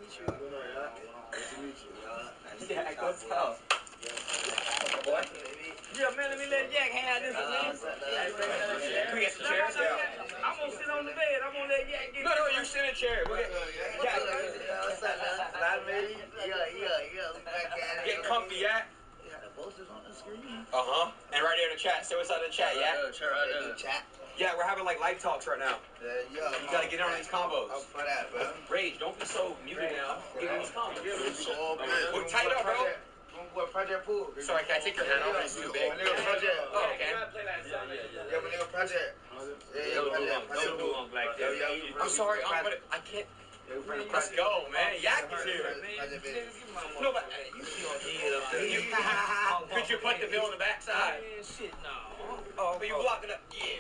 meet you. Nice to meet you. Yeah, go tell. Boy. Yeah, man, let me let Jack have this man. Can we get some chairs? I'm gonna sit on the bed. I'm gonna let Jack get. No, you sit in a chair. We'll get Jack. What's up, man? Yeah. Get comfy, Jack. Yeah, the posters on the screen. And right there in the chat. Say what's up in the chat, yeah? Chat right there. Chat. Yeah, we're having like live talks right now. You gotta get in on these combos. I'm for that, bro. Rage, don't be so muted now. Get in these combos. We're tight up, bro. What Project Pool? Sorry, can I take your hand off? It's too big. My nigga Project. Oh, okay. Yeah, my nigga Project. I'm sorry, but I can't. Let's go, man. Yak is here. No, but could you put the bill on the backside? Shit, no. Oh, but you blocking up. Yeah.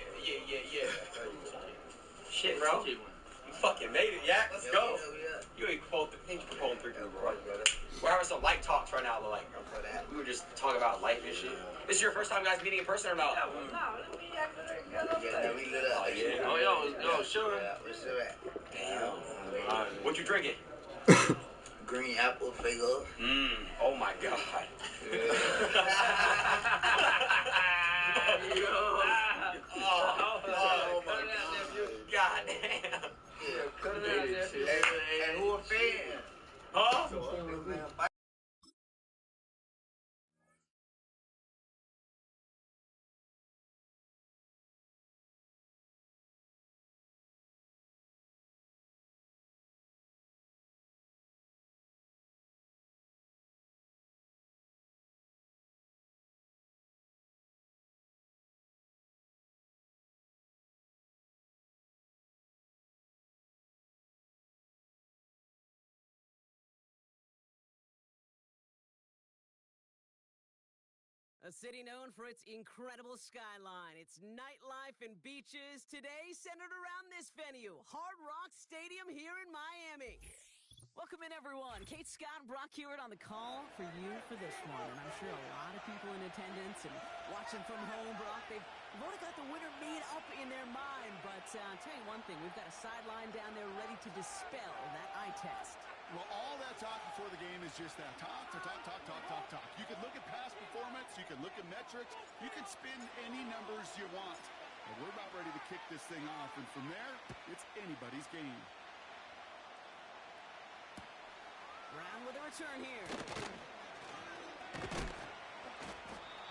Shit, bro. You fucking made it, Yak. Let's go. You ain't pulled through. We're having some light talks right now, like we were just talking about life and shit. This is your first time guys meeting in person or no? Yeah, we lit up. Yo, sure. Damn. What you drinking? Green apple figure. Oh my god. Oh my god. God damn. And who a fan? Huh? A city known for its incredible skyline, its nightlife and beaches, today centered around this venue, Hard Rock Stadium here in Miami. Welcome in, everyone. Kate, Scott, and Brock Hewitt on the call for you for this one. And I'm sure a lot of people in attendance and watching from home, Brock, they've already got the winner made up in their mind. But I'll tell you one thing, we've got a sideline down there ready to dispel that eye test. Well, all that talk before the game is just that. Talk. You can look at past performance, you can look at metrics, you can spin any numbers you want. But we're about ready to kick this thing off, and from there, it's anybody's game. Brown with a return here.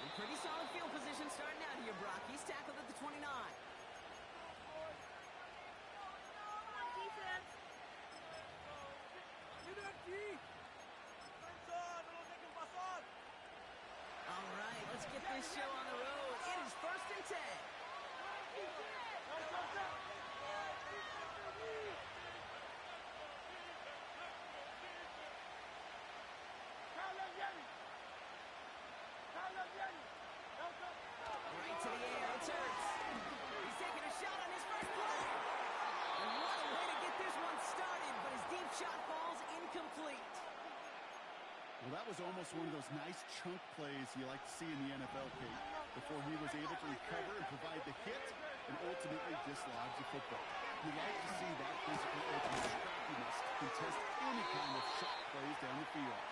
In pretty solid field position starting out here, Brock. He's tackled at the 29. All right, let's get this show on the road. It is 1st and 10. Right to the air, it's Hurts. He's taking a shot on his first play. And what a way to get this one started, but his deep shot falls incomplete. Well, that was almost one of those nice chunk plays you like to see in the NFL, Kate, before he was able to recover and provide the hit and ultimately dislodge the football. You like to see that physical edge and scrappiness contest any kind of shot plays down the field.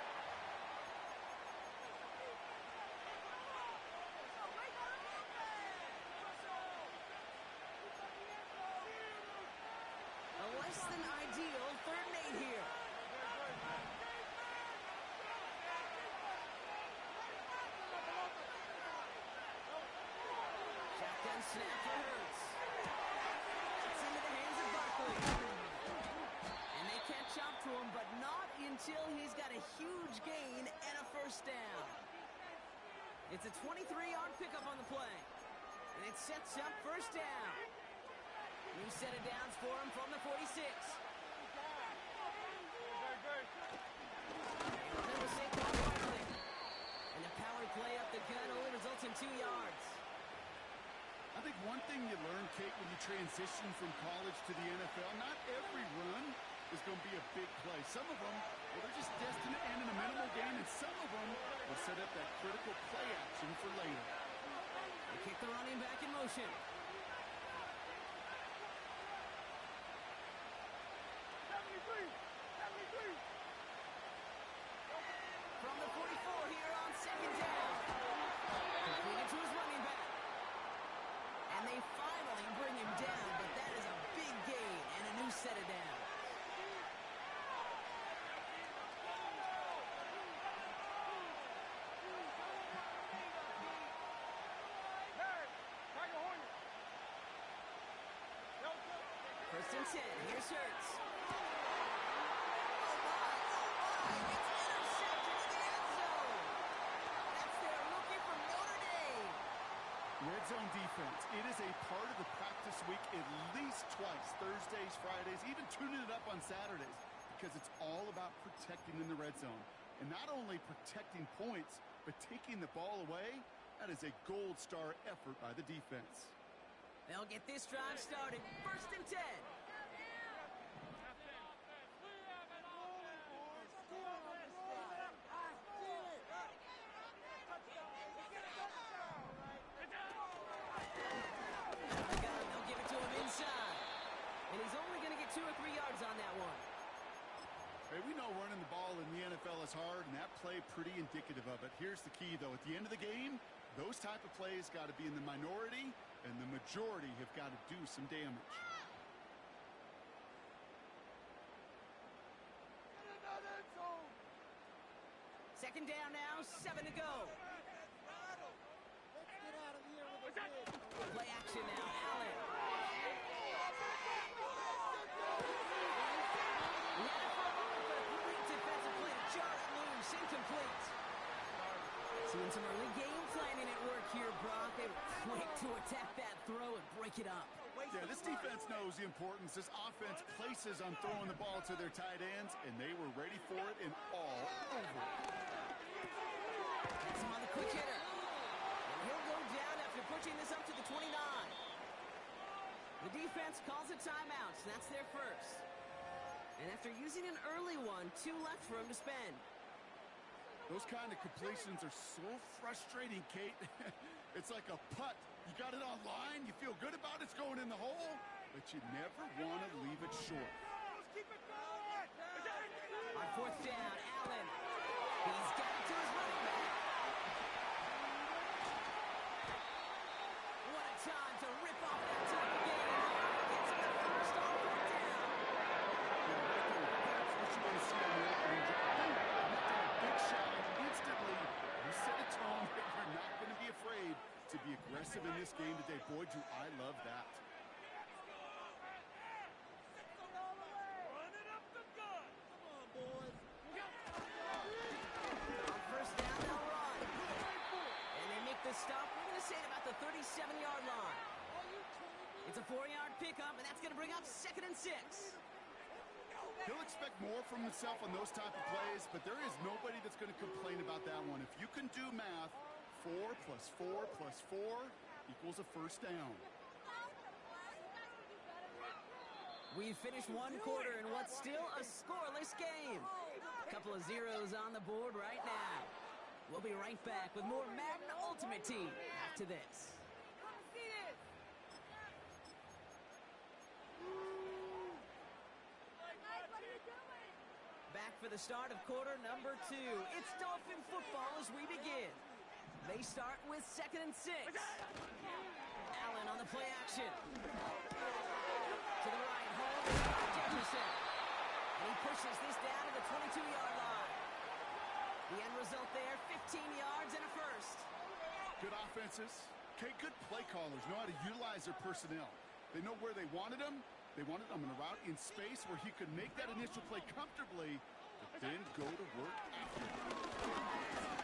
A less than ideal 3rd and 8 here. Shotgun snap for Hurts. It's into the hands of Barkley. And they can't chop to him, but not until he's got a huge gain and a 1st down. It's a 23-yard pickup on the play. And it sets up 1st down. New set of downs for him from the 46. And a power play up the gun only results in 2 yards. I think one thing you learn, Kate, when you transition from college to the NFL, not every run is going to be a big play. Some of them, well, they're just destined to end in a minimal gain, and some of them will set up that critical play action for later. They kick the running back in motion. and 10. Here's Hurts. Red zone defense. It is a part of the practice week at least twice. Thursdays, Fridays, even tuning it up on Saturdays. Because it's all about protecting in the red zone. And not only protecting points, but taking the ball away. That is a gold star effort by the defense. They'll get this drive started. 1st and 10. They'll give it to him inside. And he's only going to get 2 or 3 yards on that one. Hey, we know running the ball in the NFL is hard, and that play pretty indicative of it. Here's the key, though. At the end of the game, those type of plays got to be in the minority, and the majority have got to do some damage. Second down now, 7 to go. Play action now, Allen. Defensive play to jar it loose, incomplete. Seeing some early game planning at work here, Brock. They were quick to attack that throw and break it up. Yeah, this defense knows the importance this offense places on throwing the ball to their tight ends, and they were ready for it and all over it. Gets him on the quick hitter. And he'll go down after pushing this up to the 29. The defense calls a timeout, so that's their first. And after using an early one, 2 left for him to spend. Those kind of completions are so frustrating, Kate. It's like a putt. You got it on line, you feel good about it's going in the hole, but you never want to leave it short. On 4th down, Allen. He's got it to his running back. What a time to rip off that type of game. Gets him the first on 4th down. That's what you want to see on the opening drive. Big shot instantly. You set a tone that you're not going to be afraid to be aggressive in this game today. Boy, do I love that. On 1st down, they'll run. And they make the stop. We're going to say it about the 37-yard line. It's a 4-yard pickup, and that's going to bring up 2nd and 6. He'll expect more from himself on those type of plays, but there is nobody that's going to complain about that one. If you can do math, 4 plus 4 plus 4 equals a 1st down. We've finished 1 quarter in what's still a scoreless game. A couple of zeros on the board right now. We'll be right back with more Madden Ultimate Team after this. Back for the start of quarter number 2. It's Dolphin football as we begin. They start with 2nd and 6. Allen on the play action. To the right, hold Jefferson. And he pushes this down to the 22-yard line. The end result there, 15 yards and a first. Good offenses. Okay, good play callers know how to utilize their personnel. They know where they wanted them. They wanted them in a route in space where he could make that initial play comfortably, but then go to work after.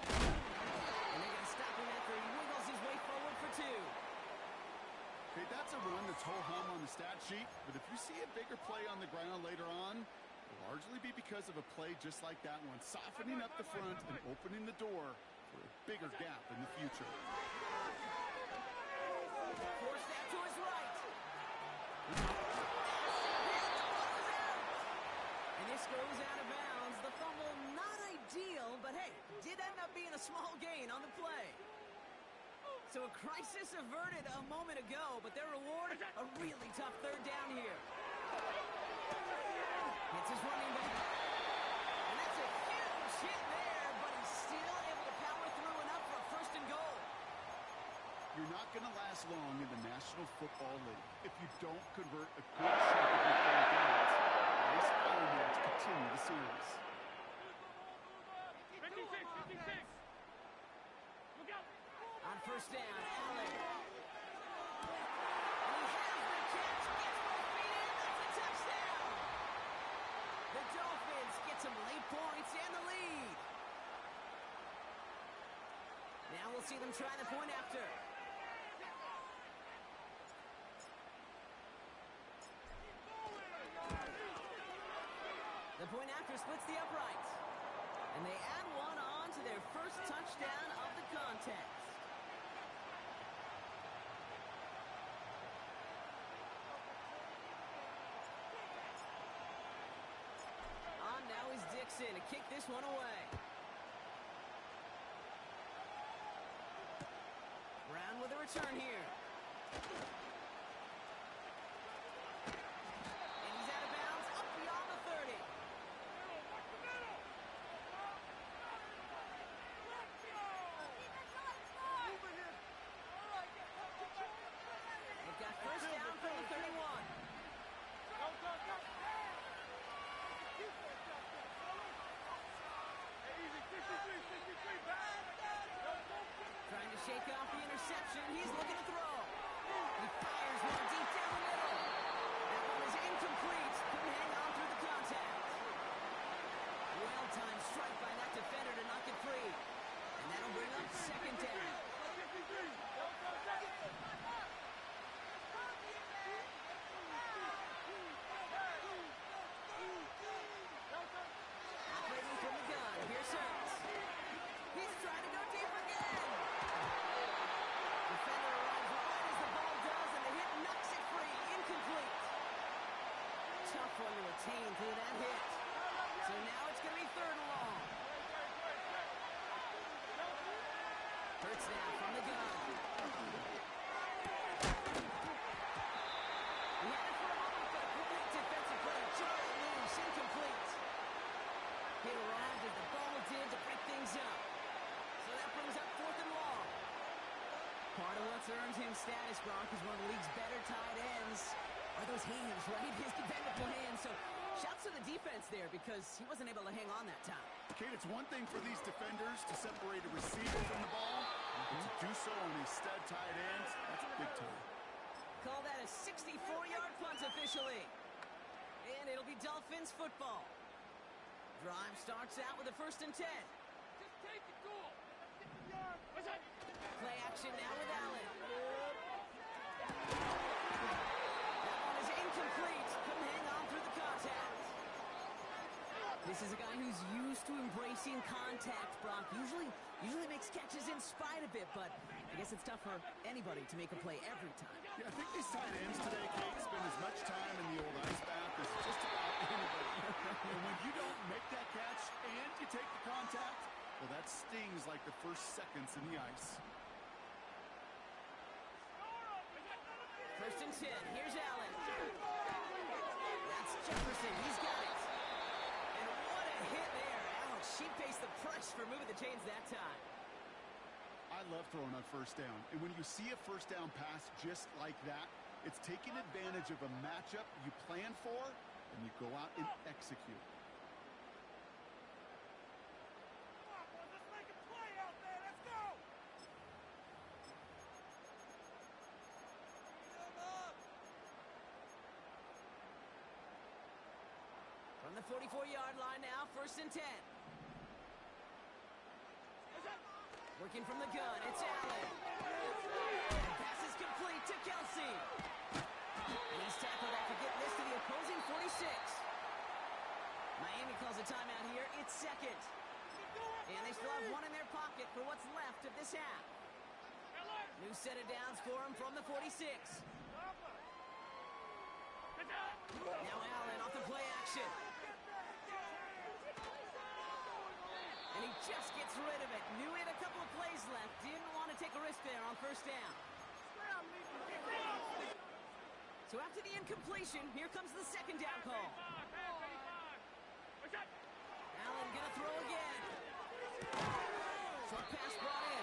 And they're going to stop him after he wiggles his way forward for 2. Okay, that's a run that's ho-hum on the stat sheet, but if you see a bigger play on the ground later on, it'll largely be because of a play just like that one, softening up the front and opening the door for a bigger gap in the future. Force that to his right. And this goes out of bounds. The fumble not ideal, but hey, did end up being a small gain on the play. So a crisis averted a moment ago, but their reward, a really tough 3rd down here. Hits his running back. And that's a huge hit there, but he's still able to power through enough for a 1st and goal. You're not going to last long in the National Football League if you don't convert a good chunk of your 3rd downs. Nice iron there to continue the series. 56. Look out. On 1st down, Allen. And he has the catch, gets both feet in, that's a points and the lead. Now we'll see them try the point after. The point after splits the uprights. And they add one on to their first touchdown of the contest. On now is Dixon to kick this one away. Brown with a return here. And he's out of bounds up beyond the 30. They've got first down from the 31. Trying to shake off the interception. He's looking to throw. He fires one deep down the middle. That one is incomplete. Couldn't hang on through the contact. Well-timed strike by that defender to knock it free. And that'll bring up second down. Operating from the gun. Here's Hurts. He's trying to go deep again. Defender arrives right as the ball does, and the hit knocks it free. Incomplete. Tough one to retain through that hit. So now it's going to be third and long. Hurts now from the gun. He had it for a moment, but a great defensive play. Charlie loose, incomplete. Hit arrived as the ball did to break things up. So that brings up fourth and long. Part of what's earned him status, Gronk, is one of the league's better tight ends. Are those hands, right? His dependable hands. So shouts to the defense there because he wasn't able to hang on that time. Kate, it's one thing for these defenders to separate a receiver from the ball, but to do so on a stud tight end, that's a big time. Call that a 64-yard punt officially. And it'll be Dolphins football. Drive starts out with a 1st and 10. Just take it, cool. Play action now with Allen. That one is incomplete. Couldn't hang on through the contact. This is a guy who's used to embracing contact, Brock. Usually makes catches in spite of it, but I guess it's tough for anybody to make a play every time. Yeah, I think these tight ends today, Kate, spend as much time in the old ice bath as just about anybody. And when you don't make that catch and you take the contact, well, that stings like the first seconds in the ice. 1st and 10. Here's Allen. That's Jefferson. He's got it. And what a hit there. Ouch. She faced the press for moving the chains that time. I love throwing on 1st down. And when you see a 1st down pass just like that, it's taking advantage of a matchup you plan for, and you go out and execute. Let's make a play out there. Let's go. From the 44-yard line now, 1st and 10. Working from the gun, it's Allen. The pass is complete to Kelsey. And he's tackled after getting this to the opposing 46. Miami calls a timeout here. It's second. And they still have one in their pocket for what's left of this half. New set of downs for him from the 46. Now Allen off the play action. And he just gets rid of it. Knew he had a couple of plays left. Didn't want to take a risk there on 1st down. So after the incompletion, here comes the 2nd down call. Allen gonna throw again. Short pass brought in.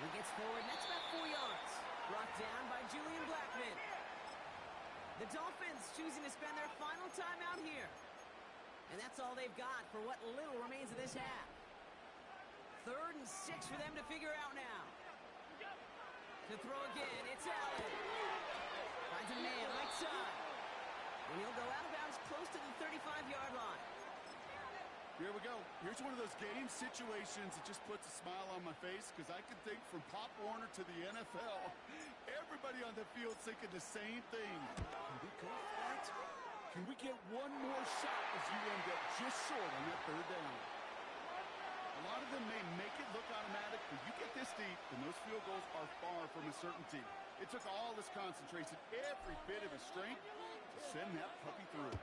He gets forward, and that's about 4 yards. Brought down by Julian Blackman. The Dolphins choosing to spend their final time out here. And that's all they've got for what little remains of this half. 3rd and 6 for them to figure out now. To throw again, it's Allen. Finds a man right side. And he'll go out of bounds close to the 35-yard line. Here we go. Here's one of those game situations that just puts a smile on my face because I can think from Pop Warner to the NFL. Everybody on the field thinking the same thing. Can we go for it? Can we get one more shot as you end up just short on that third down? A lot of them may make it look automatic, but you get this deep, and those field goals are far from a certainty. It took all his concentration, every bit of his strength, to send that puppy through.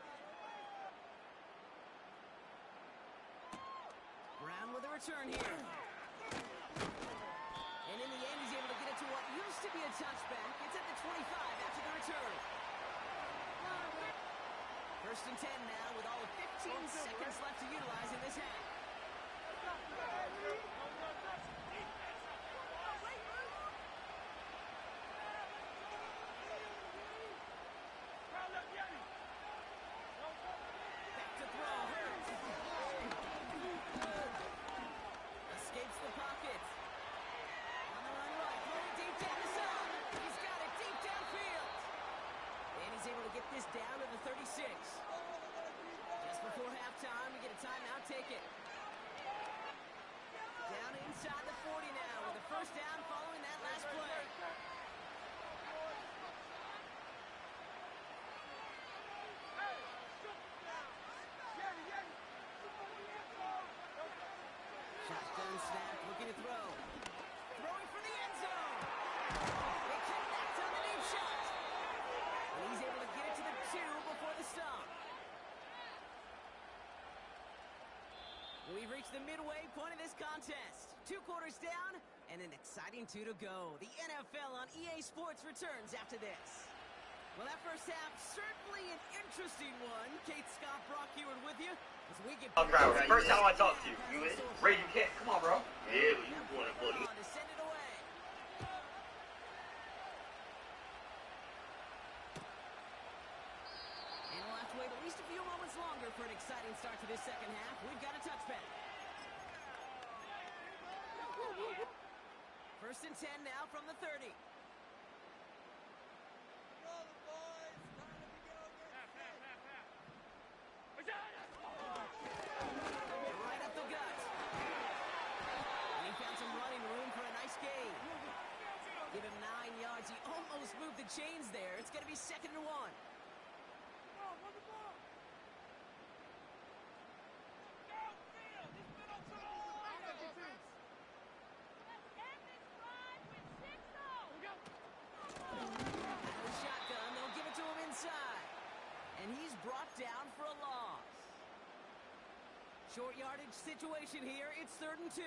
Brown with a return here. And in the end, he's able to get it to what used to be a touchback. It's at the 25 after the return. First and 10 now with all of 15 seconds left to utilize in this half. Back to throw. Hurts. Escapes the pocket. On the run right. Throwing deep down the side. He's got it deep downfield. And he's able to get this down to the 36. Just before halftime, we get a timeout. Take it. Down inside the 40 now with a first down following that last play. Shotgun snap, looking to throw. Throwing for the end zone. They connect on the deep shot. And he's able to get it to the 2 before the stop. We've reached the midway point of this contest. 2 quarters down and an exciting 2 to go. The NFL on EA Sports returns after this. Well, that first half, certainly an interesting one. Kate, Scott, Brock Eward with you. As we get Driver, first time I talked to you. You in? Ray, you can't. Come on, bro. Yeah, you going to put to send it away. And we'll have to wait at least a few moments longer for an exciting start to this second half. We've got a touchback. First and 10 now from the 30. Right up the gut. And he found some running room for a nice gain. Give him 9 yards. He almost moved the chains there. It's going to be 2nd and 1. Shotgun. They'll give it to him inside. And he's brought down for a loss. Short yardage situation here. It's 3rd and 2.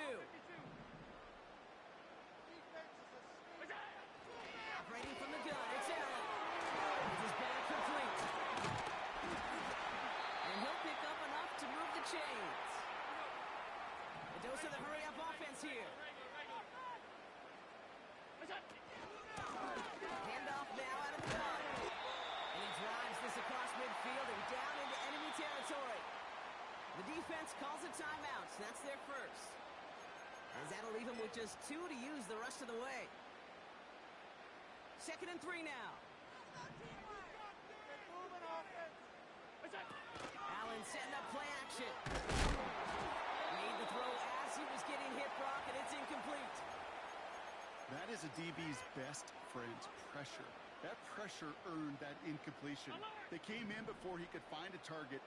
Operating from the gun. It's Allen. With his back complete. And he'll pick up enough to move the chains. A dose of the hurry-up offense here. Handoff now out of the gun. And he drives this across midfield and down into enemy territory. The defense calls a timeout. That's their first. As that'll leave him with just 2 to use the rest of the way. 2nd and 3 now. Allen setting up play action. Made the throw as he was getting hit, Brock, and it's incomplete. That is a DB's best friend, pressure. That pressure earned that incompletion. They came in before he could find a target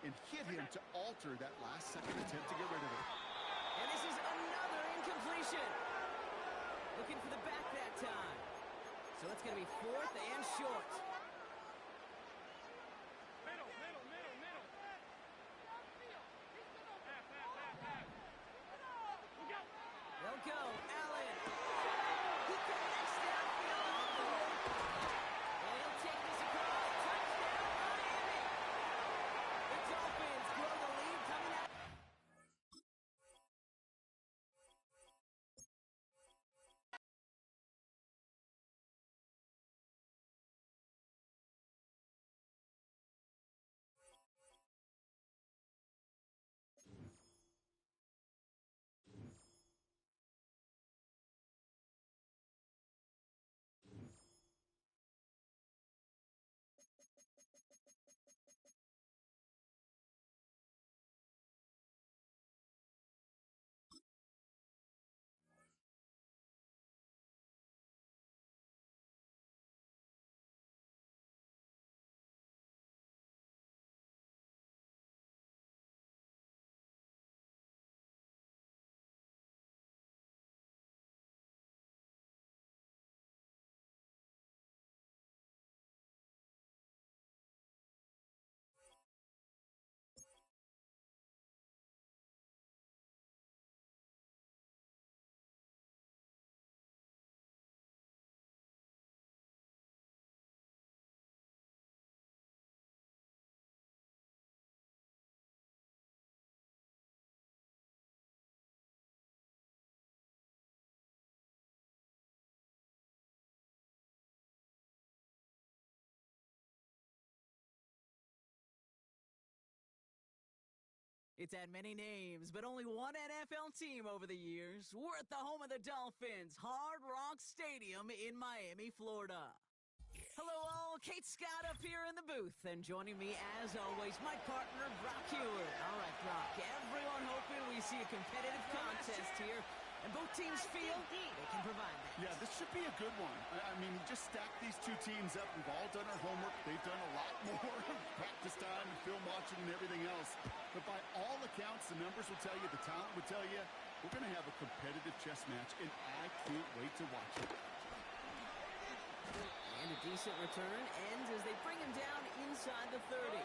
and hit him to alter that last-second attempt to get rid of it. And this is another incompletion. Looking for the back that time. So it's going to be 4th and short. It's had many names, but only one NFL team over the years. We're at the home of the Dolphins, Hard Rock Stadium in Miami, Florida. Hello all, Kate Scott up here in the booth, and joining me as always, my partner, Brock Heward. All right, Brock, everyone hoping we see a competitive contest here, and both teams feel they can provide that. Yeah, this should be a good one. I mean, you just stack these two teams up. We've all done our homework. They've done a lot more practice time and film watching and everything else. But by all accounts, the numbers will tell you, the talent will tell you, we're going to have a competitive chess match, and I can't wait to watch it. And a decent return ends as they bring him down inside the 30.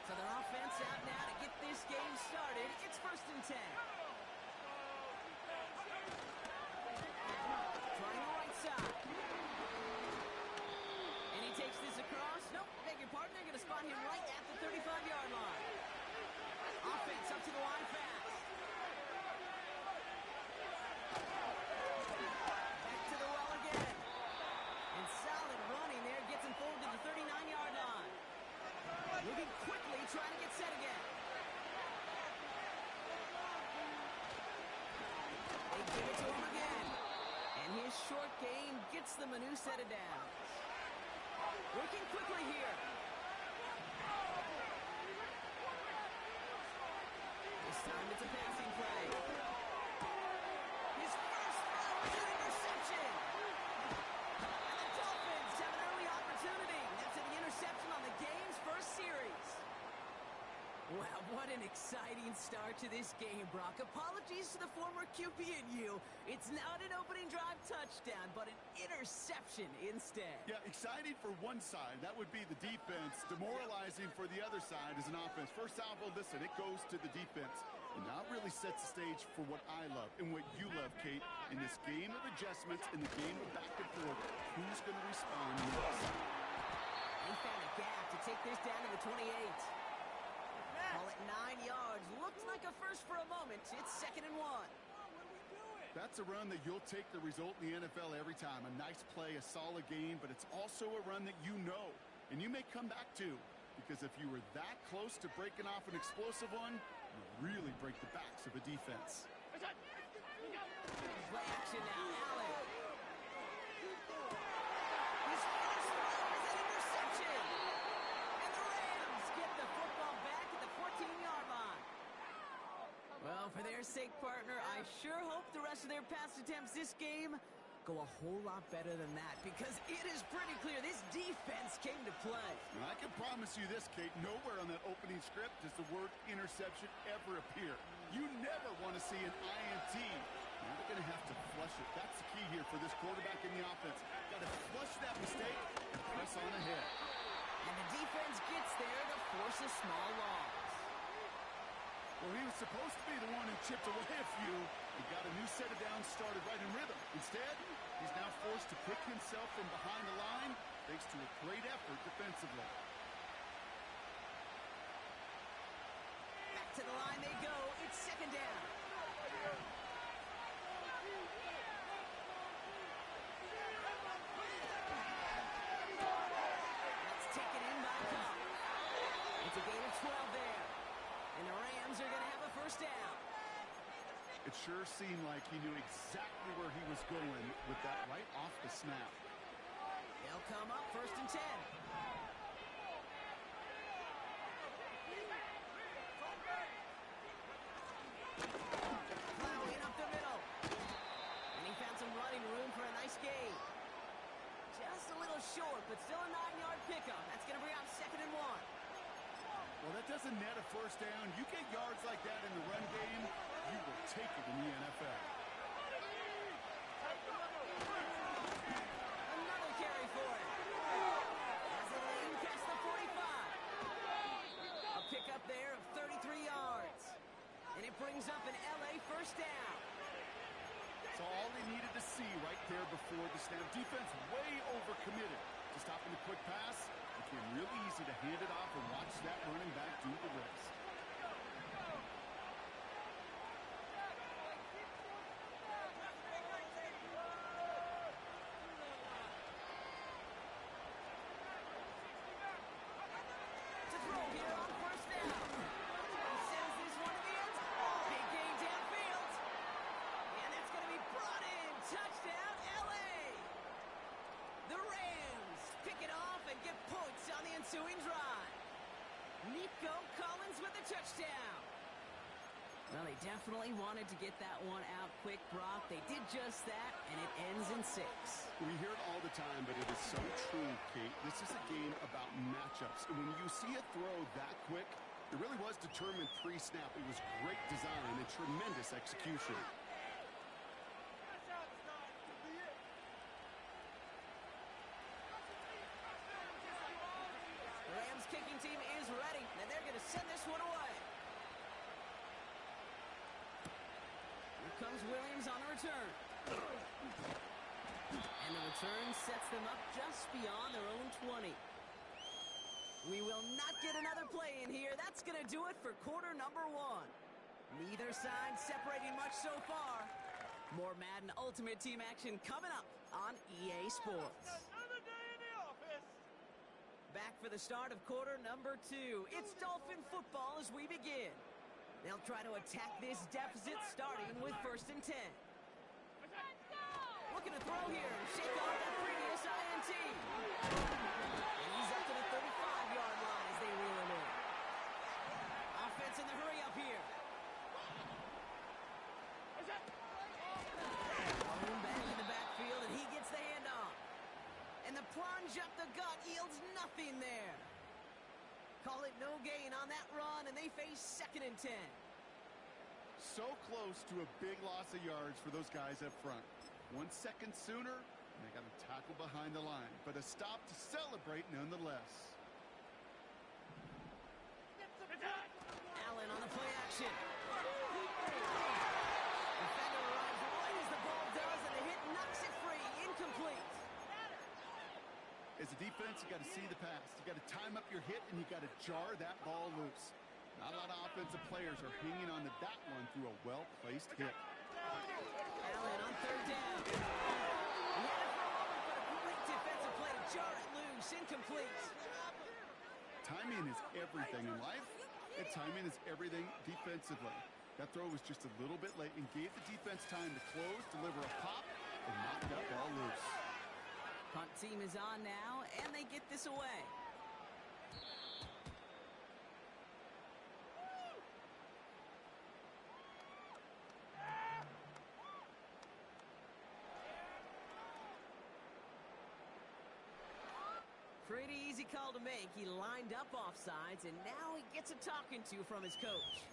So their offense out now to get this game started. It's 1st and 10. Trying the right side. And he takes this across. Nope, beg your pardon. They're going to spot him right at the 35-yard line. Offense up to the line fast. Back to the well again. And solid running there. Gets him forward to the 39-yard line. Moving quickly, trying to get set again. They give it to him again. And his short game gets them a new set of downs. Working quickly here. This time it's a passing play. His first throw is an interception. And the Dolphins have an early opportunity. That's an interception on the game's first series. Wow, what an exciting start to this game, Brock. Apologies to the former QB and you. It's not an opening drive touchdown, but an interception instead. Yeah, exciting for one side. That would be the defense. Demoralizing for the other side as an offense. First salvo, listen, it goes to the defense. And that really sets the stage for what I love and what you love, Kate, in this game of adjustments, in the game of back and forth. Who's going to respond next? They found a gap to take this down to the 28. Call it 9 yards. Looked like a first for a moment. It's 2nd and 1. That's a run that you'll take the result in the NFL every time. A nice play, a solid game, but it's also a run that you know, and you may come back to, because if you were that close to breaking off an explosive one, you really break the backs of a defense. Play action now, Allen. His first throw is an interception. And the Rams get the football back at the 14-yard line. Well, for their sake, partner, I sure hope the rest of their pass attempts this game go a whole lot better than that, because it is pretty clear this defense came to play. Now, I can promise you this, Kate, nowhere on that opening script does the word interception ever appear. You never want to see an INT. Now they're going to have to flush it. That's the key here for this quarterback in the offense. Got to flush that mistake and press on ahead. And the defense gets there to force a small loss. Well, he was supposed to be the one who chipped away a few and got a new set of downs started right in rhythm. Instead, he's now forced to pick himself from behind the line thanks to a great effort defensively. Back to the line they go. It's 2nd down. That's taken in by Cup. It's a gain of 12 there. And the Rams are going to have a first down. It sure seemed like he knew exactly where he was going with that right off the snap. They'll come up 1st and 10. Plowing up the middle. And he found some running room for a nice gain. Just a little short, but still a 9-yard pickup. That's going to bring out 2nd and 1. Well, that doesn't net a first down. You get yards like that in the run game, you will take it in the NFL. Another carry for it. As the lane past the 45. A pickup there of 33 yards. And it brings up an LA first down. So all they needed to see right there before the snap. Defense way overcommitted to stopping the quick pass. Became really easy to hand it off and watch that running back do the rest. To throw here on first down. He sends this one to the end zone. Big gain downfield. And that's going to be brought in. Touchdown, LA. The Rams pick it off and get points on the ensuing drive. Nico Collins with the touchdown. Well, they definitely wanted to get that one out quick, Brock. They did just that, and it ends in 6. We hear it all the time, but it is so true, Kate. This is a game about matchups. And when you see a throw that quick, it really was determined pre-snap. It was great design and tremendous execution. The Rams kicking team is ready, and they're going to send this one away. Here comes Williams on the return. And the return sets them up just beyond their own 20. We will not get another play in here. That's going to do it for quarter number 1. Neither side separating much so far. More Madden Ultimate Team action coming up on EA Sports. Another day in the office. Back for the start of quarter number 2. It's Dolphin football as we begin. They'll try to attack this deficit starting with 1st and 10. Looking to throw here and shake off that previous INT. And he's up to the 35-yard line as they reel him in. Offense in the hurry up here. Thrown back in the backfield, and he gets the handoff. And the plunge up the gut yields nothing there. Call it no gain on that run, and they face 2nd and 10. So close to a big loss of yards for those guys up front. 1 second sooner, and they got to tackle behind the line. But a stop to celebrate nonetheless. Allen on the play action. Defender arrives right as the ball does, and the hit knocks it free. Incomplete. As a defense, you got to see the pass. You got to time up your hit, and you got to jar that ball loose. Not a lot of offensive players are hanging on to that one through a well-placed hit. Allen on 3rd down. He had it for a moment, but a great defensive play to jar it loose. Incomplete. Timing is everything in life, and timing is everything defensively. That throw was just a little bit late and gave the defense time to close, deliver a pop, and knock that ball loose. Punt team is on now, and they get this away. Pretty easy call to make. He lined up offsides, and now he gets a talking to from his coach.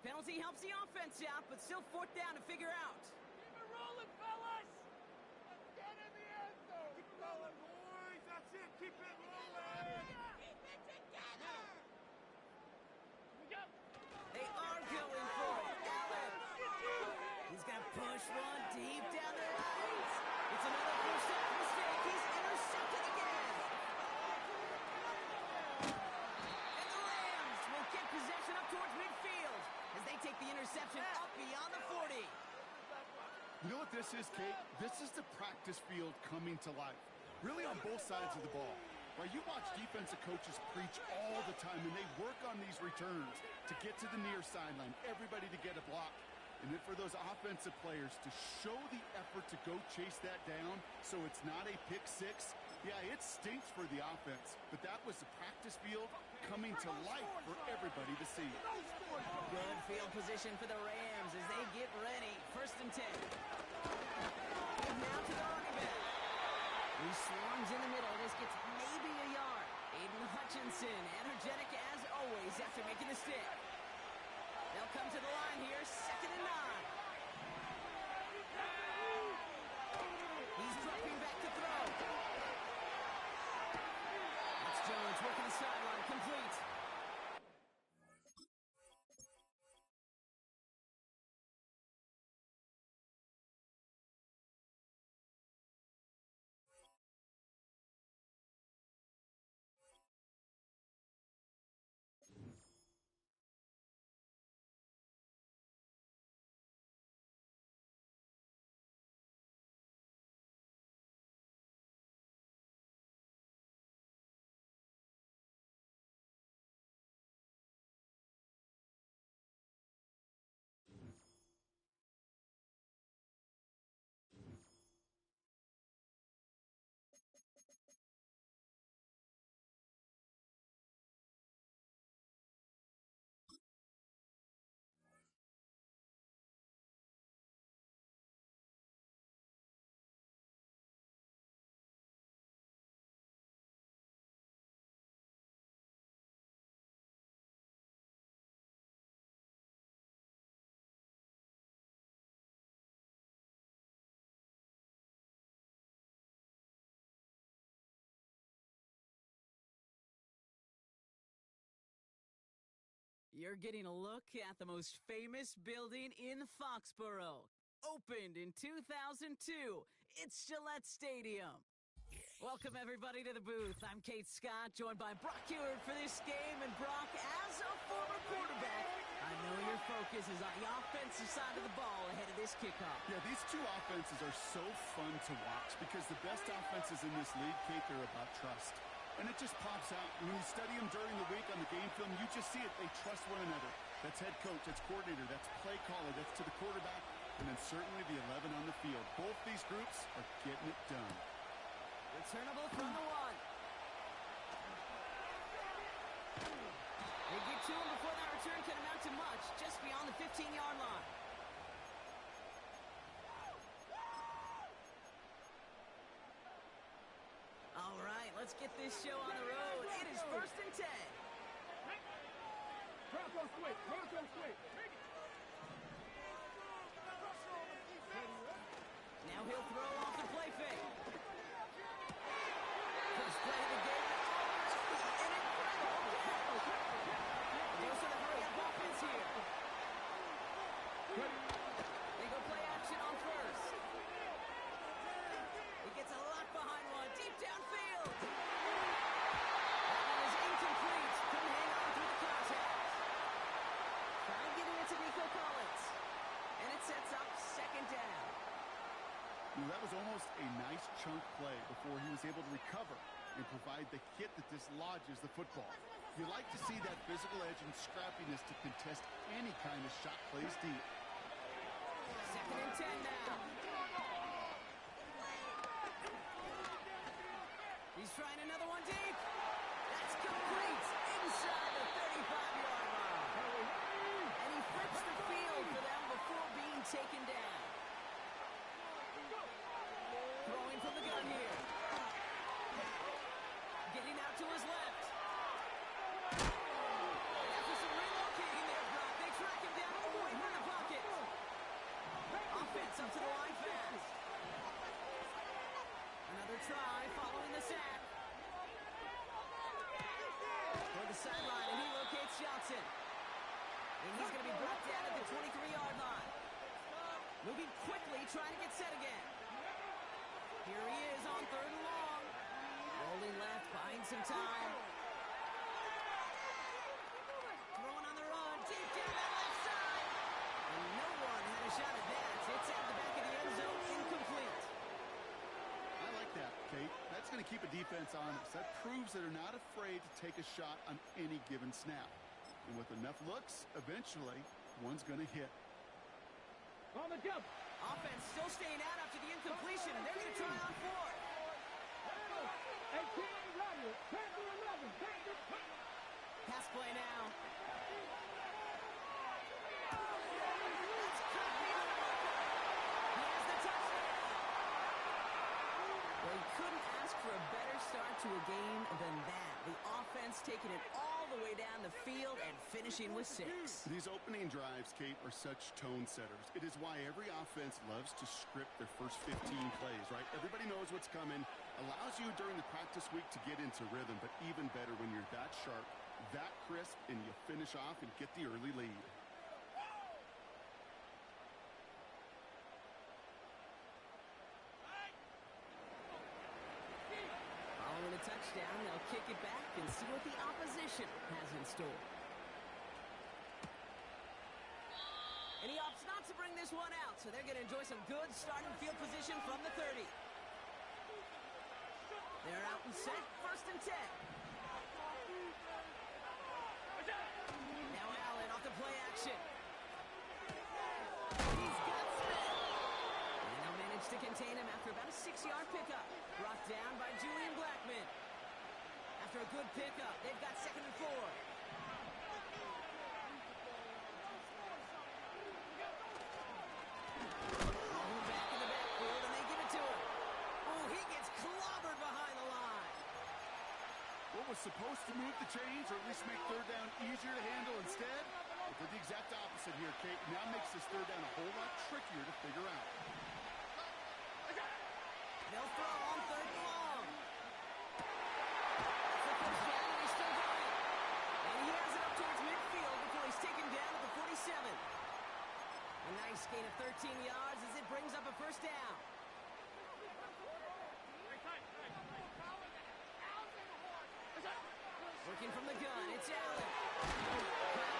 Penalty helps the offense out, but still 4th down to figure out. Keep it rolling, fellas. Let's get in the end zone. Keep it rolling, boys. That's it. Keep it rolling. Keep it together. We go. They are going for it. Allen. He's going to push one deep down the right. It's another first down mistake. He's intercepted again. And the Rams will get possession up towards midfield as they take the interception up beyond the 40. You know what this is, Kate? This is the practice field coming to life. Really on both sides of the ball. Right? You watch defensive coaches preach all the time, and they work on these returns to get to the near sideline, everybody to get a block. And then for those offensive players to show the effort to go chase that down so it's not a pick six. Yeah, it stinks for the offense, but that was the practice field coming to life for everybody to see. Good field position for the Rams as they get ready. 1st and 10. And now to the running back. He swarms in the middle. This gets maybe a yard. Aiden Hutchinson, energetic as always after making the stick. They'll come to the line here, 2nd and 9. He's You're getting a look at the most famous building in Foxborough. Opened in 2002, it's Gillette Stadium. Welcome, everybody, to the booth. I'm Kate Scott, joined by Brock Ewert for this game. And Brock, as a former quarterback, I know your focus is on the offensive side of the ball ahead of this kickoff. Yeah, these two offenses are so fun to watch because the best offenses in this league, Kate, they're about trust. And it just pops out. When you study them during the week on the game film, you just see it. They trust one another. That's head coach, that's coordinator, that's play caller, that's to the quarterback, and then certainly the 11 on the field. Both these groups are getting it done. Returnable from the one. They get to him before that return can amount to much, just beyond the 15-yard line. All right, let's get this show on the road. It is 1st and 10. Broncos quick. Broncos quick. Now he'll throw off the play fake. First play of the game. An incredible catch. Goes for the hurry-up offense here. They go play action on first. He gets a lock behind one, deep downfield. That one is incomplete. Couldn't hang on through the crosshairs. Trying to get it to Nico Collins. And it sets up 2nd down. That was almost a nice chunk play before he was able to recover and provide the hit that dislodges the football. You like to see that physical edge and scrappiness to contest any kind of shot plays deep. 2nd and 10 now. He's trying another one deep. That's complete inside the 35-yard line. And he flips the field for them before being taken down. Throwing from the gun here. Getting out to his left. And after some relocating there, Brock, they track him down away from the pocket. Offense up to the line fast. Another try following the sack. For the sideline, and he locates Johnson. And he's going to be brought down at the 23-yard line. Moving quickly, trying to get set again. Here he is on 3rd and long. Rolling left, buying some time. Throwing on the run, deep down that left side. And no one had a shot at that. It's at the back of the end zone, incomplete. I like that, Kate. That's going to keep a defense honest. That proves that they're not afraid to take a shot on any given snap. And with enough looks, eventually, one's going to hit. On the jump. Offense still staying out after the incompletion. They're going to try on 4th. 18, 11, 10 to 11. Pass play now. He has the touchdown. Well, he couldn't ask for a better start to a game than that. The offense taking it all the way down the field and finishing with 6. These opening drives, Kate, are such tone setters. It is why every offense loves to script their first 15 plays, right? Everybody knows what's coming. Allows you during the practice week to get into rhythm, but even better when you're that sharp, that crisp, and you finish off and get the early lead. Following a touchdown, they'll kick it back and see what the opposition has in store. And he opts not to bring this one out, so they're going to enjoy some good starting field position from the 30. They're out and set, 1st and 10. Now Allen off the play action. He's got Smith. And they'll manage to contain him after about a 6-yard pickup. Brought down by Julian Blackman. After a good pickup, they've got 2nd and 4. Back in the backfield, and they give it to him. Oh, he gets clobbered behind the line. What was supposed to move the chains, or at least make 3rd down easier to handle instead? It did the exact opposite here, Kate. Now makes this 3rd down a whole lot trickier to figure out. They'll throw on 3rd and long. That's the first down, and he's still going. And he has it up towards midfield before he 13 yards as it brings up a first down. Working from the gun, it's Allen.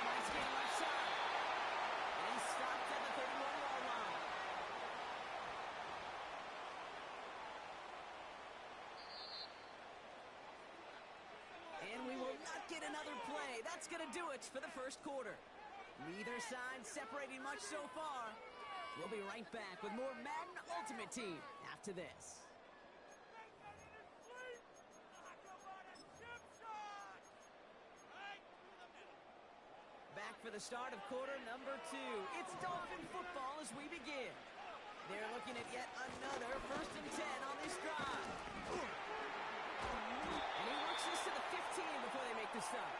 Nice game left side. And he's stopped at the 31-yard line. And we will not get another play. That's going to do it for the first quarter. Neither side separating much so far. We'll be right back with more Madden Ultimate Team after this. Back for the start of quarter number 2. It's Dolphin football as we begin. They're looking at yet another 1st and 10 on this drive. And he works this to the 15 before they make the stop.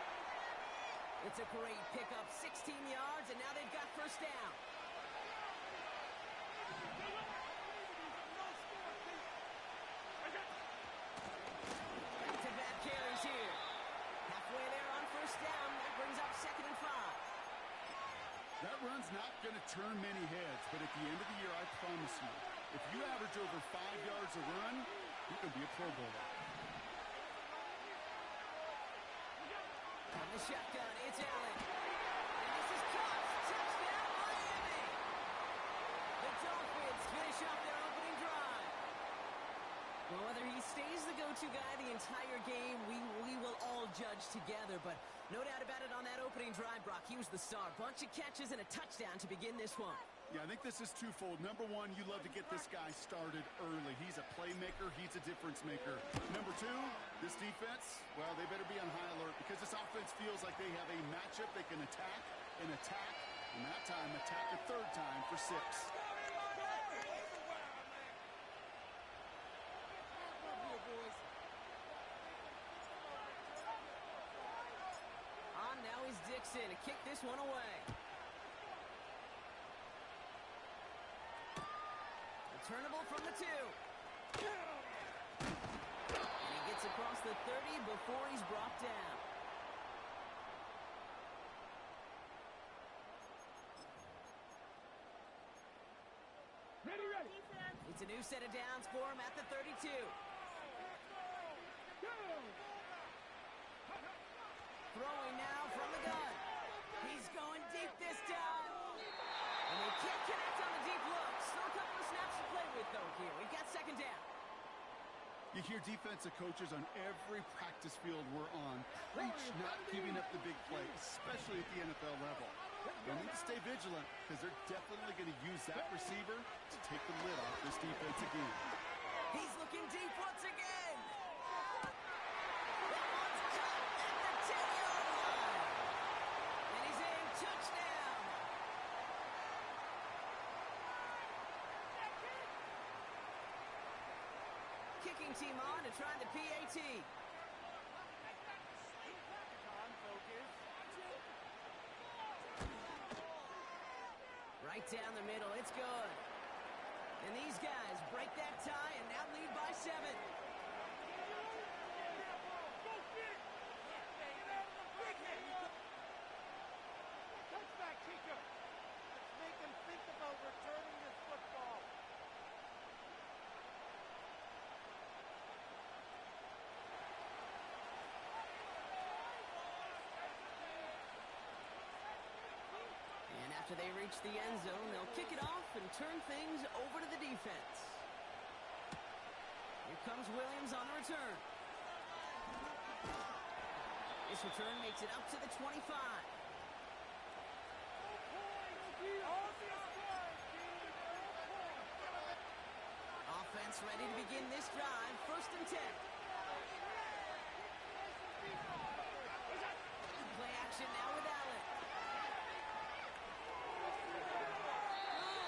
It's a great pickup, 16 yards, and now they've got first down. Back-to-back carries here. Halfway there on first down. That brings up 2nd and 5. That run's not going to turn many heads, but at the end of the year, I promise you, if you average over 5 yards a run, you can be a Pro Bowler. On the shotgun, it's Allen. And this is caught. Touchdown, Miami! The Dolphins finish off their opening drive. Well, whether he stays the go-to guy the entire game, we will all judge together. But no doubt about it, on that opening drive, Brock, he was the star. Bunch of catches and a touchdown to begin this one. Yeah, I think this is twofold. Number one, you love to get this guy started early. He's a playmaker. He's a difference maker. Number two, this defense, well, they better be on high alert because this offense feels like they have a matchup they can attack, and that time attack a third time for 6. On now is Dixon to kick this one away. Returnable from the 2. And he gets across the 30 before he's brought down. Ready. It's a new set of downs for him at the 32. Throwing now from the gun. He's going deep this time. And they can't connect on the deep look. Still a couple of snaps to play with, though, here. We've got 2nd down. You hear defensive coaches on every practice field we're on preach not giving up the big play, especially at the NFL level. They need to stay vigilant because they're definitely going to use that receiver to take the lid off this defense again. He's looking deep once again. That one's cut at the 10-yard line. And he's in. Touchdown. Kicking team on to try the PAT. Right down the middle, it's good. And these guys break that tie and now lead by 7. Touchback kicker. Let's make them think about returning this football. And after they reach the end zone, they'll kick it off and turn things over to the defense. Here comes Williams on the return. This return makes it up to the 25. Offense ready to begin this drive. 1st and 10. Play action now with Allen.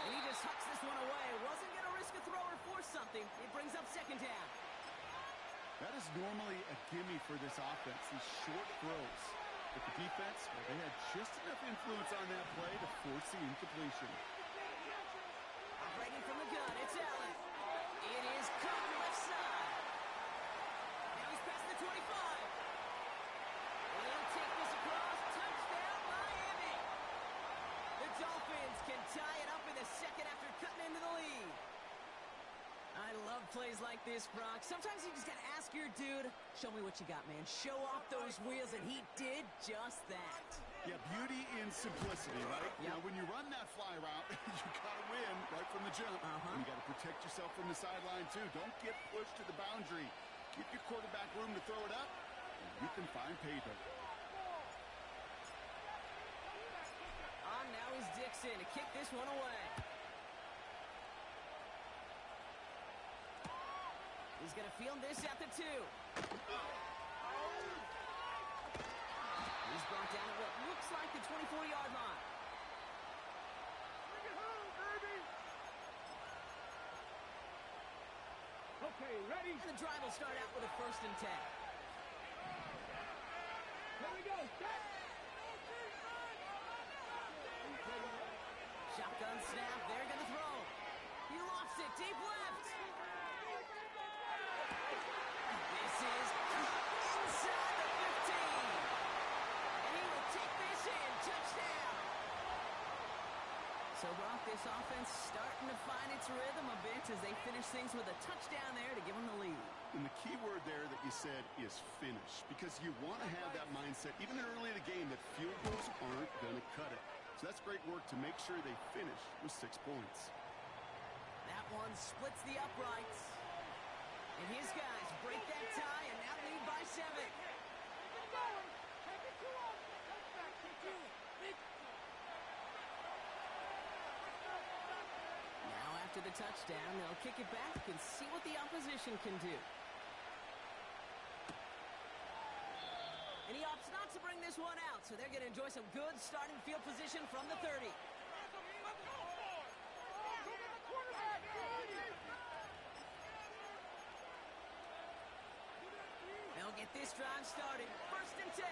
And he just hucks this one away. Wasn't going to risk a throw or force something. It brings up 2nd down. That is normally a gimme for this offense, these short throws. But the defense, well, they had just enough influence on that play to force the incompletion. Operating from the gun, it's Allen. It is cut left side. Now he's past the 25. And he'll take this across. Touchdown, Miami. The Dolphins can tie it up in the 2nd after cutting into the lead. I love plays like this, Brock. Sometimes you just gotta ask your dude, show me what you got, man. Show off those wheels, and he did just that. Yeah, beauty in simplicity, right? Yep. Now, when you run that fly route, you gotta win right from the jump. And you gotta protect yourself from the sideline, too. Don't get pushed to the boundary. Give your quarterback room to throw it up, and you can find payback. On now is Dixon to kick this one away. He's going to field this at the 2. He's brought down at what looks like the 24-yard line. Bring it home, baby! Okay, ready? And the drive will start out with a 1st and 10. Here we go, set! Shotgun snap, they're going to throw. He lost it, deep left. This is inside the 15. And he will take this in, touchdown. So, Brock, this offense starting to find its rhythm a bit as they finish things with a touchdown there to give them the lead. And the key word there that you said is finish, because you want to have that mindset, even early in the game, that field goals aren't going to cut it. So that's great work to make sure they finish with 6 points. That one splits the uprights. And his guys break that tie and now lead by 7. Now after the touchdown, they'll kick it back and see what the opposition can do. And he opts not to bring this one out, so they're going to enjoy some good starting field position from the 30. They'll get this drive started. 1st and 10.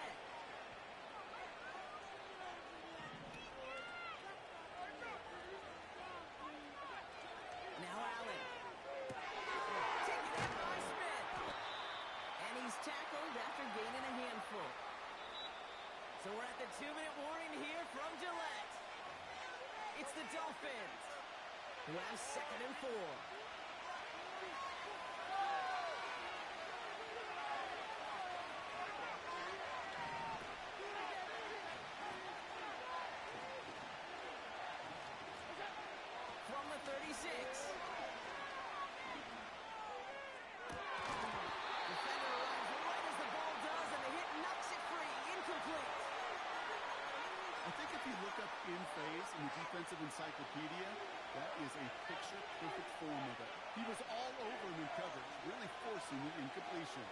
Now Allen. Taken in by Smith. And he's tackled after gaining a handful. So we're at the 2-minute warning here from Gillette. It's the Dolphins who have 2nd and 4. From the 36. Defender arrives right as the ball does, and the hit knocks it free. Incomplete. I think if you look up in phase in the defensive encyclopedia, that is a picture-perfect form of it. He was all over him in coverage, really forcing the incompletion.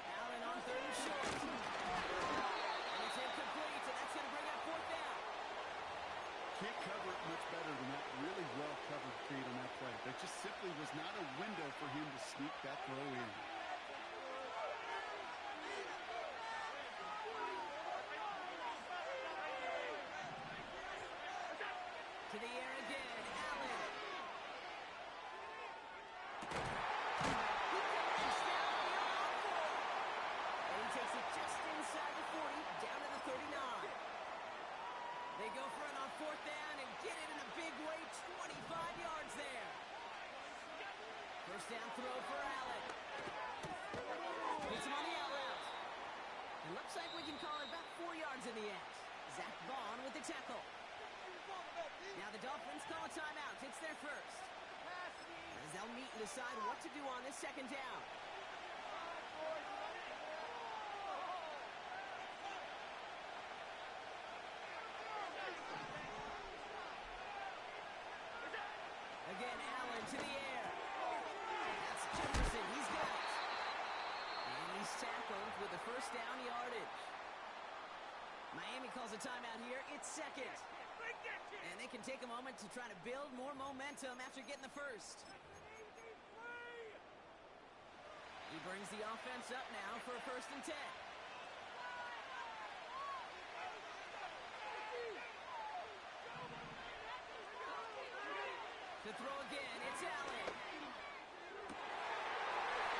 Allen on 3rd and short. And it's incomplete, so that's going to bring up 4th down. Can't cover it much better than that really well-covered Kate on that play. There just simply was not a window for him to sneak that throw in. To the air again, Allen. He connects downfield on 4. And he takes it just inside the 40, down to the 39. They go for it on 4th down and get it in a big way, 25 yards there. 1st down throw for Allen. Hits him on the out route. It looks like we can call it about 4 yards in the end. Zach Vaughn with the tackle. Now the Dolphins call a timeout. It's their first. As they'll meet and decide what to do on this 2nd down. Again, Allen to the air. That's Jefferson. He's got it. And he's tackled with the 1st down yardage. Miami calls a timeout here. It's 2nd. And they can take a moment to try to build more momentum after getting the 1st. He brings the offense up now for a 1st and 10. To throw again, it's Allen.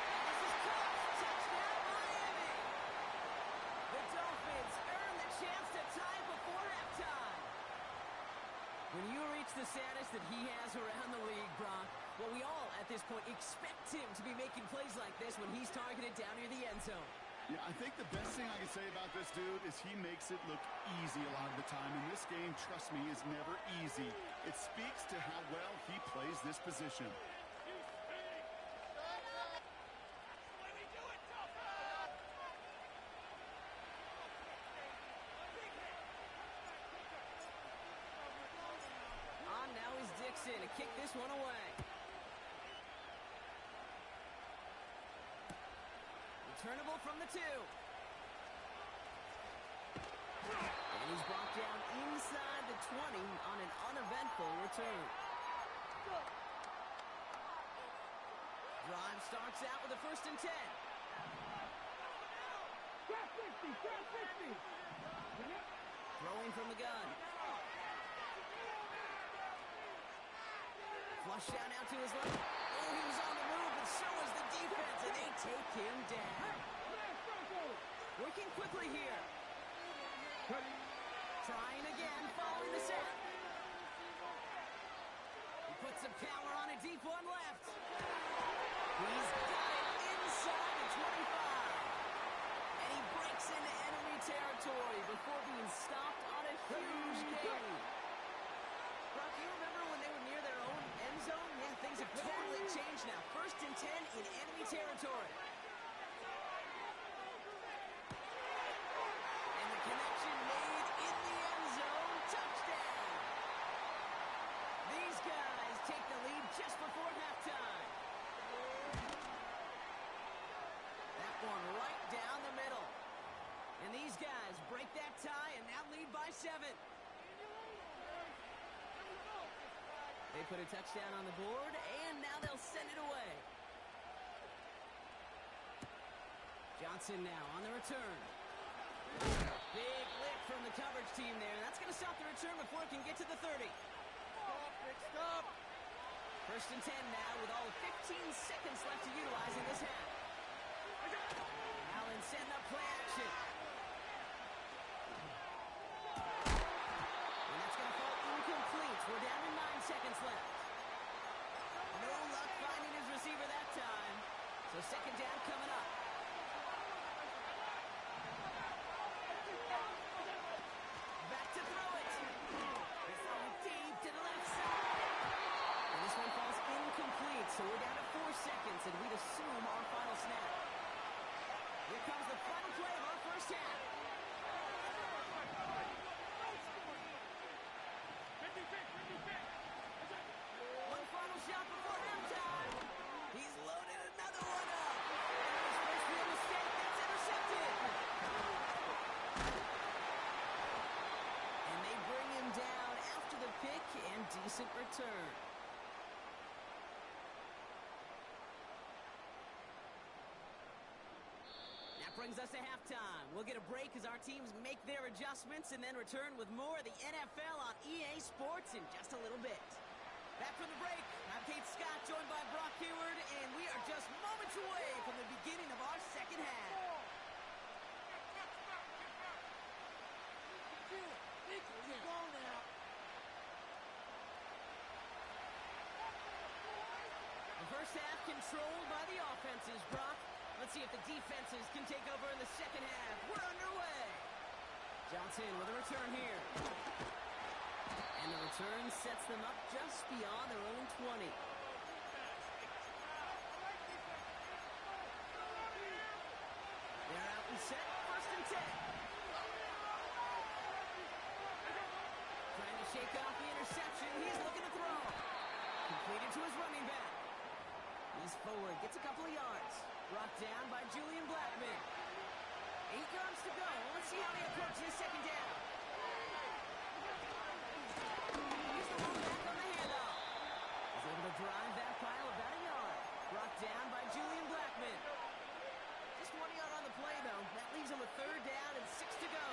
And this is caught. Touchdown, Miami. The Dolphins earn the chance to tie before status that he has around the league, Brock. Well, we all, at this point, expect him to be making plays like this when he's targeted down near the end zone. Yeah, I think the best thing I can say about this dude is he makes it look easy a lot of the time. And this game, trust me, is never easy. It speaks to how well he plays this position. On now is Dixon to kick this one away. Returnable from the 2. And he's brought down inside the 20 on an uneventful return. Drive starts out with a 1st and 10. Throwing from the gun. Flush down out to his left. Oh, he was on the move, but so was the defense, and they take him down. Working quickly here. Trying again, following the set. He puts some power on a deep one left. He's got it inside the 25. And he breaks into enemy territory before being stopped on a huge gain. Brock, you remember when they were near their own end zone? Yeah, things have totally changed now. 1st and 10 in enemy territory. And the connection made in the end zone. Touchdown! These guys take the lead just before halftime. That one right down the middle. And these guys break that tie and now lead by 7. They put a touchdown on the board, and now they'll send it away. Johnson now on the return. Big lift from the coverage team there. That's going to stop the return before it can get to the 30. Stop. 1st and 10 now with all of 15 seconds left to utilize in this half. Allen setting up play action. And that's going to fall incomplete. We're down to 9 seconds left. No luck finding his receiver that time. So 2nd down coming up. Back to throw it. It's throwing deep to the left side. And this one falls incomplete. So we're down to 4 seconds, and we'd assume our final snap. Here comes the final play of our first half. One final shot before halftime. He's loaded another one up. And his first real mistake, that's intercepted. And they bring him down after the pick and decent return. That brings us to halftime. We'll get a break as our teams make their adjustments and then return with more of the NFL on EA Sports in just a little bit. Back from the break, I'm Kate Scott, joined by Brock Hayward, and we are just moments away from the beginning of our second half. The first half controlled by the offenses, Brock. Let's see if the defenses can take over in the second half. We're underway. Johnson with a return here. And the return sets them up just beyond their own 20. They're out and set. 1st and 10. Trying to shake off the interception. He's looking to throw. Completed to his running back. He's forward. Gets a couple of yards. Brought down by Julian Blackman. 8 yards to go. Let's see how he approaches his second down. He's the one back on the handoff. He's able to drive that pile about a yard. Brought down by Julian Blackman. Just 1 yard on the play, though. That leaves him with 3rd down and 6 to go.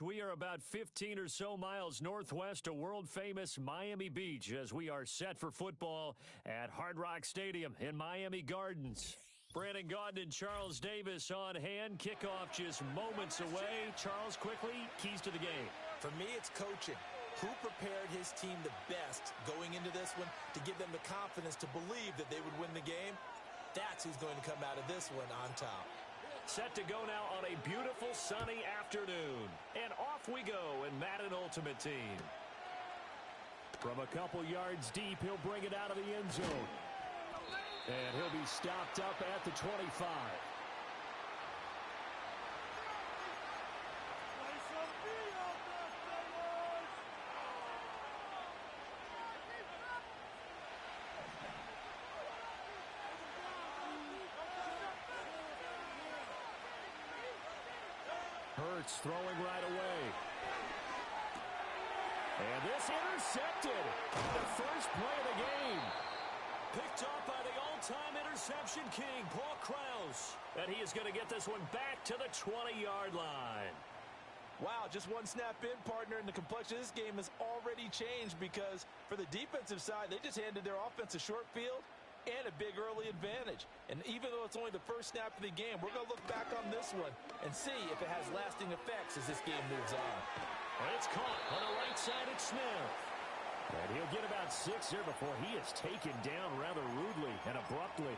we are about 15 or so miles northwest of world-famous Miami Beach as we are set for football at Hard Rock Stadium in Miami Gardens. Brandon Gaudin and Charles Davis on hand. Kickoff just moments away. Charles, quickly, keys to the game. For me, it's coaching. Who prepared his team the best going into this one to give them the confidence to believe that they would win the game? That's who's going to come out of this one on top. Set to go now on a beautiful sunny afternoon. And off we go in Madden Ultimate Team. From a couple yards deep, he'll bring it out of the end zone. And he'll be stopped up at the 25. Hurts throwing right away. And this intercepted. The first play of the game. Picked up by the all-time interception king, Paul Krause. And he is going to get this one back to the 20-yard line. Wow, just one snap in, partner, and the complexion of this game has already changed because for the defensive side, they just handed their offense a short field and a big early advantage. And even though it's only the first snap of the game, we're going to look back on this one and see if it has lasting effects as this game moves on. And it's caught on the right side at Smith. And he'll get about 6 here before he is taken down rather rudely and abruptly.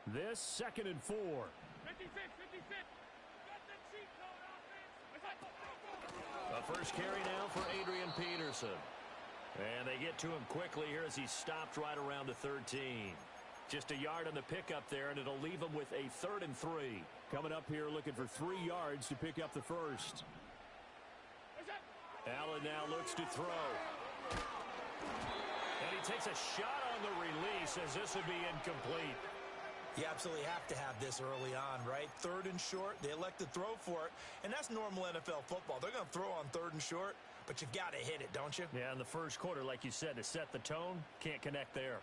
This 2nd and 4. 56, 56. Got the cheat code offense. The first carry now for Adrian Peterson. And they get to him quickly here as he stopped right around the 13. Just a yard on the pickup there, and it'll leave him with a 3rd and 3. Coming up here looking for 3 yards to pick up the first. Allen now looks to throw. And he takes a shot on the release as this would be incomplete. You absolutely have to have this early on, right? 3rd and short, they elect to throw for it, and that's normal NFL football. They're going to throw on 3rd and short, but you've got to hit it, don't you? Yeah, in the first quarter, like you said, to set the tone, can't connect there.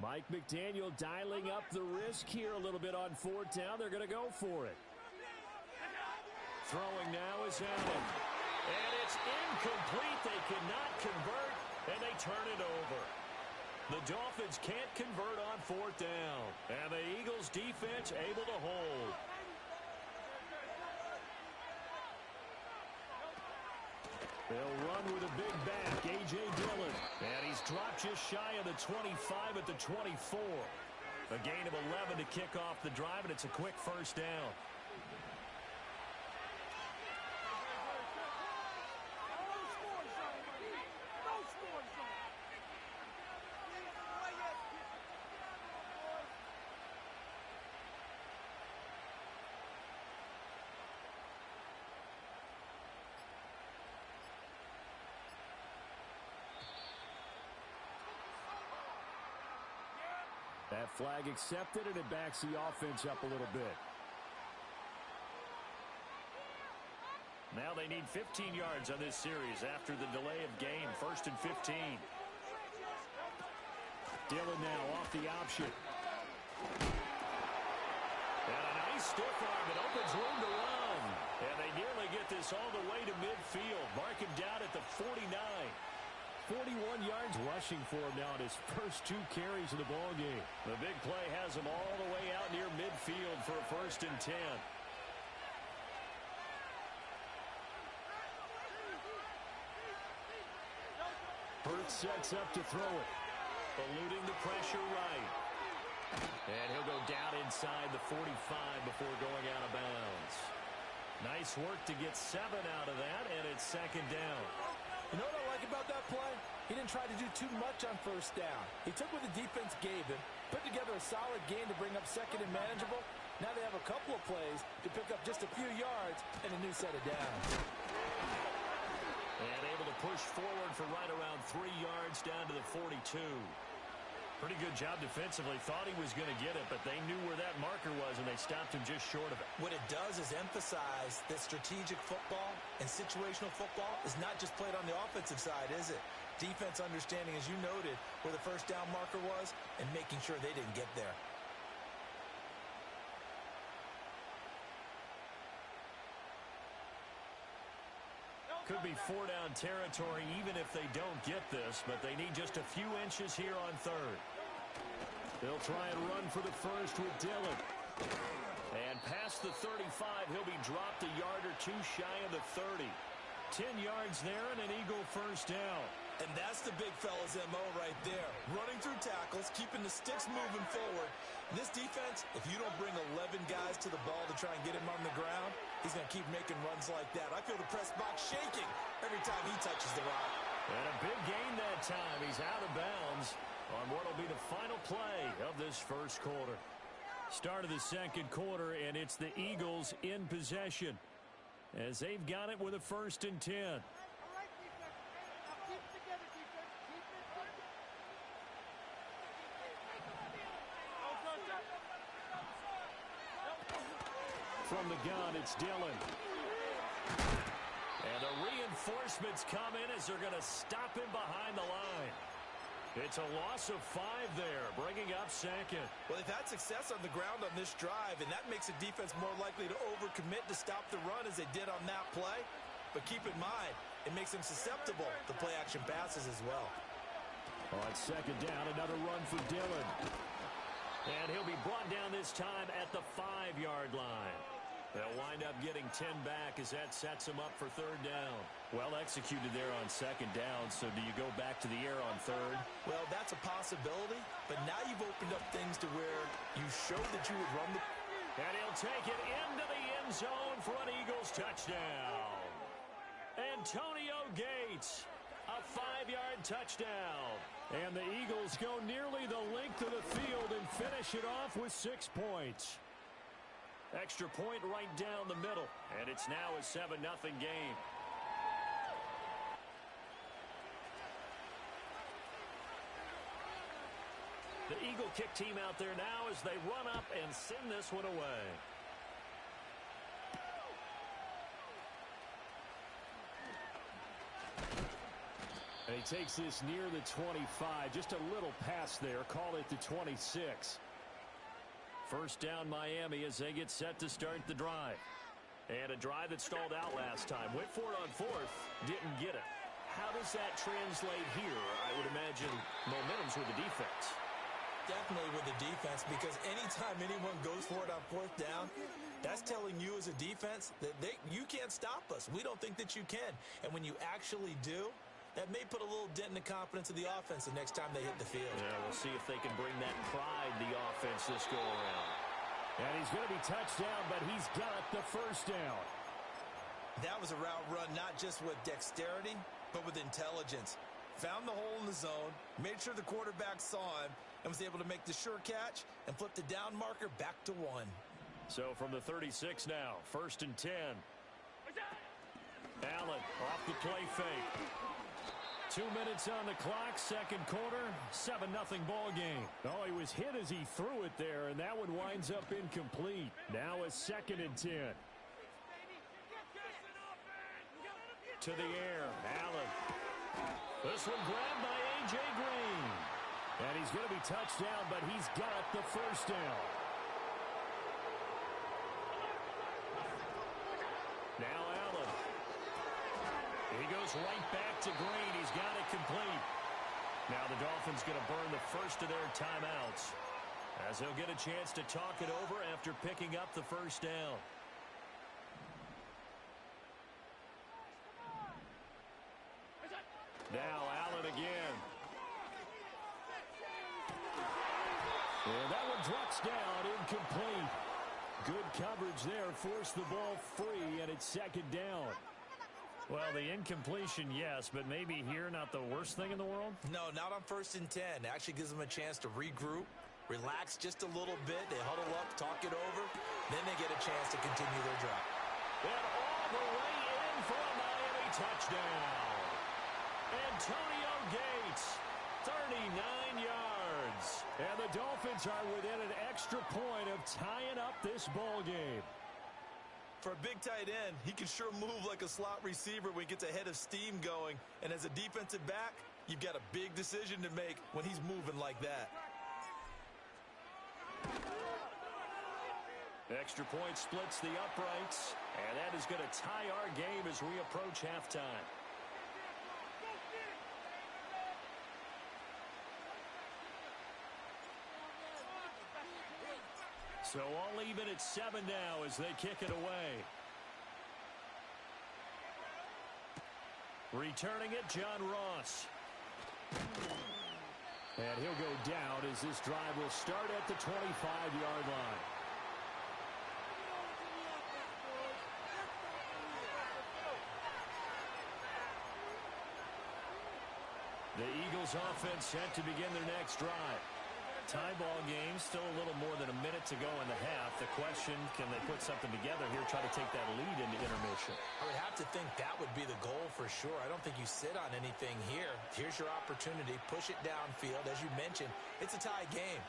Mike McDaniel dialing up the risk here a little bit on 4th down. They're going to go for it. Throwing now is Allen. And it's incomplete. They cannot convert, and they turn it over. The Dolphins can't convert on 4th down. And the Eagles defense able to hold. They'll run with a big back, A.J. Dillon. And he's dropped just shy of the 25 at the 24. A gain of 11 to kick off the drive, and it's a quick first down. That flag accepted, and it backs the offense up a little bit. Now they need 15 yards on this series after the delay of game. 1st and 15. Dillon now off the option. And a nice stiff arm. It opens room to run. And they nearly get this all the way to midfield. Mark him down at the 49. 41 yards rushing for him now in his first 2 carries of the ballgame. The big play has him all the way out near midfield for a 1st and 10. Hurts sets up to throw it. Eluding the pressure right. And he'll go down inside the 45 before going out of bounds. Nice work to get 7 out of that, and it's 2nd down. You know what I like about that play? He didn't try to do too much on 1st down. He took what the defense gave him, put together a solid game to bring up 2nd and manageable. Now they have a couple of plays to pick up just a few yards and a new set of downs. And able to push forward for right around 3 yards down to the 42. Pretty good job defensively. Thought he was going to get it, but they knew where that marker was, and they stopped him just short of it. What it does is emphasize that strategic football and situational football is not just played on the offensive side, is it? Defense understanding, as you noted, where the first down marker was and making sure they didn't get there. Could be 4-down territory even if they don't get this, but they need just a few inches here on third. They'll try and run for the first with Dillon. And past the 35, he'll be dropped a yard or two shy of the 30. 10 yards there and an Eagle first down. And that's the big fella's MO right there. Running through tackles, keeping the sticks moving forward. This defense, if you don't bring 11 guys to the ball to try and get him on the ground, he's going to keep making runs like that. I feel the press box shaking every time he touches the rock. And a big gain that time. He's out of bounds on what will be the final play of this first quarter. Start of the second quarter, and it's the Eagles in possession as they've got it with a 1st and 10. From the gun, it's Dillon. And the reinforcements come in as they're going to stop him behind the line. It's a loss of 5 there, bringing up second. Well, they've had success on the ground on this drive, and that makes the defense more likely to overcommit to stop the run as they did on that play. But keep in mind, it makes them susceptible to play-action passes as well. On second down, another run for Dillon. And he'll be brought down this time at the 5-yard line. They'll wind up getting 10 back as that sets them up for third down. Well executed there on second down, so do you go back to the air on third? Well, that's a possibility, but now you've opened up things to where you showed that you would run the... And he'll take it into the end zone for an Eagles touchdown. Antonio Gates, a 5-yard touchdown. And the Eagles go nearly the length of the field and finish it off with 6 points. Extra point right down the middle, and it's now a 7-0 game. The Eagle kick team out there now as they run up and send this one away. And he takes this near the 25, just a little pass there, call it the 26. First down Miami as they get set to start the drive. And a drive that stalled out last time. Went for it on 4th, didn't get it. How does that translate here? I would imagine momentum's with the defense. Definitely with the defense, because anytime anyone goes for it on 4th down, that's telling you as a defense that you can't stop us. We don't think that you can. And when you actually do, that may put a little dent in the confidence of the offense the next time they hit the field. Yeah, we'll see if they can bring that pride, the offense, this go around. And he's going to be touched down, but he's got the first down. That was a route run not just with dexterity, but with intelligence. Found the hole in the zone, made sure the quarterback saw him, and was able to make the sure catch and flip the down marker back to 1. So from the 36 now, 1st and 10. Allen off the play fake. 2 minutes on the clock, second quarter, 7-0 ball game. Oh, he was hit as he threw it there, and that one winds up incomplete. Now a 2nd and 10. To the air, Allen. This one grabbed by A.J. Green. And he's going to be touched down, but he's got the first down. Now Allen. He goes right back to Green. He's got it complete. Now the Dolphins going to burn the first of their timeouts as they'll get a chance to talk it over after picking up the first down. Now Allen again. And that one drops down, incomplete. Good coverage there, forced the ball free, and it's 2nd down. Well, the incompletion, yes, but maybe here not the worst thing in the world? No, not on 1st and 10. Actually gives them a chance to regroup, relax just a little bit. They huddle up, talk it over. Then they get a chance to continue their drive. And all the way in for a Miami touchdown. Antonio Gates, 39 yards. And the Dolphins are within an extra point of tying up this ball game. For a big tight end, he can sure move like a slot receiver when he gets a head of steam going. And as a defensive back, you've got a big decision to make when he's moving like that. Extra point splits the uprights, and that is going to tie our game as we approach halftime. So all even at 7 now as they kick it away. Returning it, John Ross. And he'll go down as this drive will start at the 25-yard line. The Eagles offense set to begin their next drive. Tie ball game, still a little more than a minute to go in the half. The question, can they put something together here, try to take that lead into intermission? I would have to think that would be the goal for sure. I don't think you sit on anything here. Here's your opportunity. Push it downfield. As you mentioned, it's a tie game.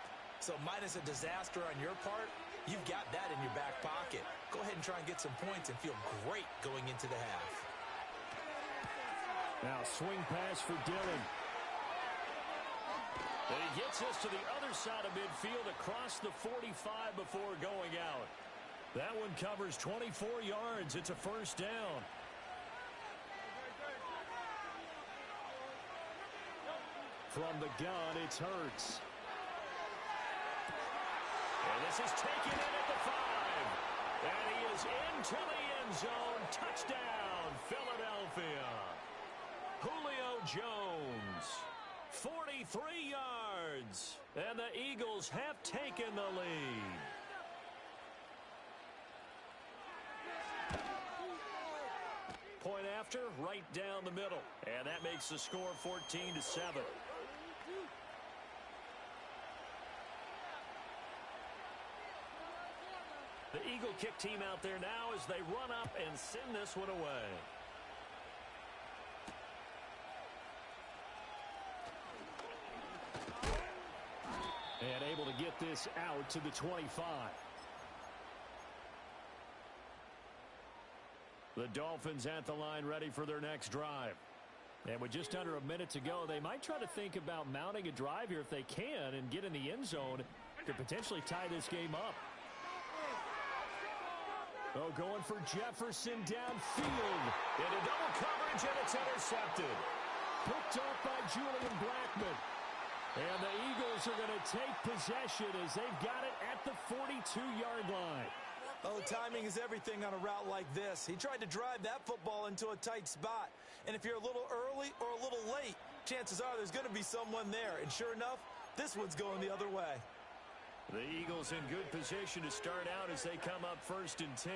So minus a disaster on your part, you've got that in your back pocket. Go ahead and try and get some points and feel great going into the half. Now swing pass for Dillon. And he gets us to the other side of midfield across the 45 before going out. That one covers 24 yards. It's a first down. From the gun, it's Hurts. And this is taken in at the 5. And he is into the end zone. Touchdown, Philadelphia. Julio Jones. 43 yards, and the Eagles have taken the lead. Point after, right down the middle, and that makes the score 14-7. The Eagle kick team out there now as they run up and send this one away. And able to get this out to the 25. The Dolphins at the line ready for their next drive. And with just under a minute to go, they might try to think about mounting a drive here if they can and get in the end zone to potentially tie this game up. Oh, going for Jefferson downfield. Into double coverage, and it's intercepted. Picked up by Julian Blackmon. And the Eagles are going to take possession as they've got it at the 42-yard line. Oh, timing is everything on a route like this. He tried to drive that football into a tight spot. And if you're a little early or a little late, chances are there's going to be someone there. And sure enough, this one's going the other way. The Eagles in good position to start out as they come up 1st and 10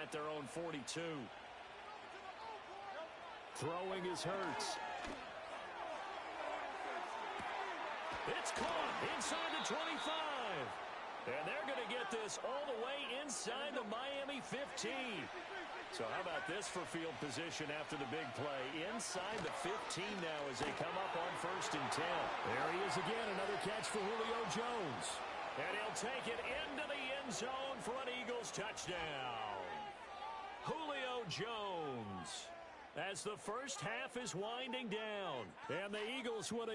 at their own 42. Throwing is Hurts. It's caught inside the 25. And they're going to get this all the way inside the Miami 15. So how about this for field position after the big play? Inside the 15 now as they come up on 1st and 10. There he is again, another catch for Julio Jones. And he'll take it into the end zone for an Eagles touchdown. Julio Jones as the first half is winding down. And the Eagles would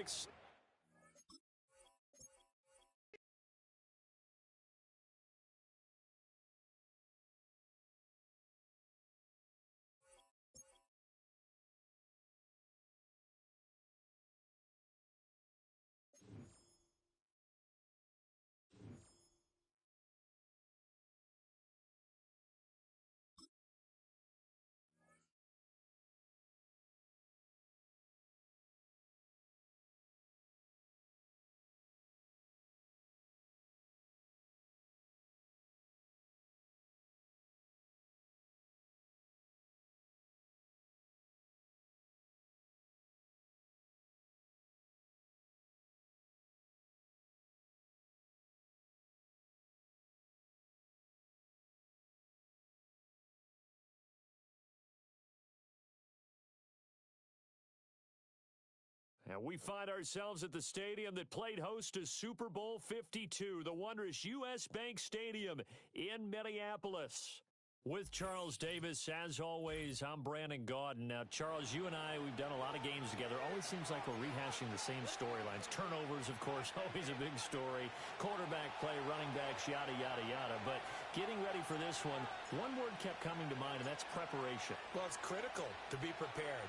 And we find ourselves at the stadium that played host to Super Bowl 52, the wondrous U.S. Bank Stadium in Minneapolis. With Charles Davis, as always, I'm Brandon Gaudin. Now, Charles, you and I, we've done a lot of games together. Always seems like we're rehashing the same storylines. Turnovers, of course, always a big story. Quarterback play, running backs, yada, yada, yada. But getting ready for this one word kept coming to mind, and that's preparation. Well, it's critical to be prepared.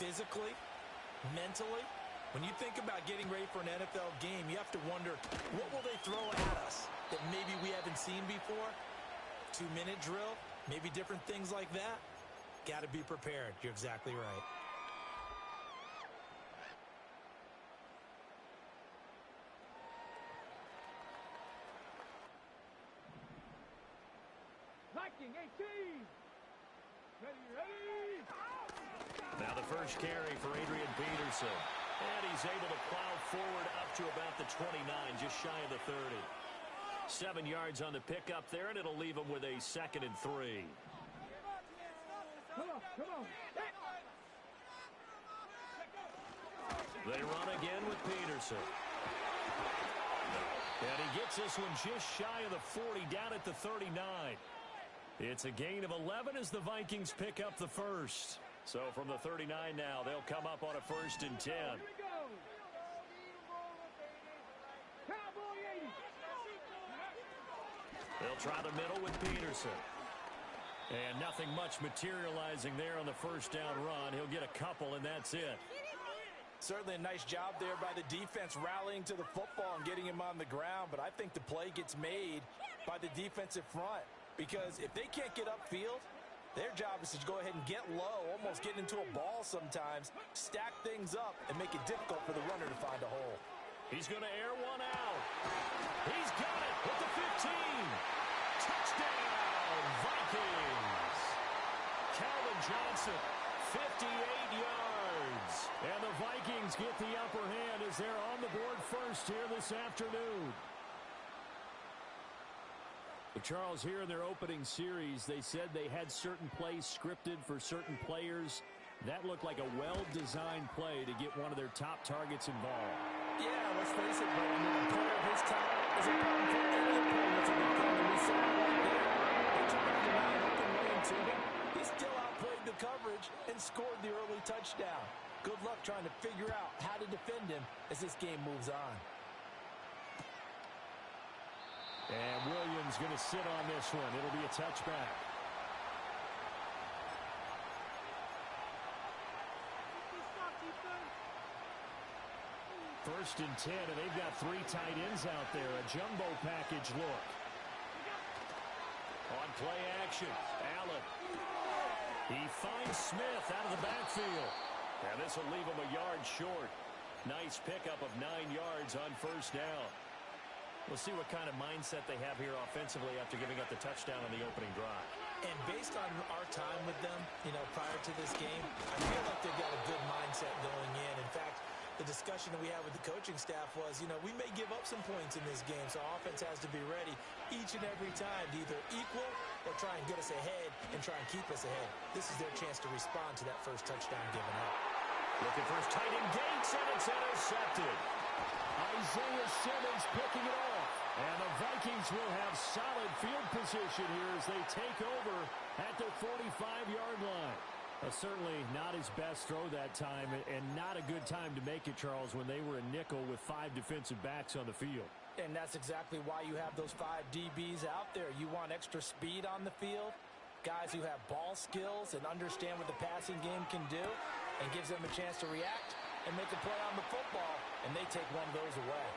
Physically, mentally. When you think about getting ready for an NFL game, you have to wonder, what will they throw at us that maybe we haven't seen before? 2-minute drill, maybe different things like that. Got to be prepared. You're exactly right. Viking 18. Ready. Now the first carry for Adrian Peterson. And he's able to plow forward up to about the 29, just shy of the 30. 7 yards on the pickup there, and it'll leave him with a 2nd and 3. Come on. They run again with Peterson. And he gets this one just shy of the 40, down at the 39. It's a gain of 11 as the Vikings pick up the first. So from the 39 now, they'll come up on a 1st and 10. Here we go. Cowboy 80. They'll try the middle with Peterson. And nothing much materializing there on the first down run. He'll get a couple, and that's it. Certainly a nice job there by the defense rallying to the football and getting him on the ground, but I think the play gets made by the defensive front because if they can't get upfield, their job is to go ahead and get low, almost get into a ball sometimes, stack things up, and make it difficult for the runner to find a hole. He's going to air one out. He's got it with the 15. Touchdown, Vikings. Calvin Johnson, 58 yards. And the Vikings get the upper hand as they're on the board first here this afternoon. But Charles, here in their opening series, they said they had certain plays scripted for certain players. That looked like a well-designed play to get one of their top targets involved. Yeah, let's face it, but a player of his talent is a problem for any opponent to defend. And we saw it right there. They tried to line open lane to him. He still outplayed the coverage and scored the early touchdown. Good luck trying to figure out how to defend him as this game moves on. And Williams going to sit on this one. It'll be a touchback. First and 10, and they've got 3 tight ends out there. A jumbo package look. On play action, Allen. He finds Smith out of the backfield. And this will leave him a yard short. Nice pickup of 9 yards on first down. We'll see what kind of mindset they have here offensively after giving up the touchdown on the opening drive. And based on our time with them, prior to this game, I feel like they've got a good mindset going in. In fact, the discussion that we had with the coaching staff was, we may give up some points in this game, so offense has to be ready each and every time to either equal or try and get us ahead and try and keep us ahead. This is their chance to respond to that first touchdown given up. Looking for his tight end Gates, and it's intercepted. Isaiah Simmons picking it off. And the Vikings will have solid field position here as they take over at the 45-yard line. Certainly not his best throw that time, and not a good time to make it, Charles, when they were a nickel with 5 defensive backs on the field. And that's exactly why you have those 5 DBs out there. You want extra speed on the field, guys who have ball skills and understand what the passing game can do, and gives them a chance to react and make a play on the football, and they take one of those away.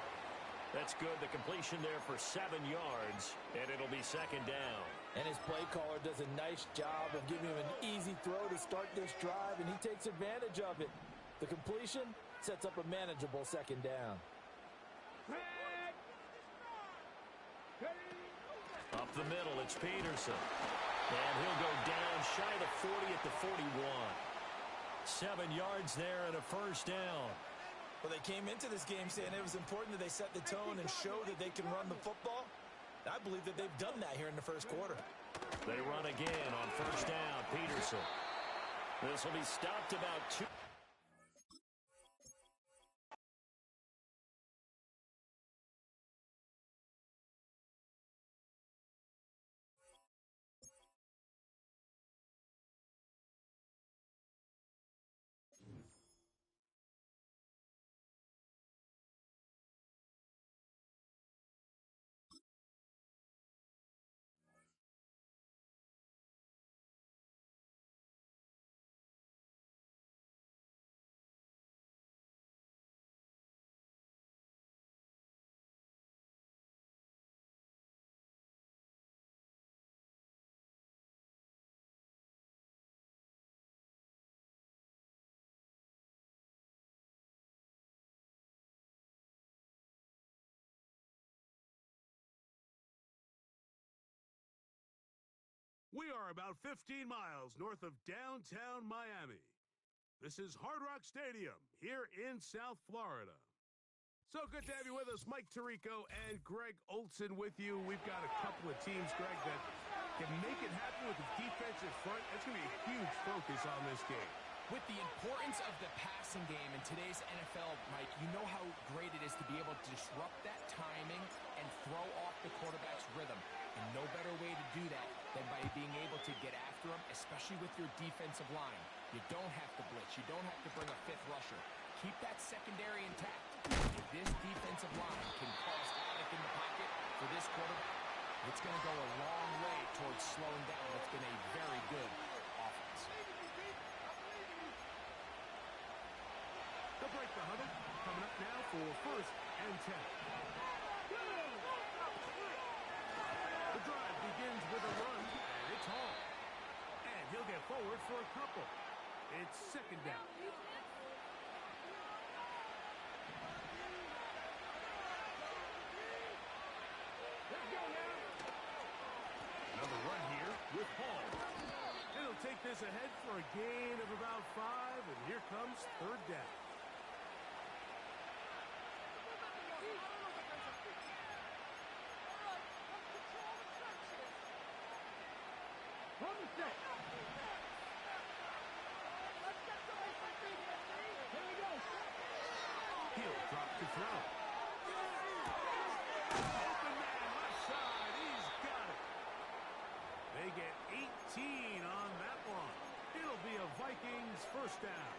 That's good. The completion there for 7 yards, and it'll be 2nd down. And his play caller does a nice job of giving him an easy throw to start this drive, and he takes advantage of it. The completion sets up a manageable 2nd down. Up the middle, it's Peterson. And he'll go down shy of the 40 at the 41. 7 yards there and a first down. Well, they came into this game saying it was important that they set the tone and show that they can run the football. I believe that they've done that here in the first quarter. They run again on first down. Peterson. This will be stopped about 2. We are about 15 miles north of downtown Miami. This is Hard Rock Stadium here in South Florida. So good to have you with us. Mike Tirico and Greg Olson with you. We've got a couple of teams, Greg, that can make it happen with the defensive front. That's going to be a huge focus on this game. With the importance of the passing game in today's NFL, Mike, you know how great it is to be able to disrupt that timing and throw off the quarterback's rhythm. And no better way to do that than by being able to get after him, especially with your defensive line. You don't have to blitz. You don't have to bring a fifth rusher. Keep that secondary intact. If this defensive line can cause havoc in the pocket for this quarterback, it's going to go a long way towards slowing down what's been a very good offense. They'll break the huddle. Coming up now for 1st and 10. The drive begins with a run, and it's Hall. And he'll get forward for a couple. It's 2nd down. Another run here with Hall. And he'll take this ahead for a gain of about 5, and here comes 3rd down. He'll drop to throw. Open man, left side. He's got it. They get 18 on that one. It'll be a Vikings 1st down.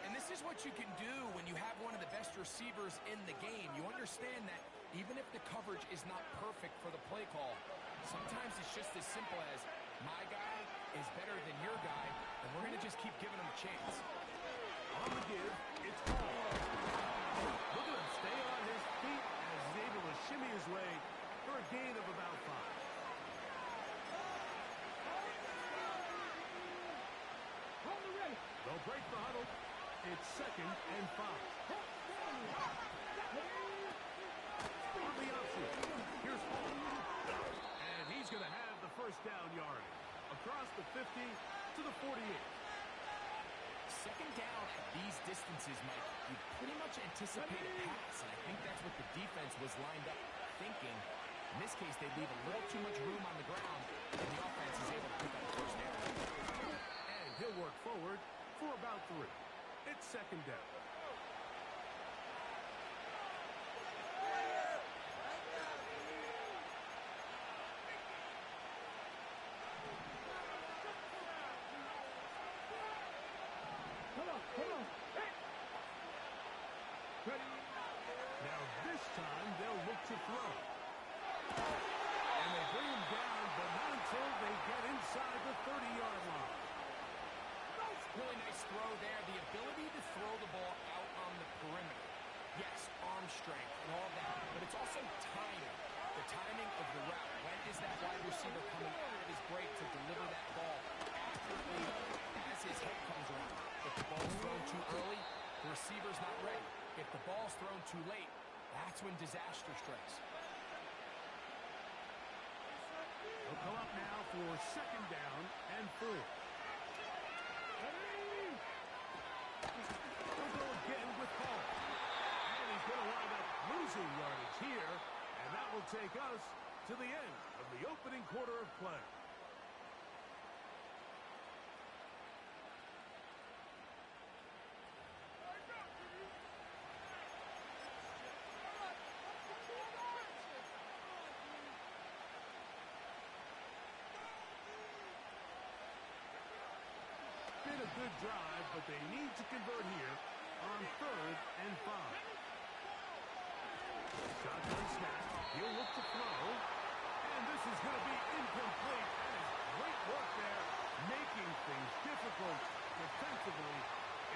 And this is what you can do when you have one of the best receivers in the game. You understand that even if the coverage is not perfect for the play call, sometimes it's just as simple as my guy is better than your guy, and we're going to just keep giving him a chance. On the give, it's Hall. Look at him stay on his feet as he's able to shimmy his way for a gain of about 5. They'll break the huddle. It's 2nd and 5. On the option, here's Hall. And he's going to have the 1st down yardage. Across the 50 to the 48. 2nd down at these distances, Mike, you pretty much anticipate a pass, and I think that's what the defense was lined up thinking. In this case, they leave a little too much room on the ground, and the offense is able to pick up the 1st down. And he'll work forward for about 3. It's 2nd down. Now this time they'll look to throw. And they bring him down, but not until they get inside the 30-yard line. Really nice throw there. The ability to throw the ball out on the perimeter. Yes, arm strength and all that, but it's also timing. The timing of the route. When is that wide receiver coming out of his break to deliver that ball accurately as his head comes around? If the ball's thrown too early, the receiver's not ready. If the ball's thrown too late, that's when disaster strikes. They'll come up now for 2nd down and 4. They'll go again with Hall. And he's going to wind up losing yardage here, and that will take us to the end of the opening quarter of play. Been a good drive, but they need to convert here on 3rd and 5. Shotgun snap. He'll look to throw. And this is going to be incomplete. That is great work there, making things difficult defensively.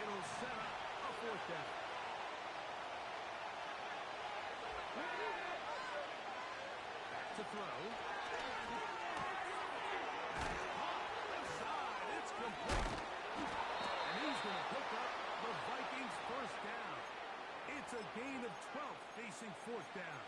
It'll set up a 4th down. Back to throw. Left side. It's complete. And he's going to pick up the Vikings' 1st down. It's a gain of 12 facing 4th down.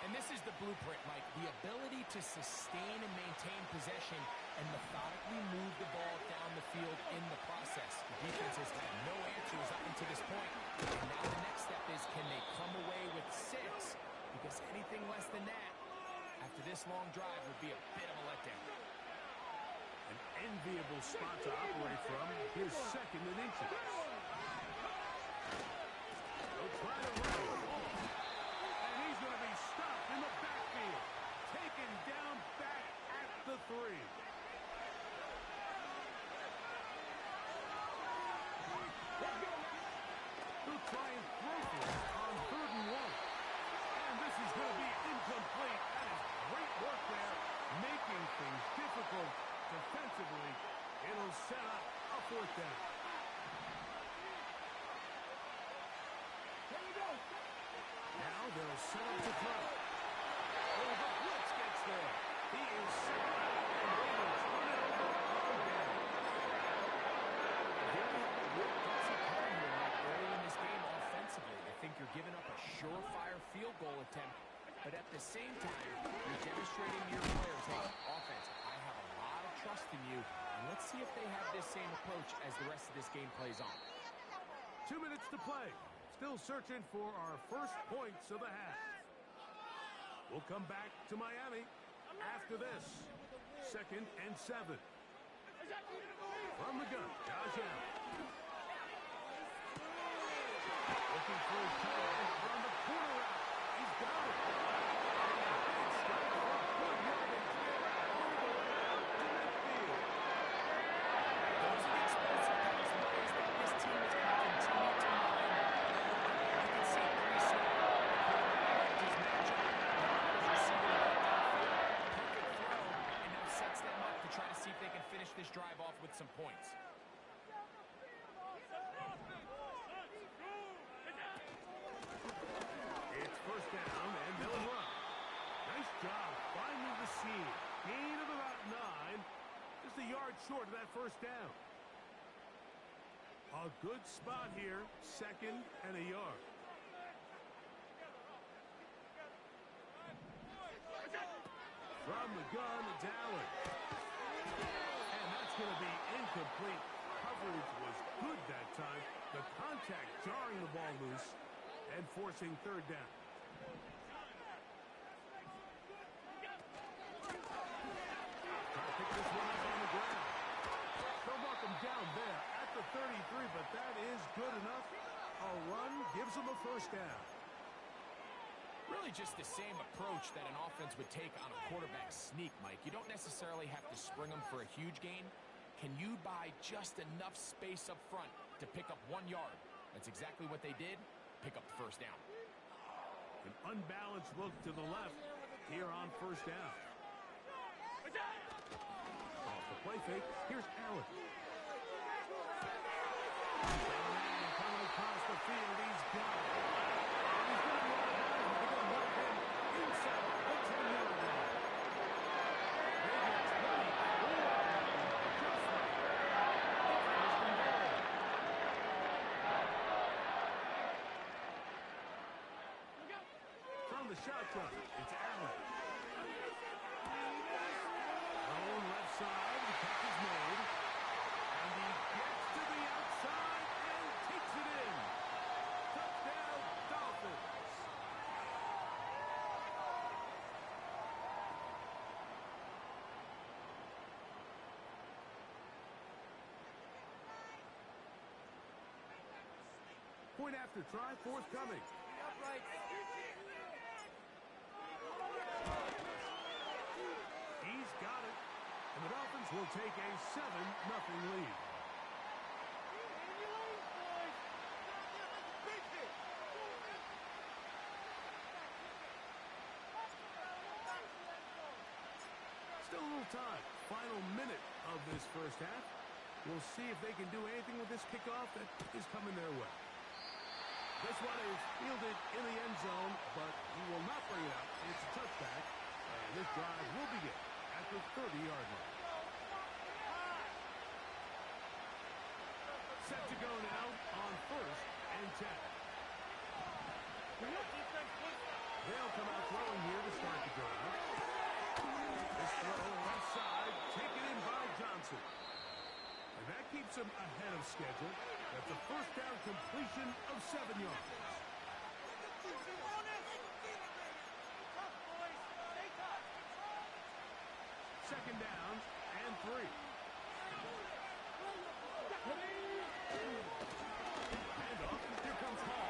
And this is the blueprint, Mike. The ability to sustain and maintain possession and methodically move the ball down the field in the process. The defense has had no answers up until this point. And now the next step is, can they come away with 6? Because anything less than that, after this long drive, would be a bit of a letdown. An enviable spot to operate from. Here's second and inches. They'll try to run the ball. And he's going to be stopped in the backfield. Taken down back at the 3. He'll try and throw for it on 3rd and 1. And this is going to be incomplete. That is great work there, making things difficult defensively. It'll set up a 4th down. Now they'll set up to throw. Oh, the blitz gets there. He is set up, and they will turn it over on down. What does he come here like early in this game offensively? I think you're giving up a surefire field goal attempt, but at the same time, you're demonstrating to your players, hey, offense, I have a lot of trust in you, and let's see if they have this same approach as the rest of this game plays on. 2 minutes to play. Still searching for our first points of the half. We'll come back to Miami after this. 2nd and 7. From the gun, Josh Allen. Looking for his tight end from the corner route. He's got it. Big strike for good yardage there all the way out to midfield. Those are the explosive pass plays that this team is going to continue to mine. You can see pretty soon his matchup, the receiver right downfield, perfect throw, and now sets them up to try to see if they can finish this drive off with some points. It's 1st down, and they'll run. Nice job finding the seam. Gain of about 9. Just a yard short of that 1st down. A good spot here. 2nd and a yard. From the gun, it's Allen. And that's going to be incomplete. Coverage was good that time. The contact jarring the ball loose and forcing 3rd down. Trying to pick this one up on the ground. They'll mark him down there at the 33, but that is good enough. A run gives them a 1st down. Really just the same approach that an offense would take on a quarterback sneak, Mike. You don't necessarily have to spring them for a huge gain. Can you buy just enough space up front to pick up 1 yard? That's exactly what they did. Pick up the 1st down. An unbalanced look to the left here on 1st down. Off the play fake, here's Allen. Coming across the field, he's got it. And he's going to run behind him. They're going to mark him inside the 10-yard line. They get 24 just like from the shotgun, it's Allen. Thrown left side, the catch is made. And he gets to the outside and takes it in. Touchdown, Dolphins. Point after try forthcoming. He's got it. And the Dolphins will take a 7-0 lead. Still a little time. Final minute of this 1st half. We'll see if they can do anything with this kickoff that is coming their way. This one is fielded in the end zone, but he will not bring it out. It's a touchback, and this drive will begin at the 30-yard line. Set to go now on 1st and 10. They'll come out throwing here to start the drive. This throw left side, taken in by Johnson. And that keeps him ahead of schedule. That's a first down completion of 7 yards. Second down and 3. Handoff. Here comes Hall.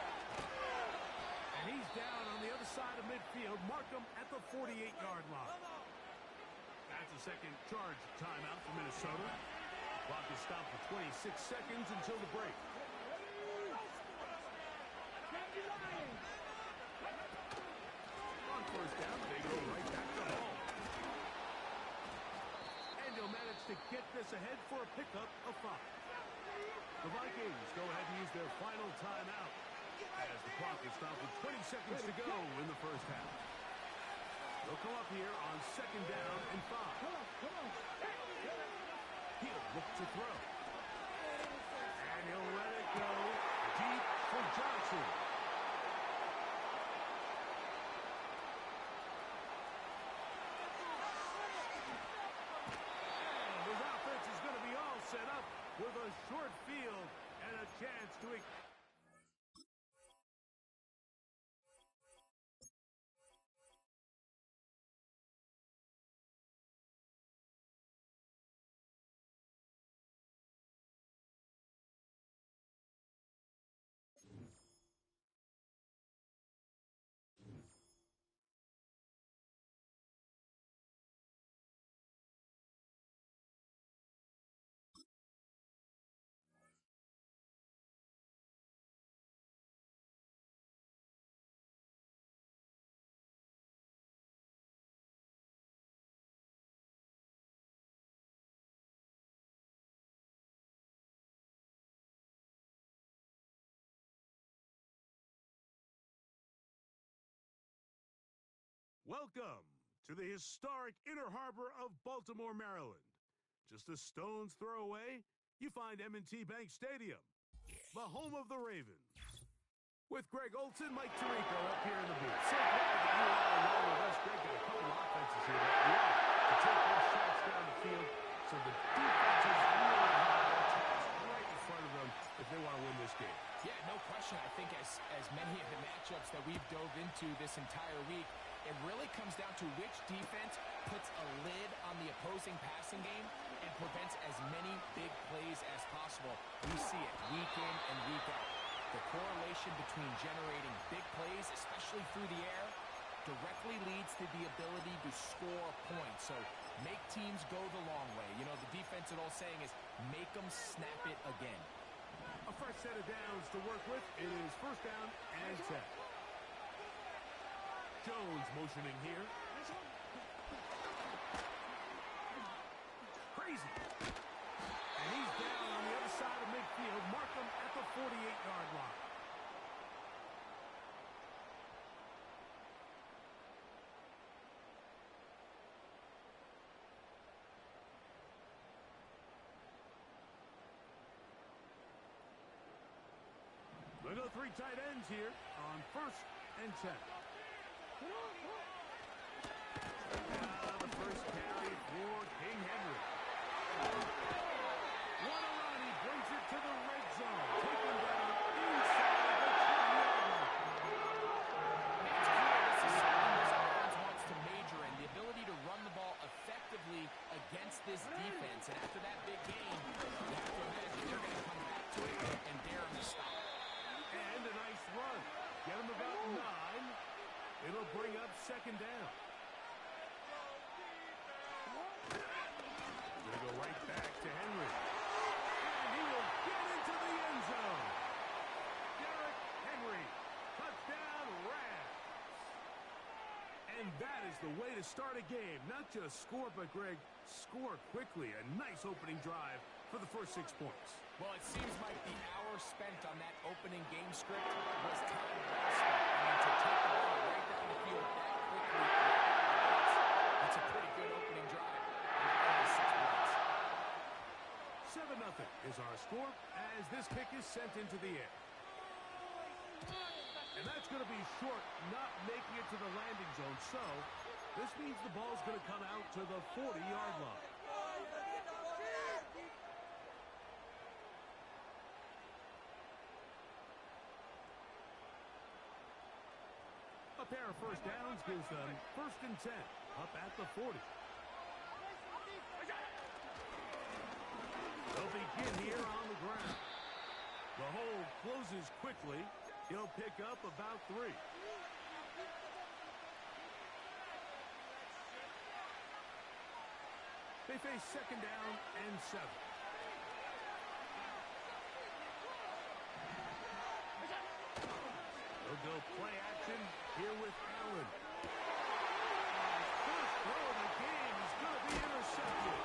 And he's down on the other side of midfield. Mark him at the 48-yard line. That's a second charge timeout for Minnesota. Clock is stopped for 26 seconds until the break. On first down, they go right back to Hall. And he'll manage to get this ahead for a pickup of 5. The Vikings go ahead and use their final timeout as the clock is stopped with 20 seconds to go in the first half. They'll come up here on second down and 5. He'll look to throw. And he'll let it go deep for Johnson. And his offense is going to be all set up with a short field and a chance to... Welcome to the historic Inner Harbor of Baltimore, Maryland. Just a stone's throw away, you find M&T Bank Stadium, the home of the Ravens. With Greg Olson, Mike Tirico up here in the booth. So glad that you are along with us. Greg, got a couple of offenses here that love to take those shots down the field. So the defenses really have their task right in front of them if they want to win this game. Yeah, no question. I think as many of the matchups that we've dove into this entire week, it really comes down to which defense puts a lid on the opposing passing game and prevents as many big plays as possible. We see it week in and week out. The correlation between generating big plays, especially through the air, directly leads to the ability to score points. So make teams go the long way. You know, the defense, that old saying is, make them snap it again. A fresh set of downs to work with. It is first down and 10. Jones motioning here. Crazy. And he's down on the other side of midfield. Mark him at the 48-yard line. They go 3 tight ends here on first and 10. The first carry for King Henry. Waterani brings it to the red zone. Taken down inside the 20-yard line. It's clear this is something this offense wants to major in, the ability to run the ball effectively against this defense. And after that big game, you have to admit they're going to come back to it and dare him to stop. And a nice run. Get him about 9. It'll bring up second down. Gonna go right back to Henry. And he will get into the end zone. Derrick Henry. Touchdown, Rams. And that is the way to start a game. Not just score, but, Greg, score quickly. A nice opening drive for the first 6 points. Well, it seems like the hour spent on that opening game script was time well spent. I mean, to take the ball right down the field that quickly, that's a pretty good opening drive. And only 6 points. 7-0 is our score as this kick is sent into the air. And that's going to be short, not making it to the landing zone. So this means the ball's going to come out to the 40-yard line. A pair of first downs gives them 1st and 10 up at the 40. They'll begin here on the ground. The hole closes quickly. He'll pick up about 3. They face 2nd down and 7. They'll go play action here with Allen. First throw of the game is going to be intercepted.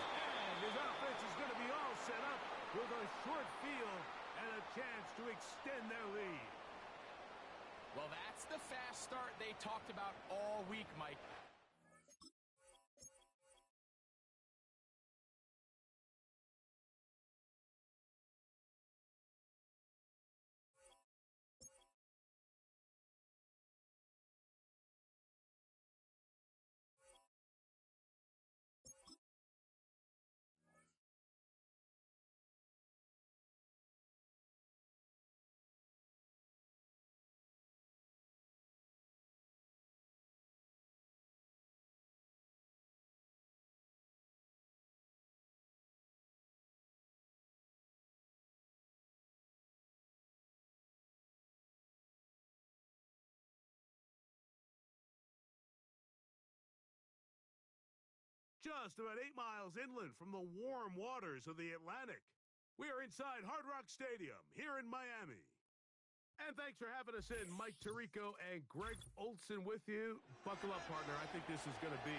And his offense is going to be all set up with a short field and a chance to extend their lead. Well, that's the fast start they talked about all week, Mike. Just about 8 miles inland from the warm waters of the Atlantic, we are inside Hard Rock Stadium here in Miami. And thanks for having us in. Mike Tirico and Greg Olson with you. Buckle up, partner. I think this is going to be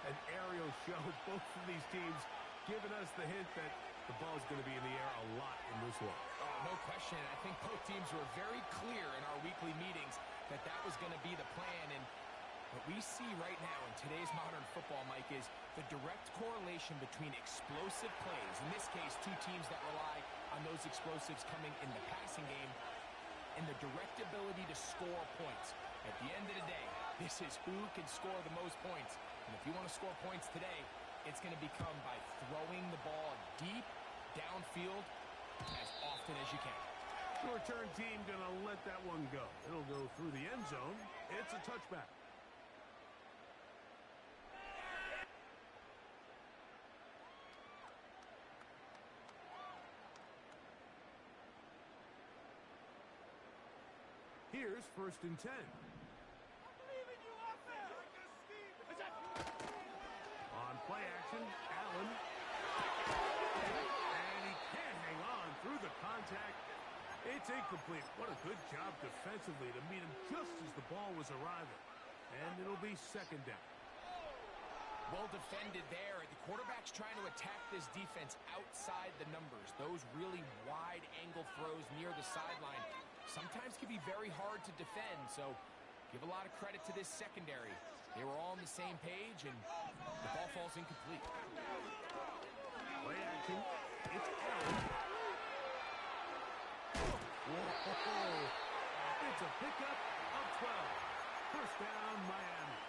an aerial show. Both of these teams giving us the hint that the ball's going to be in the air a lot in this one. No question. I think both teams were very clear in our weekly meetings that that was going to be the plan. And what we see right now in today's modern football, Mike, is the direct correlation between explosive plays, in this case, two teams that rely on those explosives coming in the passing game, and the direct ability to score points. At the end of the day, this is who can score the most points. And if you want to score points today, it's going to become by throwing the ball deep, downfield, as often as you can. The return team going to let that one go. It'll go through the end zone. It's a touchback. Here's 1st and 10. On play action, Allen. And he can't hang on through the contact. It's incomplete. What a good job defensively to meet him just as the ball was arriving. And it'll be 2nd down. Well defended there. The quarterback's trying to attack this defense outside the numbers. Those really wide angle throws near the sideline sometimes can be very hard to defend, so give a lot of credit to this secondary. They were all on the same page, and the ball falls incomplete. Play action. It's Allen. Whoa. It's a pickup of 12. 1st down, Miami.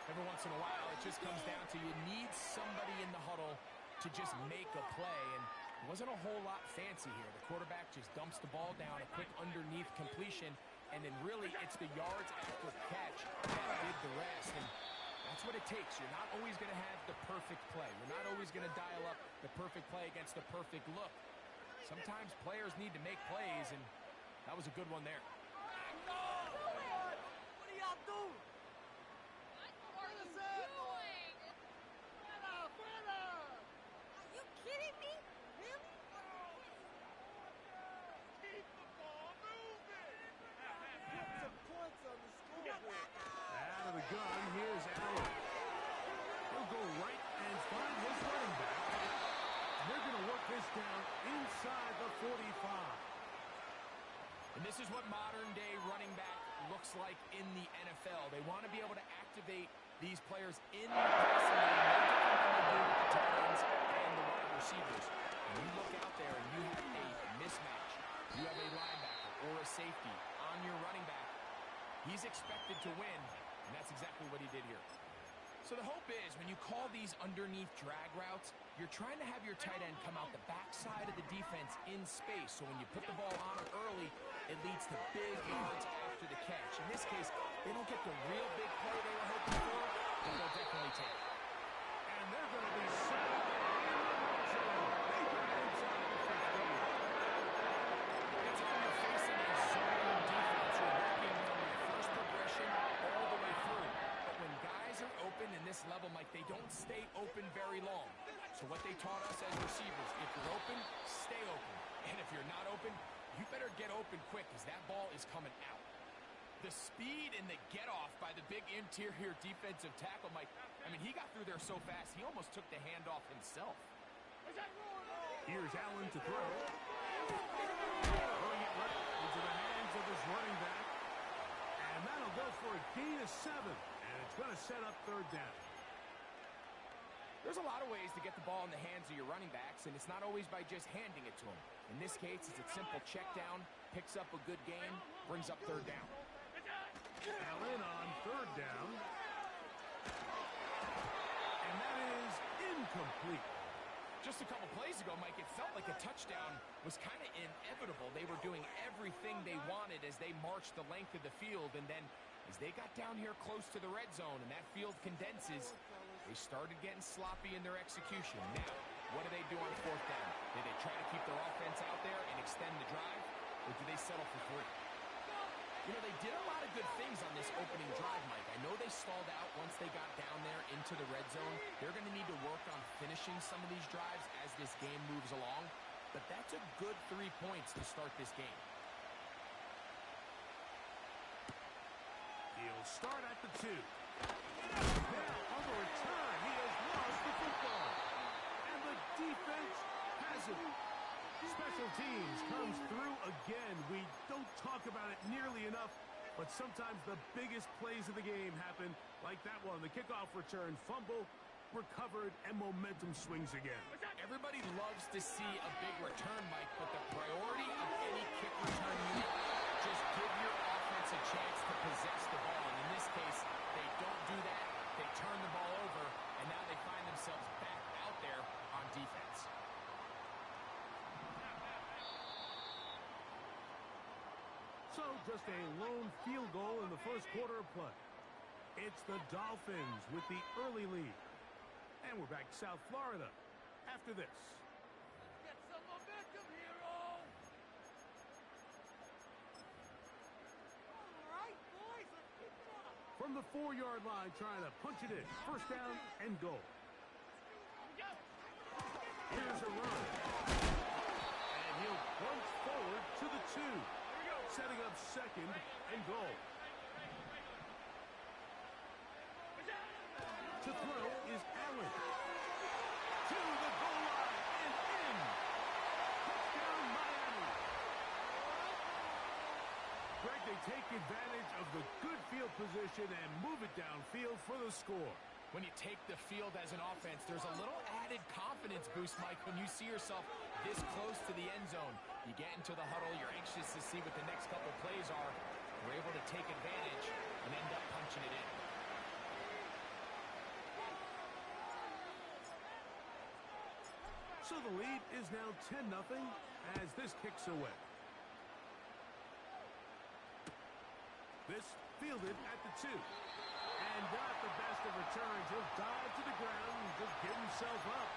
Every once in a while, it just comes down to you need somebody in the huddle to just make a play, and it wasn't a whole lot fancy here. The quarterback just dumps the ball down, a quick underneath completion, and then really it's the yards after catch that did the rest. And that's what it takes. You're not always going to have the perfect play. You're not always going to dial up the perfect play against the perfect look. Sometimes players need to make plays, and that was a good one there. What do y'all do? What is that? Are you kidding me? Really? Keep the ball moving. Put some points on the scoreboard. Out of the gun, here's Allen. He'll go right and find his running back. They're going to work this down inside the 45. And this is what modern-day running back looks like in the NFL. They want to be able to activate these players in the passing game, no different than they do with the tight ends and the wide receivers. When you look out there and you have a mismatch, you have a linebacker or a safety on your running back, he's expected to win, and that's exactly what he did here. So the hope is when you call these underneath drag routes, you're trying to have your tight end come out the backside of the defense in space. So when you put the ball on him early, it leads to big yards after the catch. In this case, they don't get the real big play they were hoping for, but they'll definitely take it. And they're going to be set up in the red zone. They got inside the 15. Anytime you're facing a zone defense, you're working from your first progression all the way through. But when guys are open in this level, Mike, they don't stay open very long. So what they taught us as receivers, if you're open, stay open. And if you're not open, you better get open quick because that ball is coming out. The speed and the get-off by the big interior defensive tackle, Mike, I mean, he got through there so fast, he almost took the handoff himself. Here's Allen to throw. Throwing it right into the hands of his running back. And that'll go for a gain of 7. And it's going to set up third down. There's a lot of ways to get the ball in the hands of your running backs, and it's not always by just handing it to them. In this case, it's a simple check down, picks up a good gain, brings up third down. Allen on third down. And that is incomplete. Just a couple plays ago, Mike, it felt like a touchdown was kind of inevitable. They were doing everything they wanted as they marched the length of the field, and then as they got down here close to the red zone and that field condenses, they started getting sloppy in their execution. Now, what do they do on fourth down? Did they try to keep their offense out there and extend the drive, or do they settle for 3? You know, they did a lot of good things on this opening drive, Mike. I know they stalled out once they got down there into the red zone. They're going to need to work on finishing some of these drives as this game moves along. But that's a good 3 points to start this game. He'll start at the 2. Now, on the return, he has lost the football. And the defense has it. Special teams comes through again. We don't talk about it nearly enough, but sometimes the biggest plays of the game happen like that one. The kickoff return, fumble, recovered, and momentum swings again. Everybody loves to see a big return, Mike, but the priority of any kick return unit, just give your offense a chance to possess the ball. And in this case, they don't do that. They turn the ball over, and now they find themselves back out there on defense. So just a lone field goal in the first quarter of play. It's the Dolphins with the early lead. And we're back to South Florida after this. Get some momentum, hero! All right, boys, let's keep it up. From the 4-yard line, trying to punch it in. First down and goal. Here's a run. And he'll plunge forward to the 2. Setting up second and goal. To throw is Allen. To the goal line and in. Touchdown, Miami. Greg, they take advantage of the good field position and move it downfield for the score. When you take the field as an offense, there's a little added confidence boost, Mike, when you see yourself this close to the end zone. You get into the huddle, you're anxious to see what the next couple plays are. You're able to take advantage and end up punching it in. So the lead is now 10-0 as this kicks away. This fielded at the 2. And not the best of returns. He'll dive to the ground and just give himself up.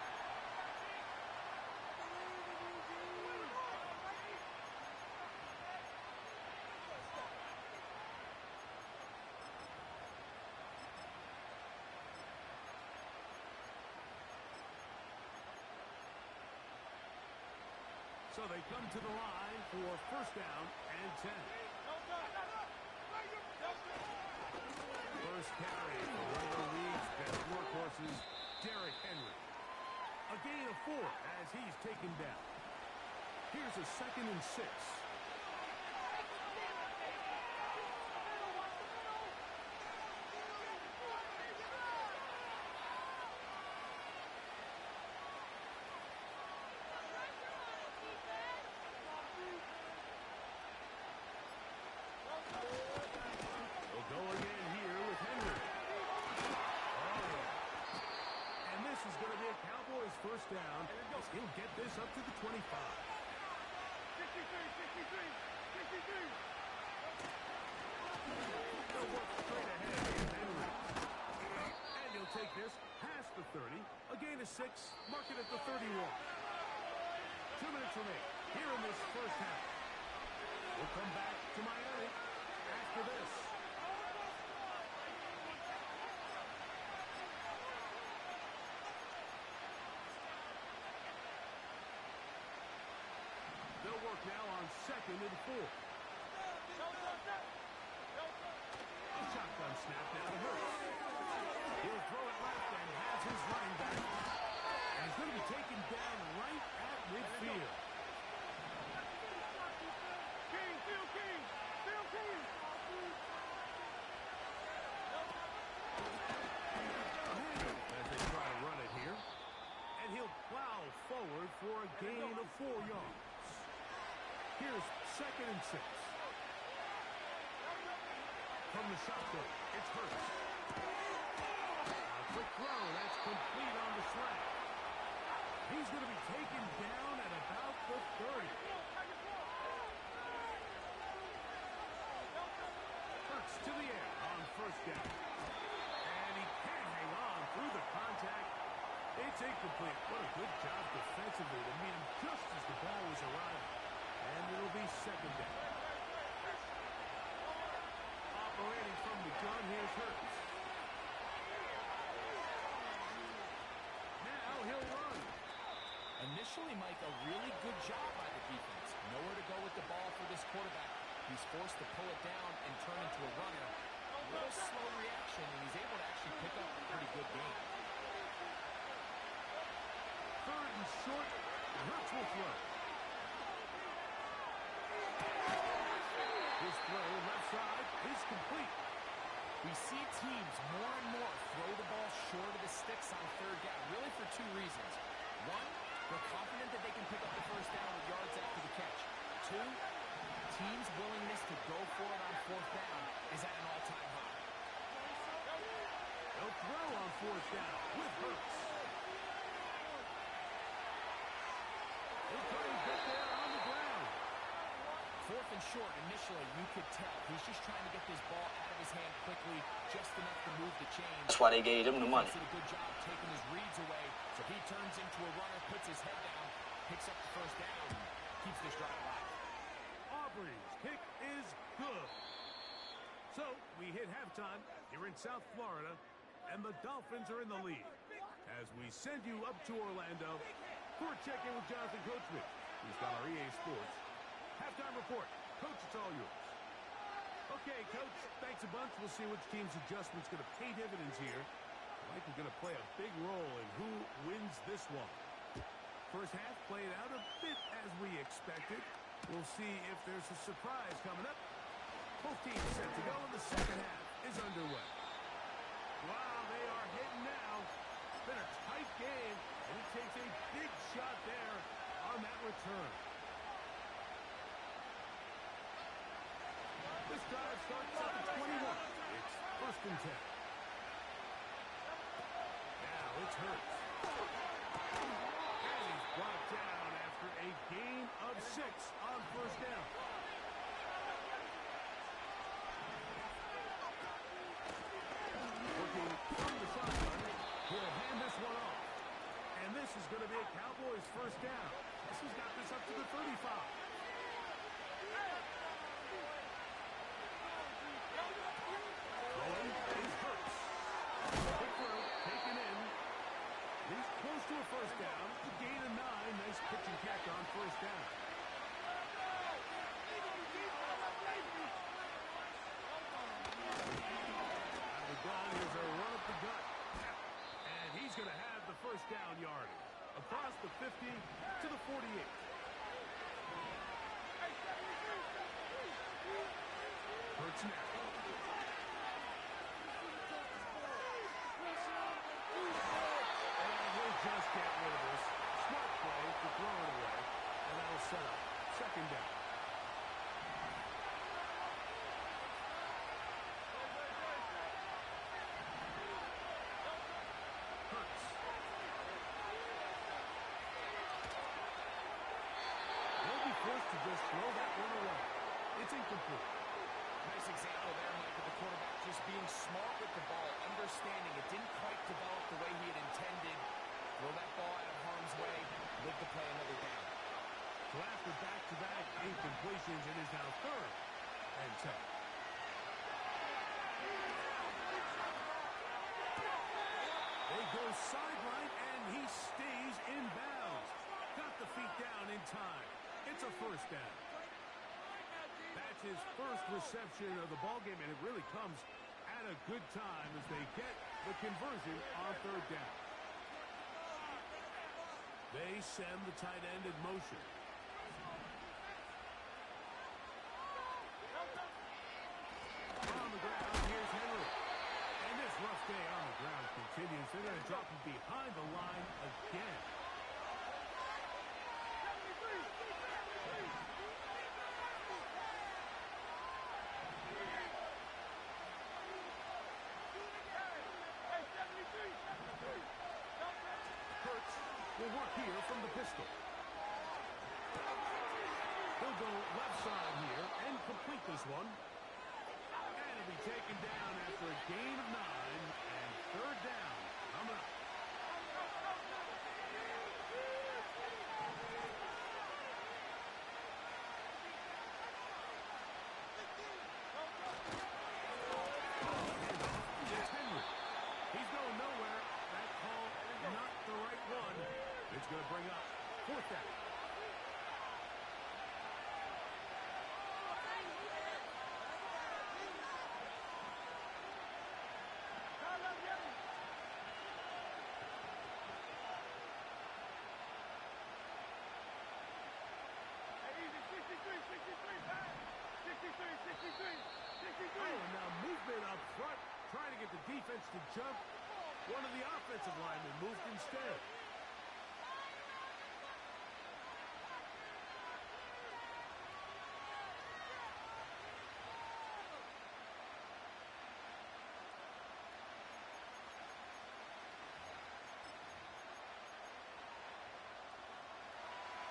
So they come to the line for first down and 10. First carry for one of the league's best workhorses, Derrick Henry. A gain of 4 as he's taken down. Here's a 2nd and 6. He'll get this up to the 25. 63. They'll work straight ahead and then reach. And he'll take this past the 30. A gain of 6. Mark it at the 31. 2 minutes remain here in this first half. We'll come back to Miami after this. They'll work now on 2nd and 4. A shotgun snap now to Hurts. He'll throw it left and has his running back. And he's going to be taken down right at midfield. As they try to run it here. And he'll plow forward for a gain of 4 yards. Here's 2nd and 6. From the shotgun, it's Hurts. A quick throw, that's complete on the slant. He's going to be taken down at about the 30. Hurts to the air on 1st down. And he can't hang on through the contact. It's incomplete. What a good job defensively to meet him just as the ball was arriving. And it'll be 2nd down. Operating from the gun, here's Hurts. Now he'll run. Initially, Mike, a really good job by the defense. Nowhere to go with the ball for this quarterback. He's forced to pull it down and turn into a runner. A little slow reaction, and he's able to actually pick up a pretty good game. 3rd and short. Hurts will throw. His throw left side is complete. We see teams more and more throw the ball short of the sticks on 3rd down, really for 2 reasons. 1, they're confident that they can pick up the 1st down with yards after the catch. 2, teams' willingness to go for it on 4th down is at an all-time high. They'll throw on 4th down with Hurts. He'll try and get there on the ground. 4th and short, initially, you could tell he's just trying to get this ball out of his hand quickly, just enough to move the chains. That's why they gave him the money. He did a good job taking his reads away, so he turns into a runner, puts his head down, picks up the 1st down, and keeps this drive alive. Aubrey's kick is good. So we hit halftime here in South Florida, and the Dolphins are in the lead. As we send you up to Orlando for a check-in with Jonathan Coachman, who's got our EA Sports halftime report. Coach, it's all yours. Okay, Coach, thanks a bunch. We'll see which team's adjustment's going to pay dividends here. I think we're going to play a big role in who wins this one. First half played out a bit as we expected. We'll see if there's a surprise coming up. Both teams set to go, and the 2nd half is underway. Wow, they are hitting now. It's been a tight game, and it takes a big shot there on that return. This drive starts at the 21. It's 1st and 10. Now it's Hurts. And he's brought down after a gain of 6 on 1st down. Working from the shotgun, he'll hand this one off. And this is going to be a Cowboys 1st down. This has got this up to the 35. Close to a 1st down. A gain of 9. Nice pitch and catch on 1st down. Out of the gun, here's a run up the gut. And he's going to have the 1st down yardage. Across the 50 to the 48. Hurts now. Just get rid of this. Smart play to throw it away. And that'll set up 2nd down. Hurts. complete. Nice example there, Mike, of the quarterback just being smart with the ball, understanding it didn't quite develop the way he had intended. Throw that ball out of harm's way, live to play another down. So after back-to-back incompletions, it is now 3rd and 10. They go sideline, and he stays in bounds. Got the feet down in time. It's a 1st down. That's his first reception of the ballgame, and it really comes at a good time as they get the conversion on 3rd down. They send the tight end in motion. On the ground, here's Henry. And this rough day on the ground continues. They're going to drop him behind the line again. Hurts will work here from the pistol. He'll go left side here and complete this one. And it'll be taken down after a gain of 9 and 3rd down coming up. It's Henry. He's going nowhere. That call not the right one. It's going to bring up 4th down. Oh, and now movement up front, trying to get the defense to jump. One of the offensive linemen moved instead.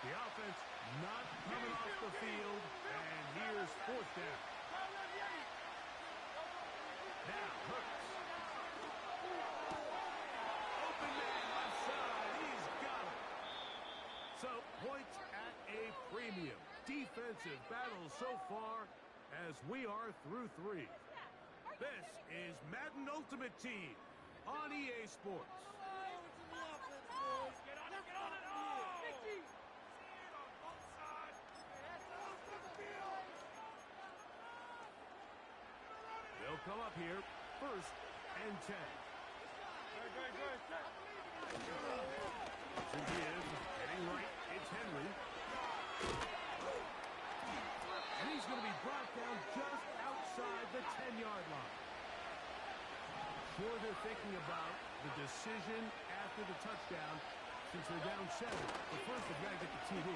The offense not coming off the field, and here's 4th down. Now Hurts. Open man left side. He's got it. So points at a premium. Defensive battle so far as we are through 3. This is Madden Ultimate Team on EA Sports. They'll come up here, 1st and 10. To give, heading right, it's Henry. And he's going to be brought down just outside the 10-yard line. Sure, they're thinking about the decision after the touchdown since they're down 7. But first, they've got to get the TD.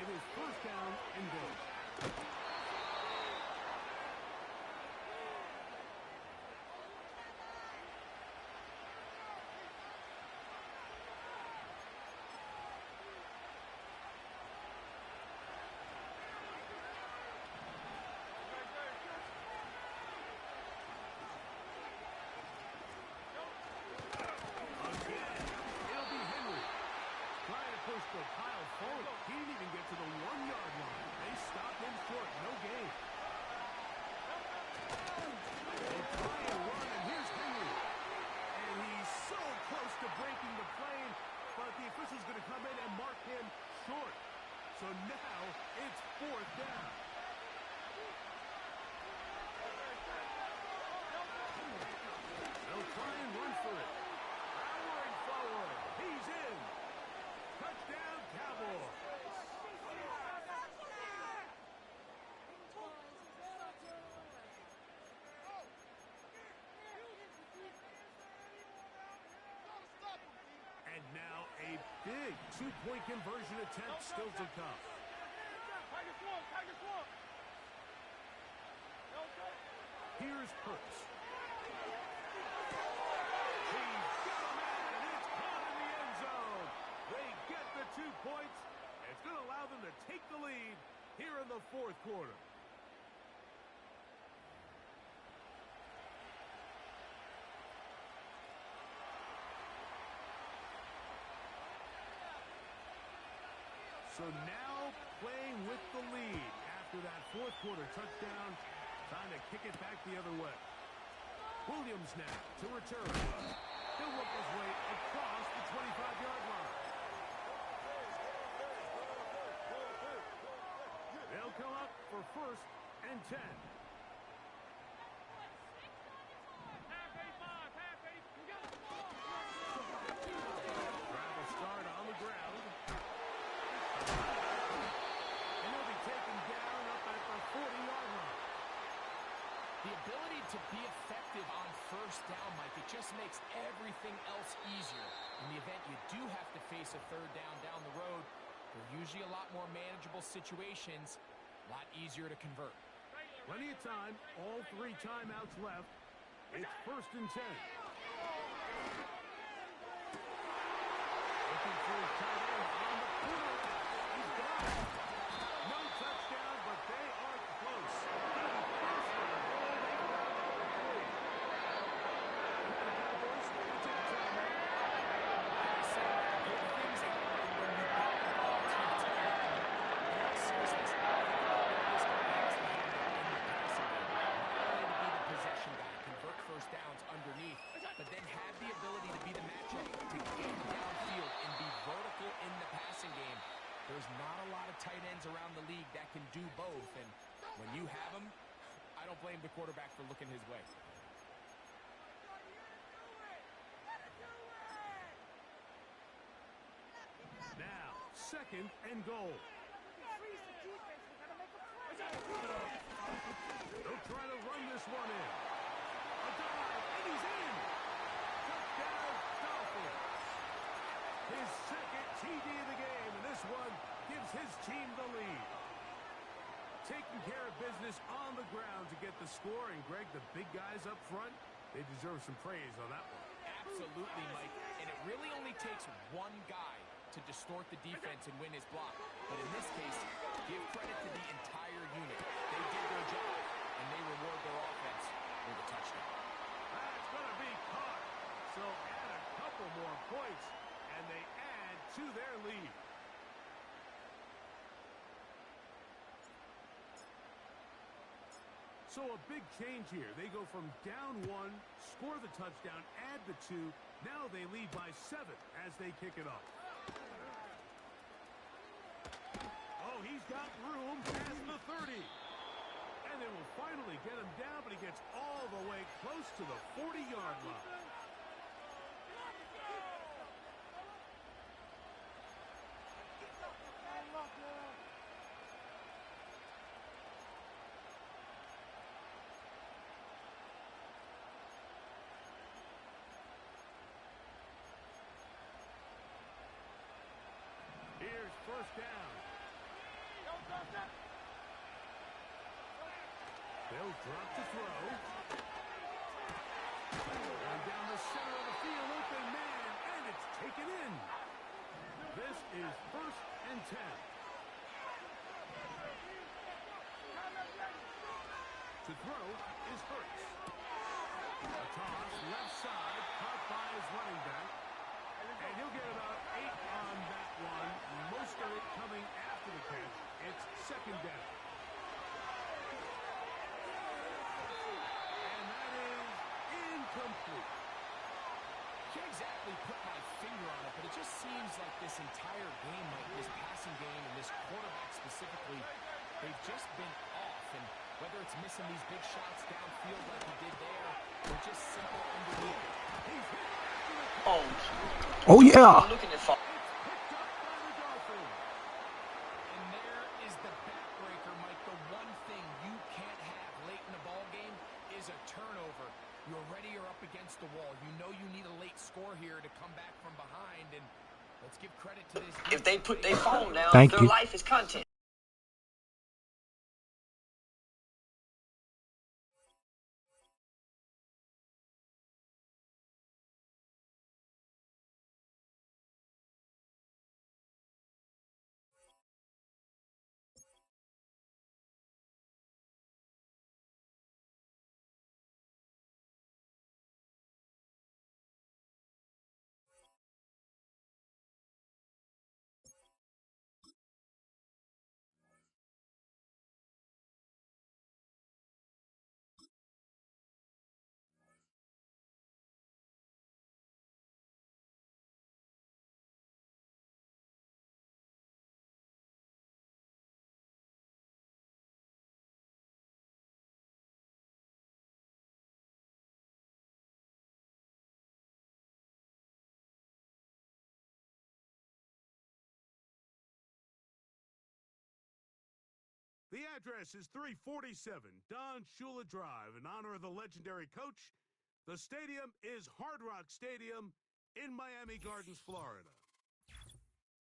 It is 1st down and goal. Kyle forward. He didn't even get to the 1-yard line. They stopped him short. No gain. They try and run, and here's Henry. And he's so close to breaking the plane, but the official's going to come in and mark him short. So now it's 4th down. They'll try and run for it. Powering forward. He's in. Touchdown, Cowboys. And now a big 2-point conversion attempt still to come. Here's Hurts. He's got a man, and it's caught in the end zone. They get the 2 points. It's going to allow them to take the lead here in the 4th quarter. So now playing with the lead after that fourth quarter touchdown, trying to kick it back the other way. Williams now to return. He'll work his way across the 25-yard line. They'll come up for 1st and 10. Travel start on the ground. And he'll be taken down up at the 40-yard line. The ability to be effective on 1st down, Mike, it just makes everything else easier. In the event you do have to face a 3rd down the road, they're usually a lot more manageable situations, a lot easier to convert. Plenty of time, all 3 timeouts left. It's 1st and 10. Looking for his tight end on the corner. He's got it. No touchdown, but they are close. But then have the ability to be the matchup to get downfield and be vertical in the passing game. There's not a lot of tight ends around the league that can do both, and when you have them, I don't blame the quarterback for looking his way. Now, 2nd and goal. They'll try to run this one in. A dive, and he's in. Touchdown, Dolphins. His 2nd TD of the game, and this one gives his team the lead. Taking care of business on the ground to get the score, and Greg, the big guys up front, they deserve some praise on that one. Absolutely, Mike, and it really only takes one guy to distort the defense and win his block. But in this case, give credit to the entire unit. They did their job, and they reward their offense with a touchdown. That's going to be caught. So add a couple more points, and they add to their lead. So a big change here. They go from down 1, score the touchdown, add the 2. Now they lead by 7 as they kick it off. Oh, he's got room past the 30. And they will finally get him down, but he gets all the way close to the 40-yard line. Here's 1st down. They'll drop to throw. And down the center of the field, open man, and it's taken in. This is 1st and 10. To throw is Hurts. A toss left side, caught by his running back. And he'll get about 8 on that one. Most of it coming after the catch. It's 2nd down. And that is incomplete. Can't exactly put my finger on it, but it just seems like this entire game, like this passing game and this quarterback specifically, they've just been off. And whether it's missing these big shots downfield like he did there, or just simple underneath. He's hit. Oh, yeah. And there is the backbreaker, Mike. The one thing you can't have late in the ball game is a turnover. You're ready, you're up against the wall. You know you need a late score here to come back from behind, and let's give credit to this. If they put their phone down, their life is content. The address is 347 Don Shula Drive. In honor of the legendary coach, the stadium is Hard Rock Stadium in Miami Gardens, Florida.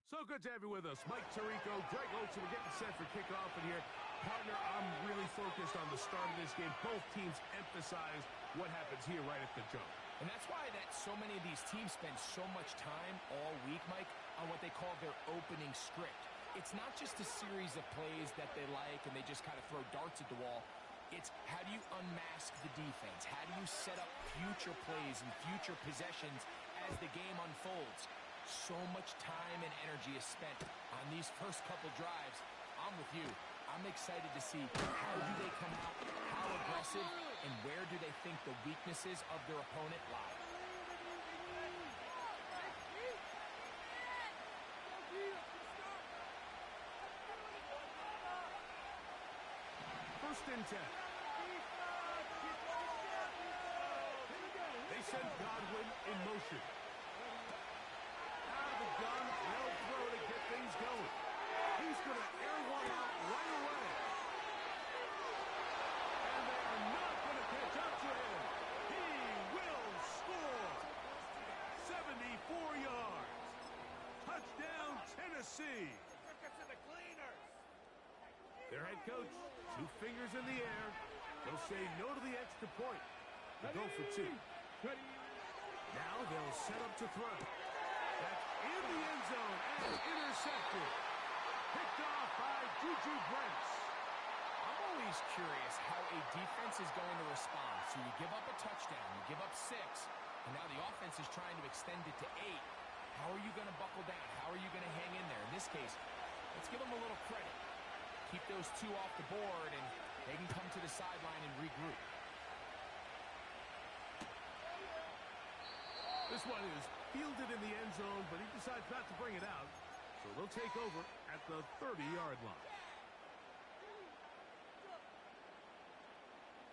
So good to have you with us. Mike Tirico, Greg Olson, we're getting set for kickoff in here. Partner, I'm really focused on the start of this game. Both teams emphasize what happens here right at the jump. And that's why so many of these teams spend so much time all week, Mike, on what they call their opening script. It's not just a series of plays that they like and they just kind of throw darts at the wall. It's how do you unmask the defense? How do you set up future plays and future possessions as the game unfolds? So much time and energy is spent on these first couple drives. I'm with you. I'm excited to see how do they come out, how aggressive, and where do they think the weaknesses of their opponent lie. First and 10. They send Godwin in motion. Out of the gun, they'll throw to get things going. He's going to air one out right away. And they are not going to catch up to him. He will score. 74 yards. Touchdown, Tennessee. Their head coach, 2 fingers in the air. They'll say no to the extra point. They'll go for 2. Now they'll set up to throw. That's in the end zone and intercepted. Picked off by Juju Brents. I'm always curious how a defense is going to respond. So you give up a touchdown, you give up 6, and now the offense is trying to extend it to 8. How are you going to buckle down? How are you going to hang in there? In this case, let's give them a little credit. Keep those 2 off the board, and they can come to the sideline and regroup. This one is fielded in the end zone, but he decides not to bring it out. So they'll take over at the 30-yard line.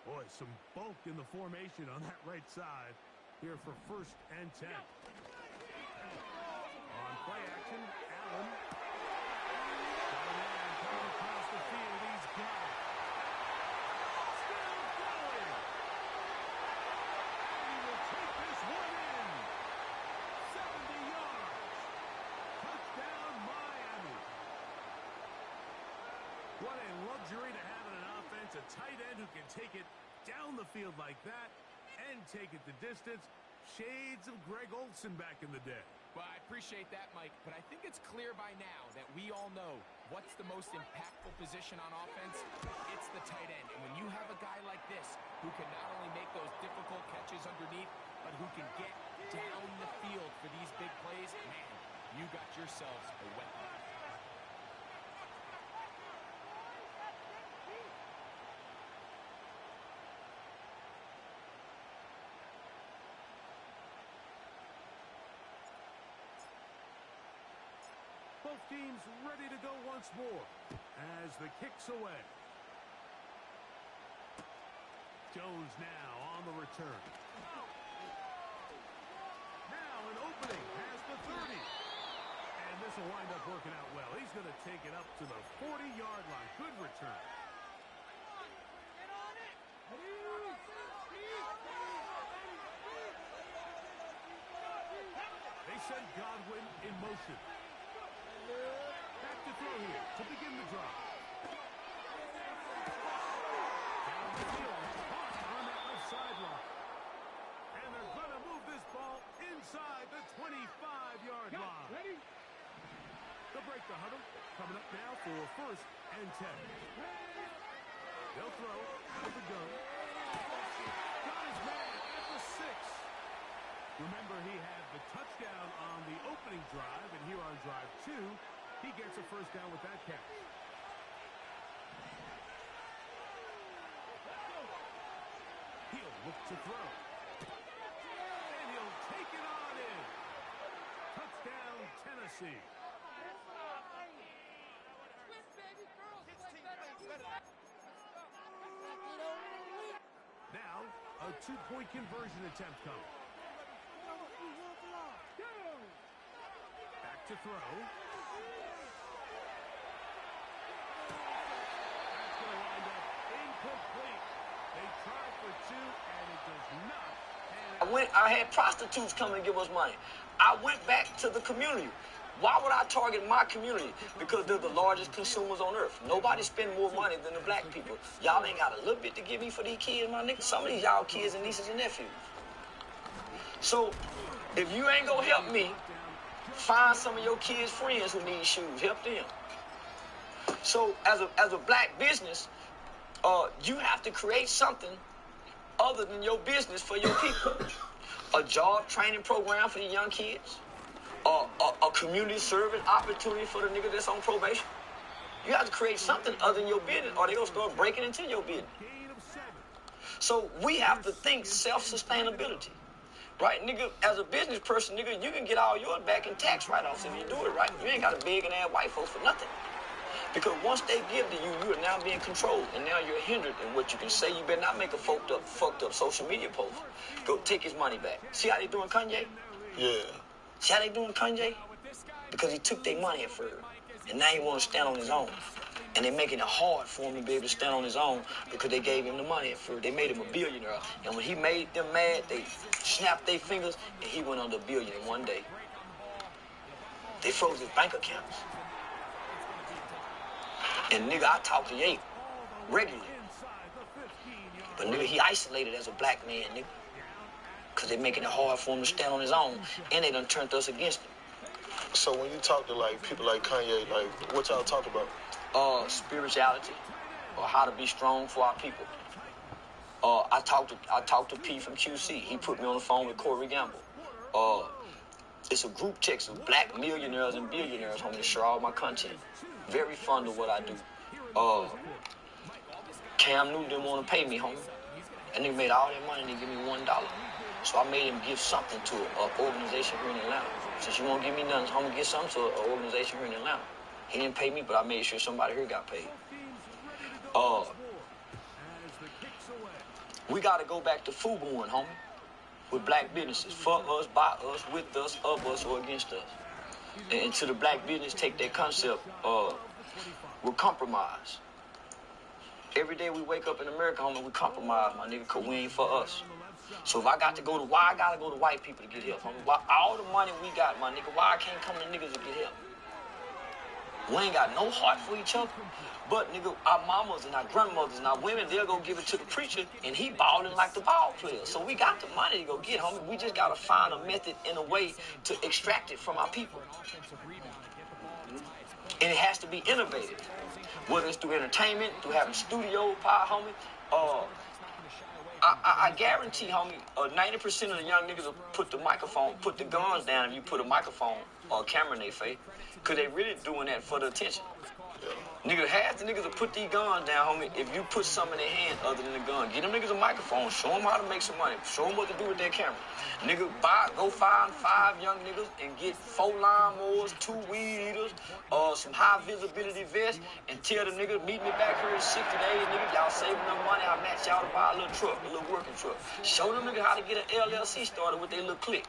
Boy, some bulk in the formation on that right side here for first and 10. On play action, Allen. Got a man coming across the field. He's got it. Still going. He will take this one in. 70 yards. Touchdown, Miami. What a luxury to have in an offense. A tight end who can take it down the field like that and take it the distance. Shades of Greg Olson back in the day. Well, I appreciate that, Mike, but I think it's clear by now that we all know what's the most impactful position on offense. It's the tight end. And when you have a guy like this who can not only make those difficult catches underneath, but who can get down the field for these big plays, man, you got yourselves a weapon. Both teams ready to go once more as the kick's away. Jones now on the return. Now an opening past the 30. And this will wind up working out well. He's going to take it up to the 40-yard line. Good return. They send Godwin in motion. Back to throw here to begin the drive. Down the field, caught on that left sideline. And they're going to move this ball inside the 25-yard line. They'll break the huddle. Coming up now for first and 10. They'll throw out of the gun. Got his man at the 6. Remember, he had the touchdown on the opening drive, and here on drive 2, he gets a first down with that catch. He'll look to throw. And he'll take it on in. Touchdown, Tennessee. Now, a 2-point conversion attempt coming. Back to throw. That's I had prostitutes come and give us money. I went back to the community. Why would I target my community? Because they're the largest consumers on earth. Nobody spend more money than the black people. Y'all ain't got a little bit to give me for these kids, my nigga. Some of these y'all kids and nieces and nephews. So, if you ain't gonna help me, find some of your kids' friends who need shoes. Help them. So, as a black business, you have to create something other than your business for your people. A job training program for the young kids. A community service opportunity for the nigga that's on probation. You have to create something other than your business, or they gonna start breaking into your business. So we have to think self-sustainability. Right, nigga, as a business person, nigga, you can get all yours back in tax write-offs if you do it right. You ain't got to beg and ask white folks for nothing. Because once they give to you, you are now being controlled, and now you're hindered in what you can say. You better not make a fucked up social media post. Go take his money back. See how they doing Kanye? Yeah. See how they doing Kanye? Because he took their money at first, and now he want to stand on his own. And they're making it hard for him to be able to stand on his own because they gave him the money at first. They made him a billionaire. And when he made them mad, they snapped their fingers, and he went under $1 billion in one day. They froze his bank accounts. And nigga, I talk to Ye regularly. But nigga, he isolated as a black man, nigga. Because they making it hard for him to stand on his own, and they done turned us against him. So when you talk to like people like Kanye, like what y'all talk about? Spirituality, or how to be strong for our people. I talked to P from QC. He put me on the phone with Corey Gamble. It's a group text of black millionaires and billionaires, homie, to share all my content. Very fond of what I do. Cam Newton didn't want to pay me, homie. And they made all that money and they give me $1. So I made him give something to an organization here in Atlanta. Since you won't give me nothing, homie, give something to an organization here in Atlanta. He didn't pay me, but I made sure somebody here got paid. We got to go back to FUBUing, homie, with black businesses. For us, by us, with us, of us, or against us. And to the black business, take that concept with compromise. Every day we wake up in America, homie, we compromise, my nigga, because we ain't for us. So if I got to go to, why I got to go to white people to get help, homie? Why, all the money we got, my nigga, why I can't come to niggas to get help? We ain't got no heart for each other. But, nigga, our mamas and our grandmothers and our women, they'll go give it to the preacher, and he balling like the ball player. So we got the money to go get, homie. We just got to find a method and a way to extract it from our people. And it has to be innovative. Whether it's through entertainment, through having studio power, homie. I guarantee, homie, 90% of the young niggas will put the guns down if you put a microphone or a camera in their face. Because they really doing that for the attention. Nigga, half the niggas will put these guns down, homie, if you put something in their hand other than the gun. Get them niggas a microphone. Show them how to make some money. Show them what to do with their camera. Nigga, go find 5 young niggas and get 4 lawnmowers, 2 weed eaters, some high visibility vests, and tell them niggas, meet me back here in 60 days, nigga. Y'all save enough money, I'll match y'all to buy a little truck, a little working truck. Show them niggas how to get an LLC started with their little clique.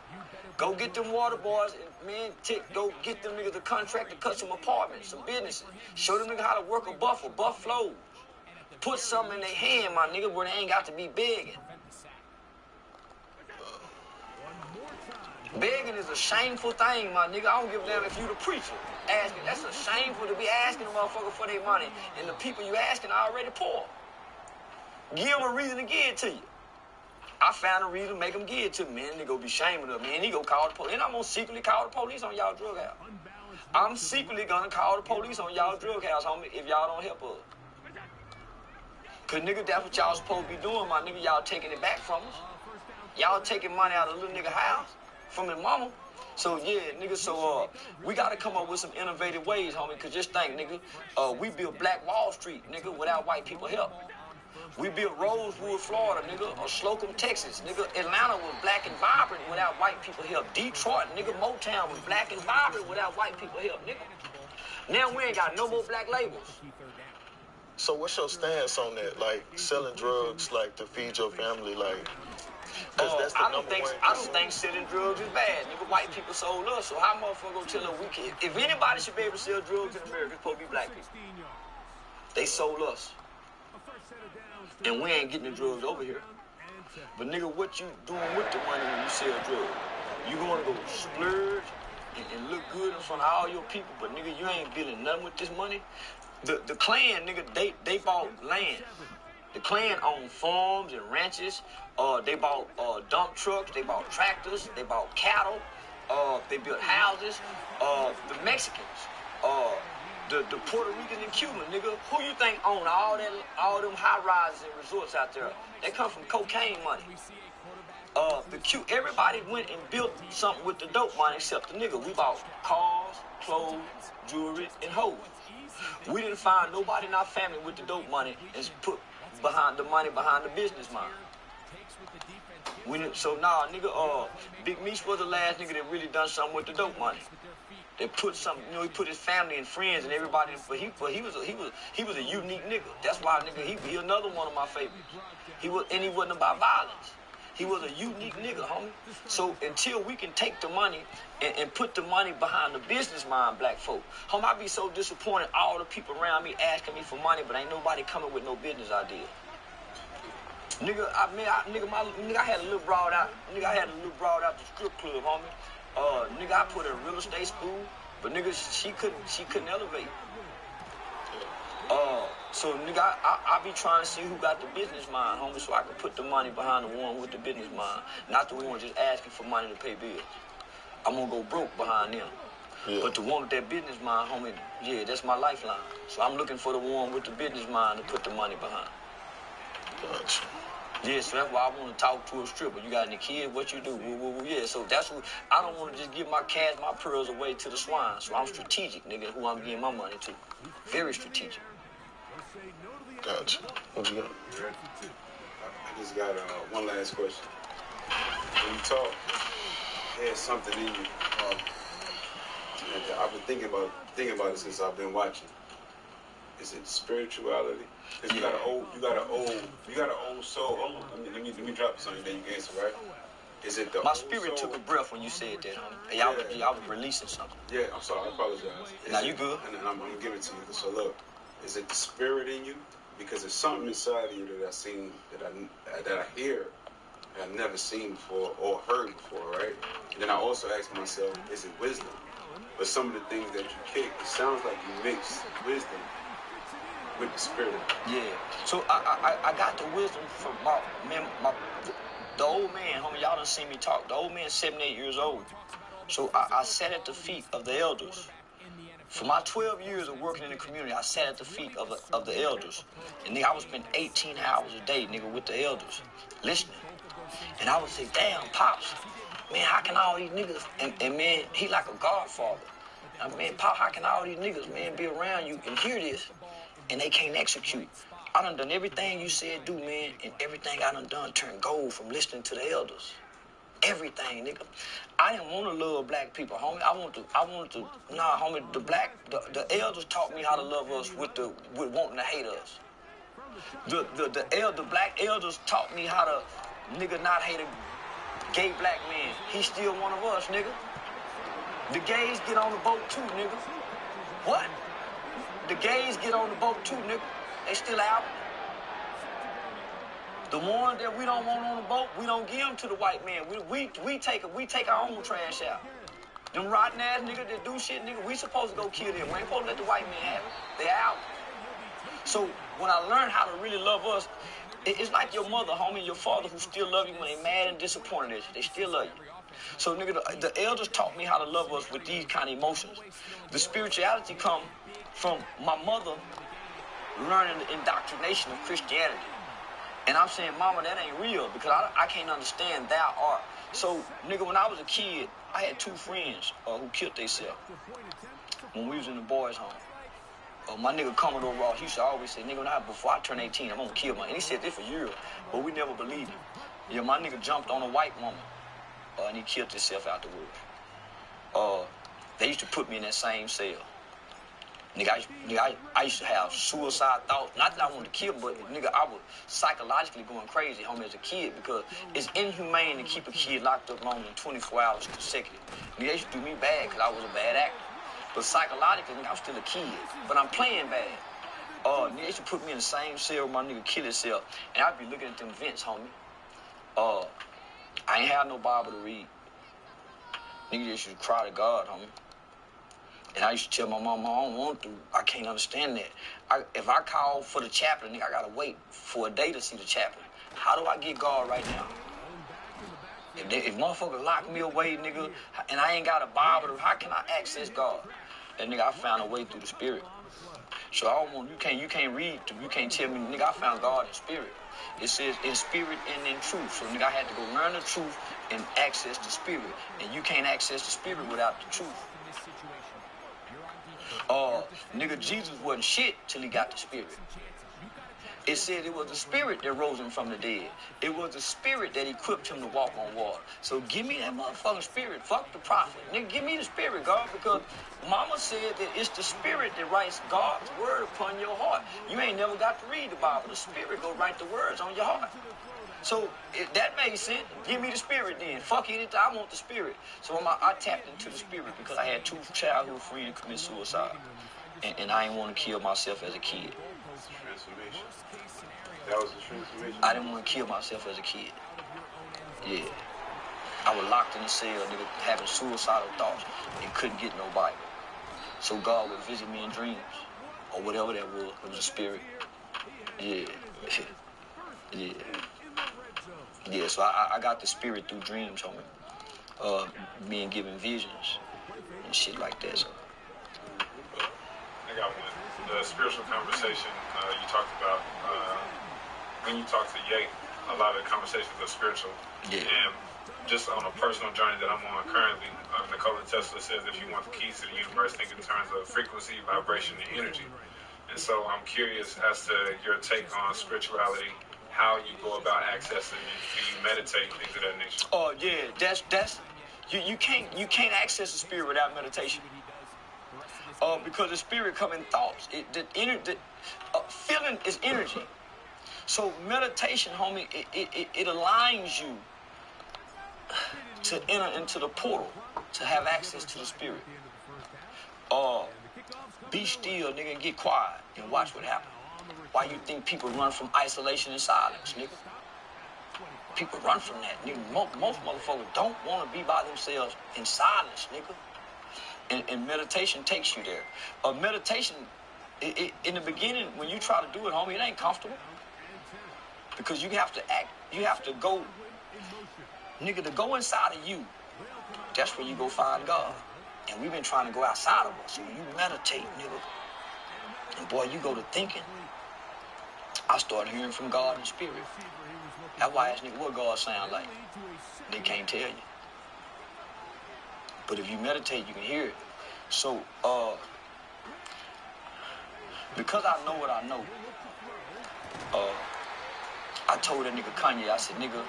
Go get them water boys and, man, go get them niggas a contract to cut some apartments, some businesses. Show them niggas how to work a buffer, buff flows. Put something in their hand, my nigga, where they ain't got to be begging. Begging is a shameful thing, my nigga. I don't give a damn if you the preacher. Asking, that's a shameful to be asking a motherfucker for their money, and the people you asking are already poor. Give them a reason to give it to you. I found a reason to make them give it to me. Man, they go be shaming of me. And he go call the police. And I'm gonna secretly call the police on y'all drug house. I'm secretly gonna call the police on y'all drug house, homie, if y'all don't help us. Cause nigga, that's what y'all supposed to be doing, my nigga. Y'all taking it back from us. Y'all taking money out of the little nigga house from his mama. So yeah, nigga, so we gotta come up with some innovative ways, homie. Cause just think, nigga, we built Black Wall Street, nigga, without white people help. We built Rosewood, Florida, nigga, or Slocum, Texas. Nigga, Atlanta was black and vibrant without white people help. Detroit, nigga, Motown was black and vibrant without white people help, nigga. Now we ain't got no more black labels. So what's your stance on that? Like, selling drugs, like, to feed your family, like... That's the I don't think selling drugs is bad. Nigga, white people sold us, so how motherfucker gonna tell us we can... If anybody should be able to sell drugs in America, it's supposed to be black people. They sold us. And we ain't getting the drugs over here. But nigga, what you doing with the money when you sell drugs? You gonna go splurge and look good in front of all your people, but nigga, you ain't building nothing with this money. The Klan, nigga, they bought land. The Klan owned farms and ranches. They bought dump trucks. They bought tractors. They bought cattle. They built houses. The Mexicans, the Puerto Ricans and Cubans, nigga. Who you think own all them high rises and resorts out there? They come from cocaine money. Everybody went and built something with the dope money except the nigga. We bought cars, clothes, jewelry, and hoes. We didn't find nobody in our family with the dope money and put the money behind the business mind. Nigga, Big Meech was the last nigga that really done something with the dope money. They put something, he put his family and friends and everybody, but he was a unique nigga. That's why nigga, he another one of my favorites. He wasn't about violence. He was a unique nigga, homie. So until we can take the money and put the money behind the business mind, black folk, homie, I be so disappointed. All the people around me asking me for money, but ain't nobody coming with no business idea. Nigga, I had a little broad out. Nigga, I had a little broad out the strip club, homie. Nigga, I put her in real estate school, but nigga, she couldn't elevate. So nigga, I be trying to see who got the business mind, homie, so I can put the money behind the one with the business mind, not the one just asking for money to pay bills. I'm gonna go broke behind them. Yeah. But the one with that business mind, homie, yeah, that's my lifeline. So I'm looking for the one with the business mind to put the money behind. Gotcha. Yeah, so that's why I want to talk to a stripper. You got any kids? What you do? Yeah, so that's what I don't want to just give my cash, my pearls away to the swine. So I'm strategic, nigga, who I'm giving my money to. Very strategic. Gotcha. What you got? I just got one last question. When you talk, there's something in you. I've been thinking about it since I've been watching. Is it spirituality? Because you got an old soul. Let me drop this on you, then you can answer, right? Is it the My spirit took a breath when you said that, homie. I was releasing something. Yeah, I'm sorry. I apologize. Now you good? And I'm gonna give it to you. So look, is it the spirit in you? Because there's something inside of you that I seen, that I hear, that I've never seen before or heard before, right? And then I also ask myself, is it wisdom? But some of the things that you kick, it sounds like you mix wisdom with the spirit. Yeah. So I got the wisdom from the old man, homie. Y'all done seen me talk. The old man, 78 years old. So I sat at the feet of the elders. For my 12 years of working in the community, I sat at the feet of the elders. And nigga, I would spend 18 hours a day, nigga, with the elders, listening. And I would say, damn, Pops, man, how can all these niggas, and man, he like a godfather. And man, Pop, how can all these niggas, man, be around you and hear this, and they can't execute? I done everything you said do, man, and everything I done turned gold from listening to the elders. Everything, nigga. I didn't want to love black people, homie. Homie, the elders taught me how to love us with wanting to hate us. The black elders taught me how to, nigga, not hate a gay black man. He's still one of us, nigga. The gays get on the boat too, nigga. What? The gays get on the boat too, nigga. They still out. The ones that we don't want on the boat, we don't give them to the white man. We take our own trash out. Them rotten ass niggas that do shit, nigga, we supposed to go kill them. We ain't supposed to let the white man have it. They out. So when I learned how to really love us, it's like your mother, homie, your father who still love you when they mad and disappointed at you. They still love you. So nigga, the elders taught me how to love us with these kind of emotions. The spirituality come from my mother learning the indoctrination of Christianity. And I'm saying, mama, that ain't real because I can't understand thou art. So, nigga, when I was a kid, I had two friends who killed themselves when we was in the boys' home. My nigga Commodore Ross, he used to always say, nigga, before I turn 18, I'm gonna kill my. And he said this for years, but we never believed him. Yeah, my nigga jumped on a white woman and he killed himself afterwards. They used to put me in that same cell. Nigga, I used to have suicide thoughts. Not that I wanted to kill, but nigga, I was psychologically going crazy, homie, as a kid because it's inhumane to keep a kid locked up longer than 24 hours consecutive. Nigga, they used to do me bad because I was a bad actor. But psychologically, nigga, I'm still a kid. But I'm playing bad. Nigga, they used to put me in the same cell where my nigga killed himself. And I'd be looking at them vents, homie. I ain't have no Bible to read. Nigga just used to cry to God, homie. And I used to tell my mom, I don't want to. I can't understand that. If I call for the chaplain, nigga, I gotta wait for a day to see the chaplain. How do I get God right now? If motherfuckers lock me away, nigga, and I ain't got a Bible, how can I access God? And nigga, I found a way through the Spirit. So I don't want, you can't read, you can't tell me, nigga, I found God in spirit. It says in spirit and in truth. So nigga, I had to go learn the truth and access the Spirit. And you can't access the Spirit without the truth. Nigga, Jesus wasn't shit till he got the Spirit. It said it was the Spirit that rose him from the dead. It was the Spirit that equipped him to walk on water. So give me that motherfucking Spirit. Fuck the prophet. Nigga, give me the Spirit, God, because Mama said that it's the Spirit that writes God's word upon your heart. You ain't never got to read the Bible. The Spirit go write the words on your heart. So if that made sense, give me the Spirit then. Fuck anything, I want the Spirit. So I tapped into the Spirit because I had 2 childhood friends commit suicide. And I didn't want to kill myself as a kid. Transformation. That was the transformation. I didn't want to kill myself as a kid. Yeah. I was locked in a cell, nigga, having suicidal thoughts and couldn't get no Bible. So God would visit me in dreams. Or whatever that was. It was a spirit. Yeah. Yeah. Yeah, so I got the Spirit through dreams, homie. Being given visions and shit like that, so. I got one. The spiritual conversation you talked about, when you talk to Ye, a lot of the conversations are spiritual. Yeah. And just on a personal journey that I'm on currently, Nikola Tesla says if you want the keys to the universe, think in terms of frequency, vibration, and energy. And so I'm curious as to your take on spirituality, how you go about accessing it. Do you meditate, things of that nature? Oh yeah, that's you can't access the Spirit without meditation. Because the Spirit come in thoughts. Feeling is energy. So meditation, homie, it aligns you to enter into the portal to have access to the Spirit. Be still, nigga, and get quiet and watch what happens. Why you think people run from isolation and silence, nigga? People run from that, nigga. Most motherfuckers don't want to be by themselves in silence, nigga. And meditation takes you there. Meditation, in the beginning, when you try to do it, homie, it ain't comfortable. Because you have to act, you have to go, nigga, to go inside of you, that's where you go find God. And we've been trying to go outside of us. So when you meditate, nigga, and boy, you go to thinking, I started hearing from God in spirit. That's why I asked nigga what God sound like. They can't tell you. But if you meditate, you can hear it. So, because I know what I know, I told that nigga Kanye, I said, nigga,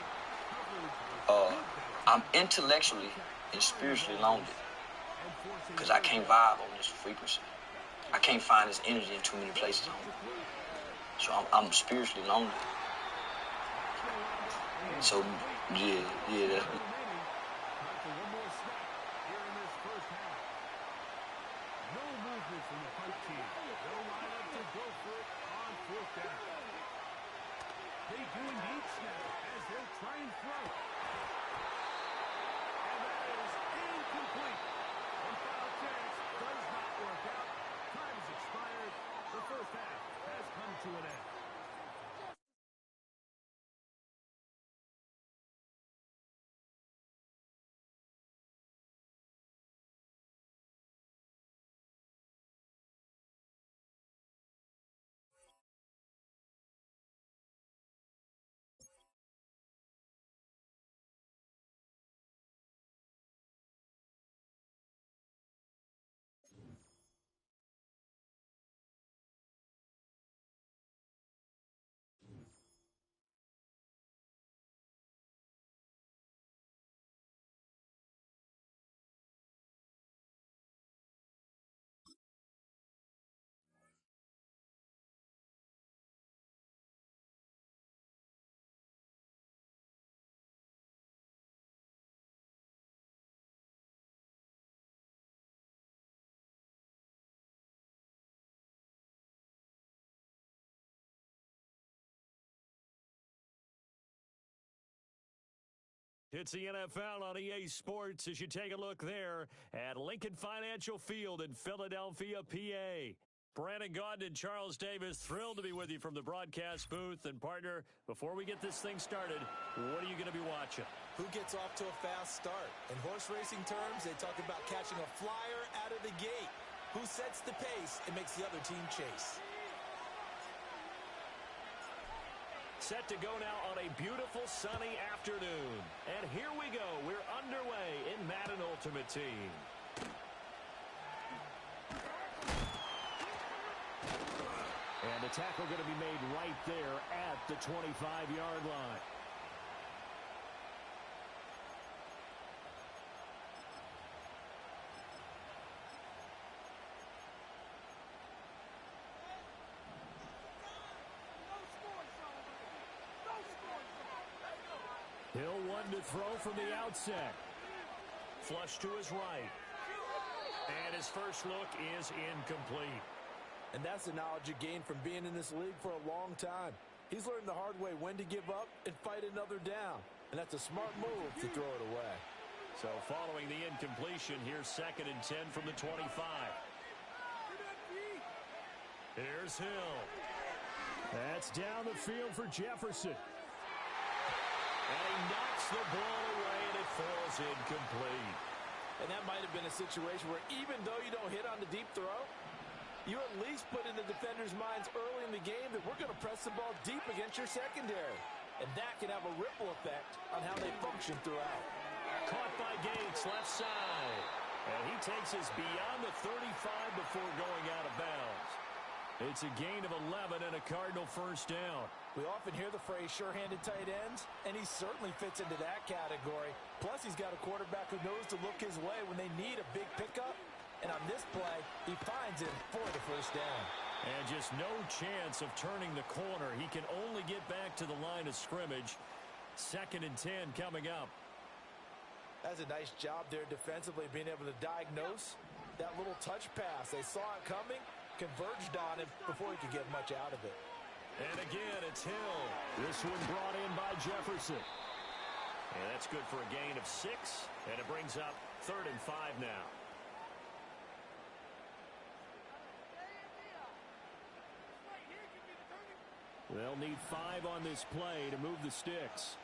I'm intellectually and spiritually lonely. Because I can't vibe on this frequency. I can't find this energy in too many places. So I'm spiritually lonely. So, yeah, that's... No movement from the punt team. They'll line up to go for it on 4th down. They do indeed snap as they'll try and throw. And that is incomplete. One final chance does not work out. Time has expired. The first half has come to an end. It's the NFL on EA Sports as you take a look there at Lincoln Financial Field in Philadelphia, PA. Brandon Gaudin and Charles Davis, thrilled to be with you from the broadcast booth. And, partner, before we get this thing started, what are you going to be watching? Who gets off to a fast start? In horse racing terms, they talk about catching a flyer out of the gate. Who sets the pace and makes the other team chase? Set to go now on a beautiful sunny afternoon. And here we go. We're underway in Madden Ultimate Team. And the tackle going to be made right there at the 25-yard line. Hill one to throw from the outset. Flush to his right. And his first look is incomplete. And that's the knowledge you gain from being in this league for a long time. He's learned the hard way when to give up and fight another down. And that's a smart move to throw it away. So following the incompletion, here's 2nd and 10 from the 25. Here's Hill. That's down the field for Jefferson. And he knocks the ball away, and it falls incomplete. And that might have been a situation where even though you don't hit on the deep throw, you at least put in the defenders' minds early in the game that we're going to press the ball deep against your secondary. And that can have a ripple effect on how they function throughout. Caught by Gates, left side. And he takes us beyond the 35 before going out of bounds. It's a gain of 11 and a Cardinal first down. We often hear the phrase sure-handed tight ends, and he certainly fits into that category. Plus, he's got a quarterback who knows to look his way when they need a big pickup. And on this play, he finds him for the first down. And just no chance of turning the corner. He can only get back to the line of scrimmage. 2nd and 10 coming up. That's a nice job there defensively, being able to diagnose that little touch pass. They saw it coming, converged on him before he could get much out of it. And again, it's Hill. This one brought in by Jefferson. And that's good for a gain of 6. And it brings up 3rd and 5 now. They'll need 5 on this play to move the sticks.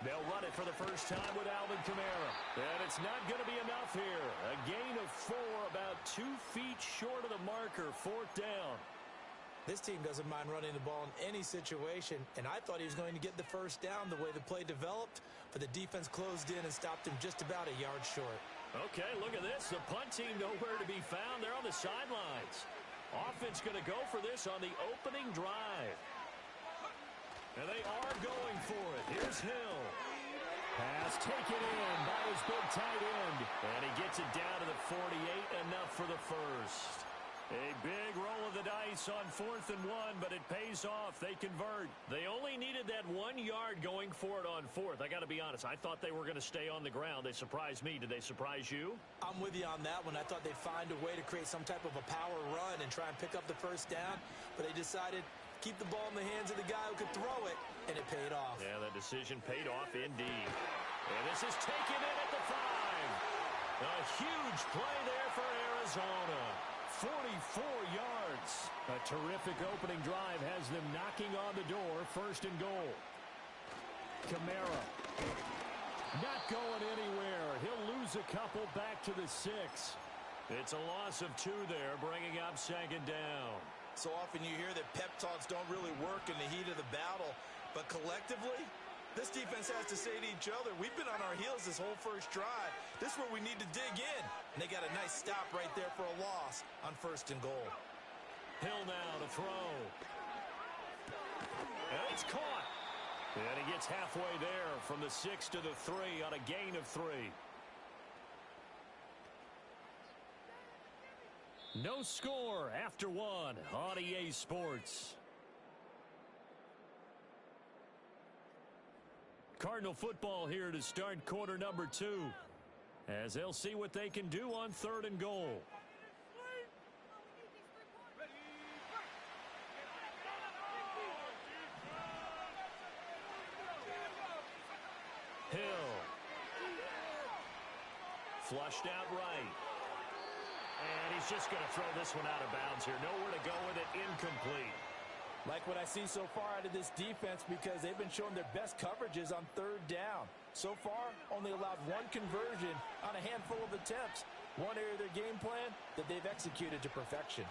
They'll run it for the first time with Alvin Kamara. And it's not going to be enough here. A gain of 4, about 2 feet short of the marker, 4th down. This team doesn't mind running the ball in any situation, and I thought he was going to get the first down the way the play developed, but the defense closed in and stopped him just about a yard short. Okay, look at this. The punt team nowhere to be found. They're on the sidelines. Offense going to go for this on the opening drive. And they are going for it. Here's Hill. Pass taken in by his big tight end. And he gets it down to the 48, enough for the first. A big roll of the dice on 4th and 1, but it pays off. They convert. They only needed that 1 yard going for it on 4th. I got to be honest. I thought they were going to stay on the ground. They surprised me. Did they surprise you? I'm with you on that one. I thought they'd find a way to create some type of a power run and try and pick up the first down, but they decided keep the ball in the hands of the guy who could throw it, and it paid off. Yeah, the decision paid off indeed. And this is taken in at the 5. A huge play there for Arizona. 44 yards. A terrific opening drive has them knocking on the door. 1st and goal. Kamara. Not going anywhere. He'll lose a couple back to the 6. It's a loss of 2 there, bringing up 2nd down. So often you hear that pep talks don't really work in the heat of the battle, but collectively, this defense has to say to each other, we've been on our heels this whole first drive. This is where we need to dig in. And they got a nice stop right there for a loss on 1st and goal. Hill now to throw. And it's caught. And he gets halfway there from the 6 to the 3 on a gain of 3. No score after 1 on EA Sports. Cardinal football here to start quarter number 2. As they'll see what they can do on 3rd and goal. Hill. Flushed out right. And he's just going to throw this one out of bounds here. Nowhere to go with it. Incomplete. Like what I see so far out of this defense, because they've been showing their best coverages on third down. So far, only allowed one conversion on a handful of attempts. One area of their game plan that they've executed to perfection.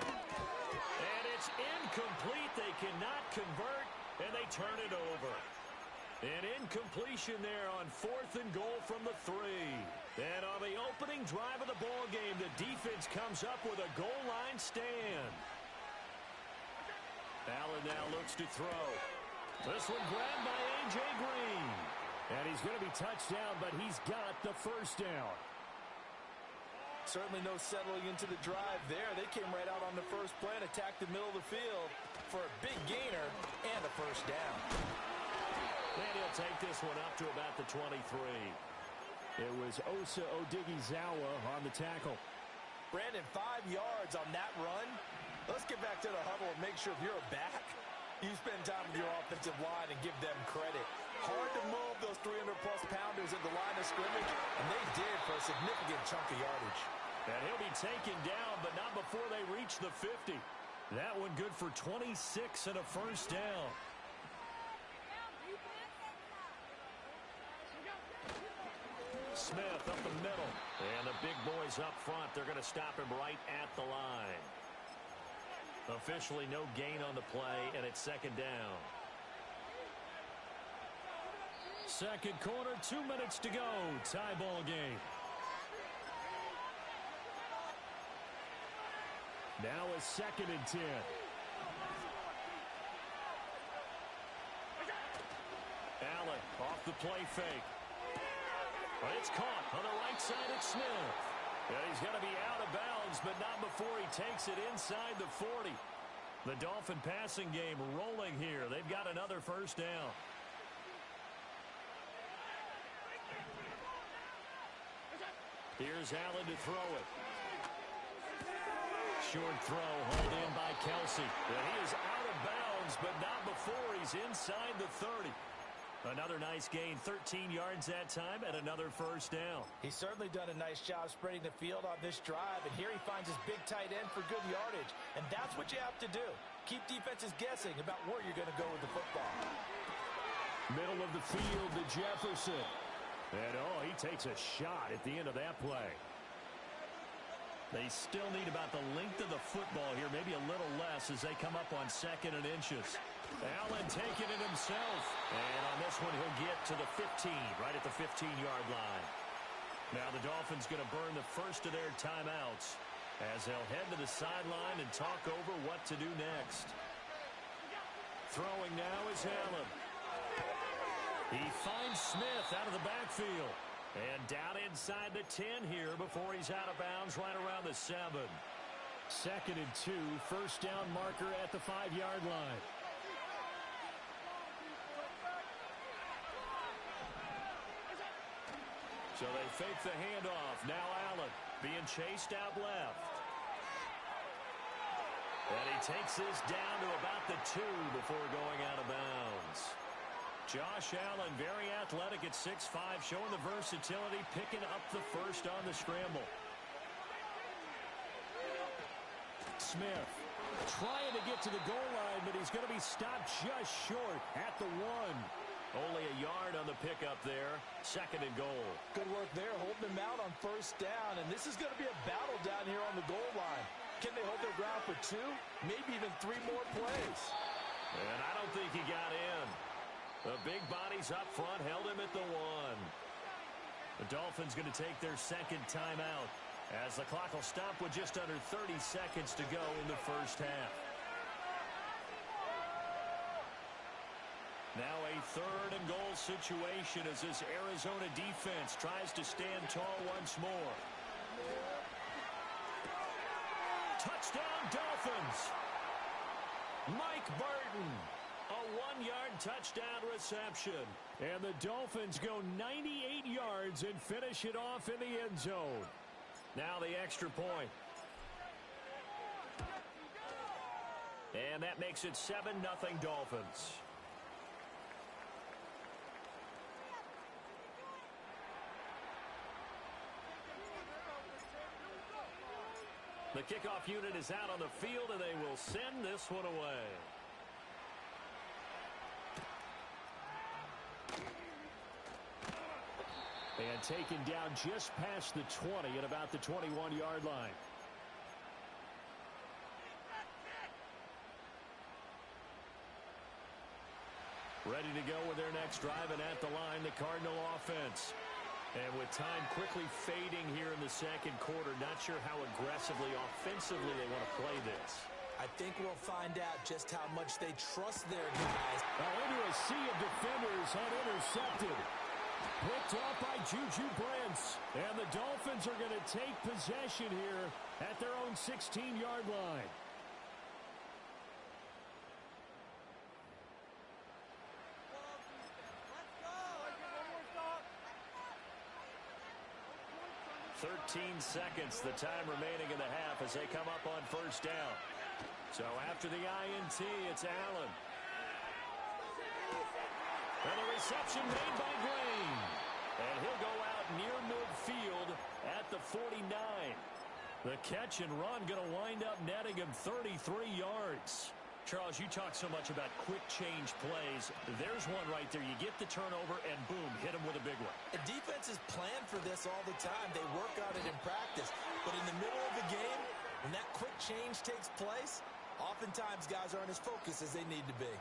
And it's incomplete. They cannot convert, and they turn it over. An incompletion there on 4th and goal from the 3. And on the opening drive of the ball game, the defense comes up with a goal line stand. Allen now looks to throw. This one grabbed by A.J. Green. And he's going to be touched down, but he's got the first down. Certainly no settling into the drive there. They came right out on the first play and attacked the middle of the field for a big gainer and a first down. And he'll take this one up to about the 23. It was Osa Odighizuwa on the tackle. Brandon, 5 yards on that run. Let's get back to the huddle and make sure if you're a back, you spend time with your offensive line and give them credit. Hard to move those 300-plus pounders at the line of scrimmage, and they did for a significant chunk of yardage. And he'll be taken down, but not before they reach the 50. That one good for 26 and a first down. Smith up the middle. And the big boys up front, they're going to stop him right at the line. Officially no gain on the play, and it's second down. Second quarter, 2 minutes to go. Tie ball game. Now a 2nd and 10. Allen off the play fake. But it's caught on the right side at Smith. And he's going to be out of bounds, but not before he takes it inside the 40. The Dolphin passing game rolling here. They've got another first down. Here's Allen to throw it. Short throw hauled in by Kelsey. And he is out of bounds, but not before he's inside the 30. Another nice gain, 13 yards that time, and another first down. He's certainly done a nice job spreading the field on this drive, and here he finds his big tight end for good yardage. And that's what you have to do. Keep defenses guessing about where you're going to go with the football. Middle of the field to Jefferson. And, oh, he takes a shot at the end of that play. They still need about the length of the football here, maybe a little less as they come up on 2nd and inches. Allen taking it himself. And on this one, he'll get to the 15, right at the 15-yard line. Now the Dolphins going to burn the first of their timeouts as they'll head to the sideline and talk over what to do next. Throwing now is Allen. He finds Smith out of the backfield. And down inside the 10 here before he's out of bounds right around the 7. 2nd and 2, first down marker at the 5-yard line. So they fake the handoff. Now Allen being chased out left. And he takes this down to about the 2 before going out of bounds. Josh Allen, very athletic at 6'5", showing the versatility, picking up the first on the scramble. Smith trying to get to the goal line, but he's going to be stopped just short at the 1. Only a yard on the pickup there. 2nd and goal. Good work there, holding him out on first down. And this is going to be a battle down here on the goal line. Can they hold their ground for 2? Maybe even 3 more plays. And I don't think he got in. The big bodies up front held him at the 1. The Dolphins going to take their 2nd timeout as the clock will stop with just under 30 seconds to go in the first half. Now a 3rd and goal situation as this Arizona defense tries to stand tall once more. Touchdown Dolphins! Mike Burton, a 1-yard touchdown reception. And the Dolphins go 98 yards and finish it off in the end zone. Now the extra point. And that makes it 7-0 Dolphins. The kickoff unit is out on the field, and they will send this one away. And taken down just past the 20 at about the 21-yard line. Ready to go with their next drive, and at the line, the Cardinal offense. And with time quickly fading here in the second quarter, not sure how aggressively, offensively they want to play this. I think we'll find out just how much they trust their guys. Now into a sea of defenders and intercepted. Picked off by Juju Brents. And the Dolphins are going to take possession here at their own 16-yard line. Let's go. 13 seconds, the time remaining in the half as they come up on first down. So after the INT, it's Allen. And the reception made by Green. And he'll go out near midfield at the 49. The catch and run going to wind up netting him 33 yards. Charles, you talk so much about quick change plays. There's one right there. You get the turnover and boom, hit him with a big one. The defenses plan for this all the time. They work on it in practice. But in the middle of the game, when that quick change takes place, oftentimes guys aren't as focused as they need to be.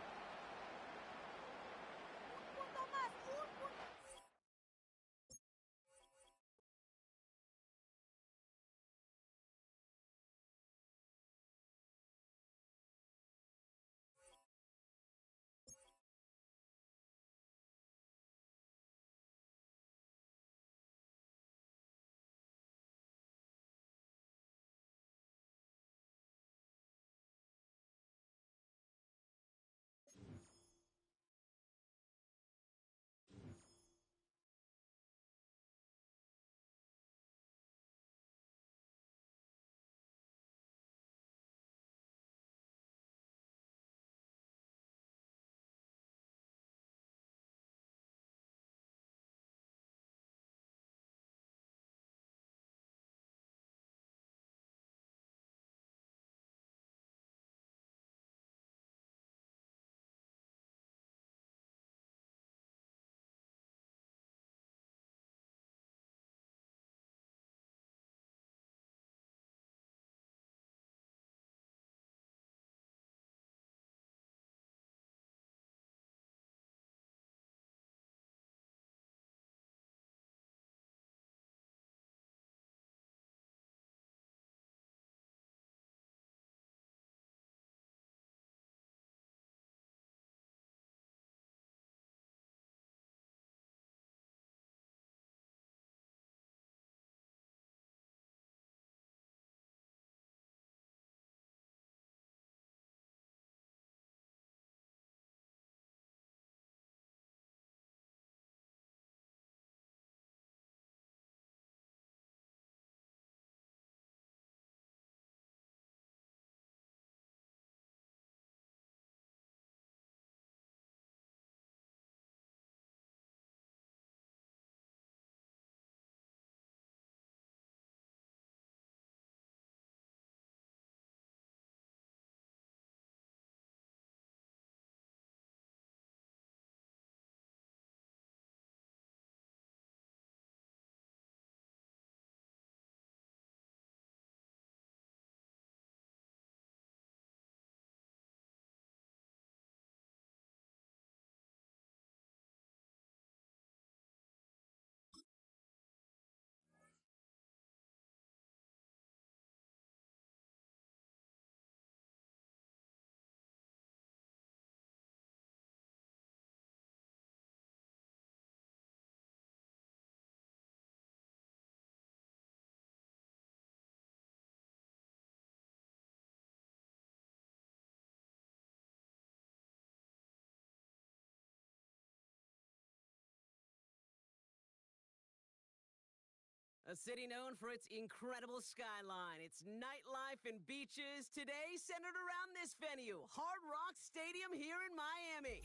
A city known for its incredible skyline, its nightlife and beaches, today centered around this venue, Hard Rock Stadium here in Miami.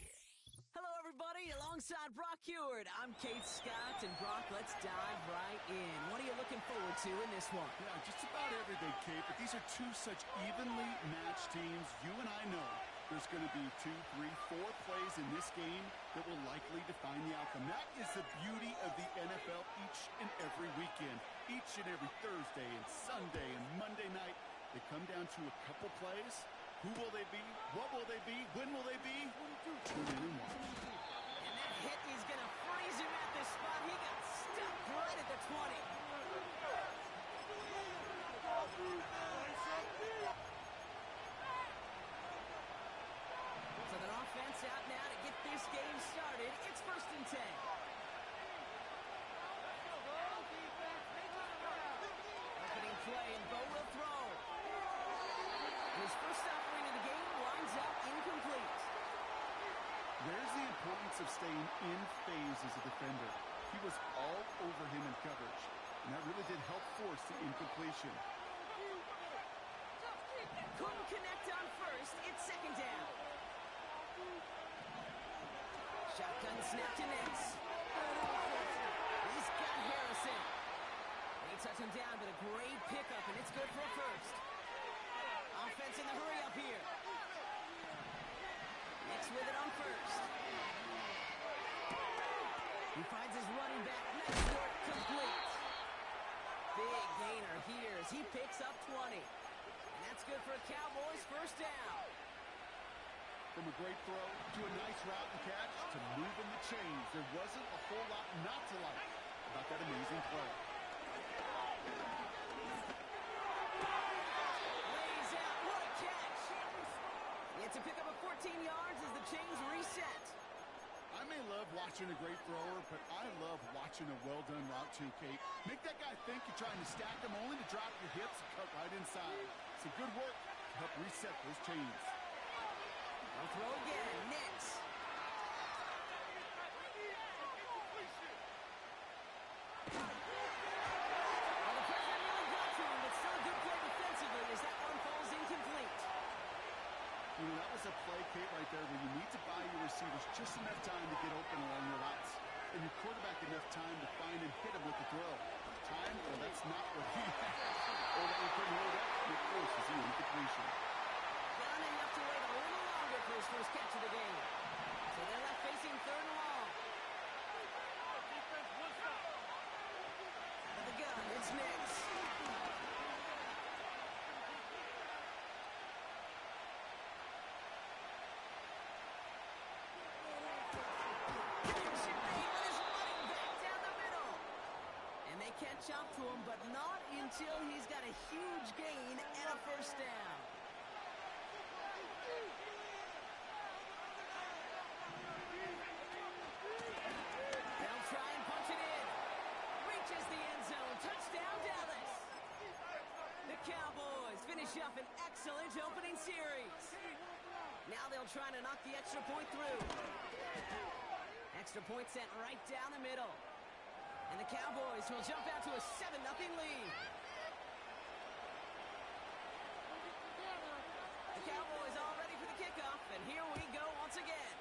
Hello, everybody. Alongside Brock Heward, I'm Kate Scott. And, Brock, let's dive right in. What are you looking forward to in this one? Yeah, just about everything, Kate. But these are two such evenly matched teams. You and I know there's going to be 2, 3, 4 plays in this game that will likely define the outcome. That is the beauty of the NFL each and every weekend. Each and every Thursday and Sunday and Monday night, they come down to a couple plays. Who will they be? What will they be? When will they be? Tune in and watch. And that hit is going to freeze him at this spot. He got stuck right at the 20. So the offense out now to get this game started. It's 1st and 10. Opening play, and Bo will throw. His first offering of the game winds up incomplete. There's the importance of staying in phase as a defender. He was all over him in coverage, and that really did help force the incompletion. Couldn't connect on first. It's 2nd down. Shotgun snap to Nix. He's got Harrison. They touch him down, but a great pickup, and it's good for a first. Offense in the hurry up here. Nix with it on first. He finds his running back. Nice work, complete. Big gainer here as he picks up 20. And that's good for a Cowboys first down. From a great throw to a nice route and catch to moving the chains, there wasn't a whole lot not to like about that amazing play. Lays out, what a catch. It's a pickup of 14 yards as the chains reset. I may love watching a great thrower, but I love watching a well-done route too, Kate. Make that guy think you're trying to stack him only to drop your hips and cut right inside. Some good work to help reset those chains. They'll throw again. Nix. Well, the pressure really got to him, but still a good play defensively as that one falls incomplete. You know, that was a play, Kate, right there where you need to buy your receivers just enough time to get open along your routes. And your quarterback enough time to find and hit him with the throw. Time? Well, that's not what he had. Or that he couldn't hold up, and it forces the incompletion. Gonna have to wait a little longer for his first catch of the game. So they're left facing 3rd and long. Out of the gun, it's Nix. Catch up to him, but not until he's got a huge gain and a first down. They'll try and punch it in. Reaches the end zone. Touchdown, Dallas. The Cowboys finish up an excellent opening series. Now they'll try to knock the extra point through. Extra point sent right down the middle. And the Cowboys will jump out to a 7-0 lead. The Cowboys all ready for the kickoff, and here we go once again.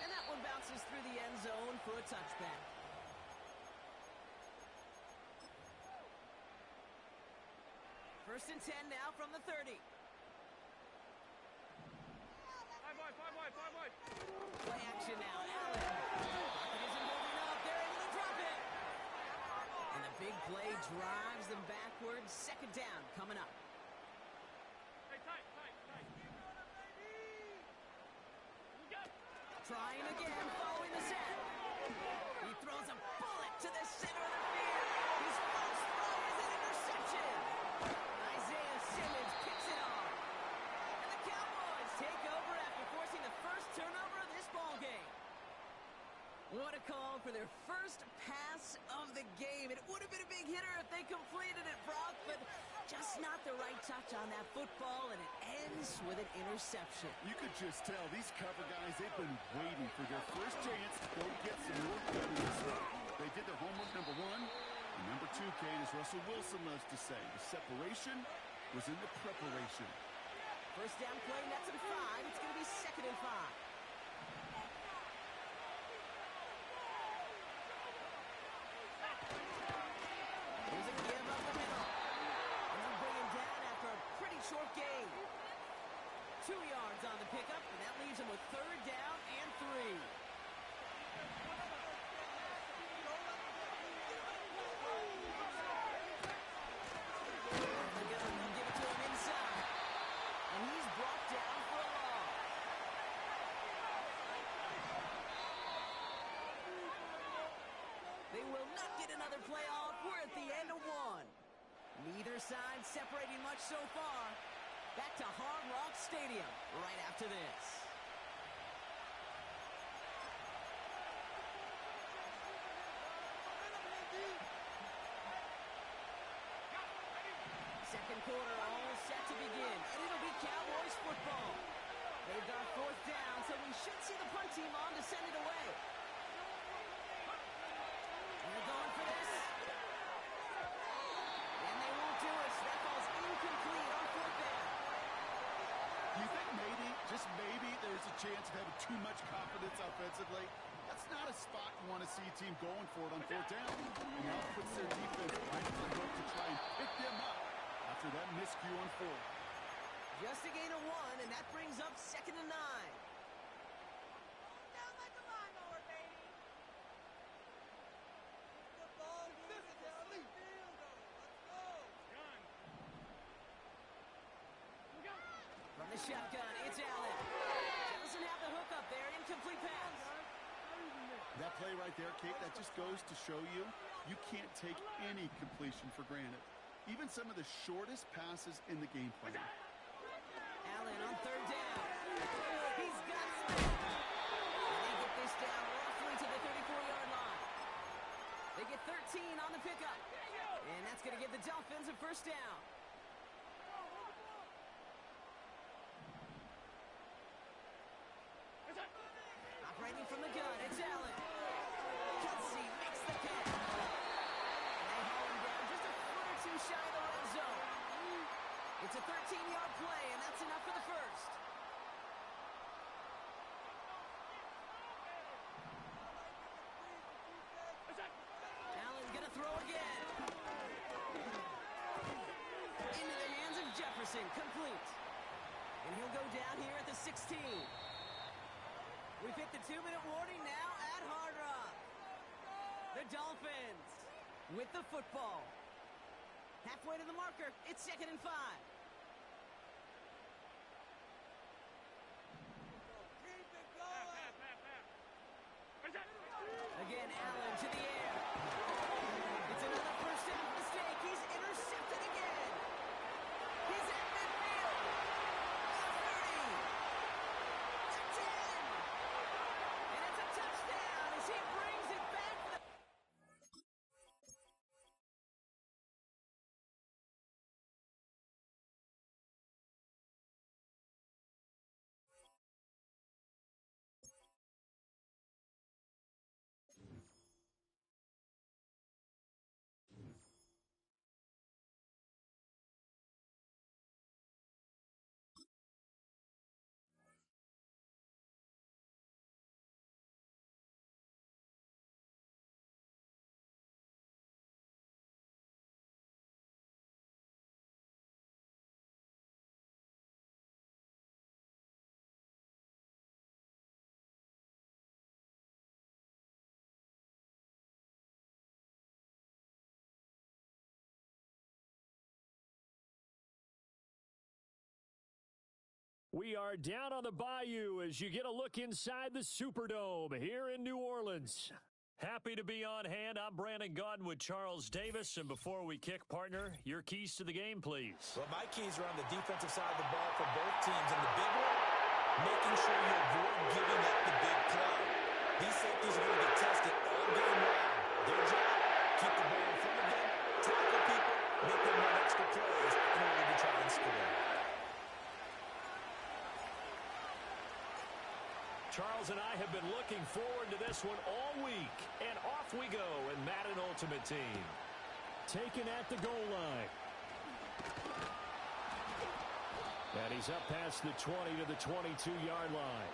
And that one bounces through the end zone for a touchback. First and 10 now from the 30. Play action now. Allen. It isn't moving up. They're able to drop it. And the big play drives them backwards. 2nd down coming up. Trying again, following the set. He throws a bullet to the center of the field. His first throw is an interception. Isaiah Simmons picks it off. And the Cowboys take over after forcing the first turnover of this ballgame. What a call for their first pass of the game. It would have been a big hitter if they completed it, Brock, but just not the right touch on that football, and it ends with an interception. You could just tell these cover guys, they've been waiting for their first chance to go get some more done in this one. They did their homework, number one. And number two, Kate, as Russell Wilson loves to say, the separation was in the preparation. First down play, nets him 5. It's going to be 2nd and 5. Here's a give up the middle. And they'll bring him down after a pretty short gain. 2 yards on the pickup, and that leaves him with 3rd down and 3. They'll give it to him inside. And he's brought down for a loss. They will not get another play off. We're at the end of 1. Neither side separating much so far. Back to Hard Rock Stadium right after this. Second quarter all set to begin, and it'll be Cowboys football. They've got 4th down, so we should see the punt team on to send it away. And they're going for this. And they won't do it. That ball's incomplete on 4th down. You think maybe, just maybe, there's a chance of having too much confidence offensively? That's not a spot you want to see a team going for it on 4th down. And now puts their defense right to the hook to try and pick them up after that miscue on 4th. Just a gain of 1, and that brings up 2nd and 9. Down like a lawnmower, baby. The ball moves down the field goal. Let's go. From the shotgun, it's Allen. Doesn't have the hook up there. Incomplete pass. That play right there, Kate, that just goes to show you, you can't take any completion for granted. Even some of the shortest passes in the game plan. Allen on 3rd down. He's got Smith. And they get this down roughly to the 34-yard line. They get 13 on the pickup. And that's going to give the Dolphins a 1st down. Operating from the gun, it's Allen. Kelsey makes the catch. And they haul him down just a foot or 2 shy of the red zone. It's a 13-yard play, and that's enough for the 1st. Allen gonna throw again. Into the hands of Jefferson, complete. And he'll go down here at the 16. We've hit the 2-minute warning now at Hard Rock. The Dolphins with the football. Halfway to the marker, it's 2nd and 5. Again, Allen to the air. It's another 1st down mistake. He's intercepted again. He's at midfield. The 30. The 10. And it's a touchdown as he brings it back. We are down on the bayou as you get a look inside the Superdome here in New Orleans. Happy to be on hand. I'm Brandon Gaudin with Charles Davis. And before we kick, partner, your keys to the game, please. Well, my keys are on the defensive side of the ball for both teams. And the big one, making sure you avoid giving up the big play. These safeties are going to get tested all game long. Their job, keep the ball in front of them, tackle people, make them run extra plays in order to try and score. Charles and I have been looking forward to this one all week. And off we go in Madden Ultimate Team. Taken at the goal line. And he's up past the 20 to the 22-yard line.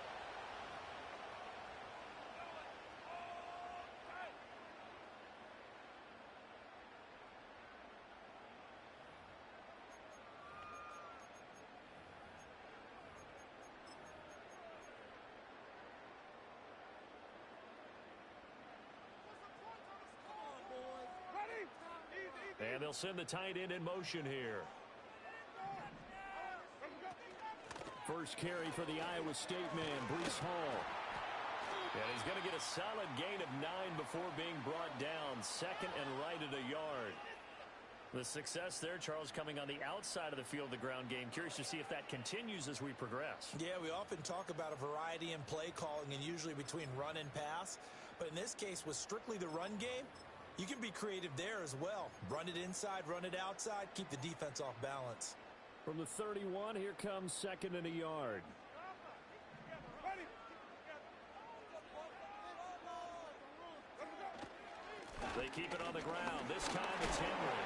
And they'll send the tight end in motion here. First carry for the Iowa State man, Breece Hall. And he's going to get a solid gain of 9 before being brought down. Second and right at a yard. The success there, Charles, coming on the outside of the field, the ground game. Curious to see if that continues as we progress. Yeah, we often talk about a variety in play calling and usually between run and pass. But in this case, with strictly the run game, you can be creative there as well. Run it inside, run it outside, keep the defense off balance. From the 31, here comes second and a yard. They keep it on the ground. This time it's Henry.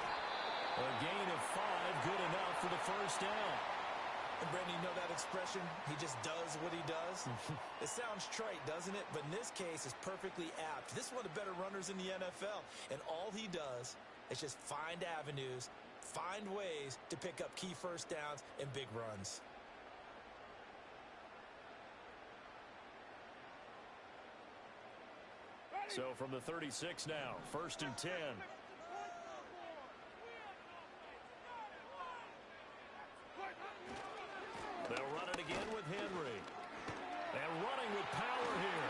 A gain of 5, good enough for the first down. And Brandon, you know that expression? He just does what he does. It sounds trite, doesn't it? But in this case, it's perfectly apt. This is one of the better runners in the NFL. And all he does is just find avenues, find ways to pick up key first downs and big runs. So from the 36 now, first and 10. They'll run it again with Henry. And running with power here.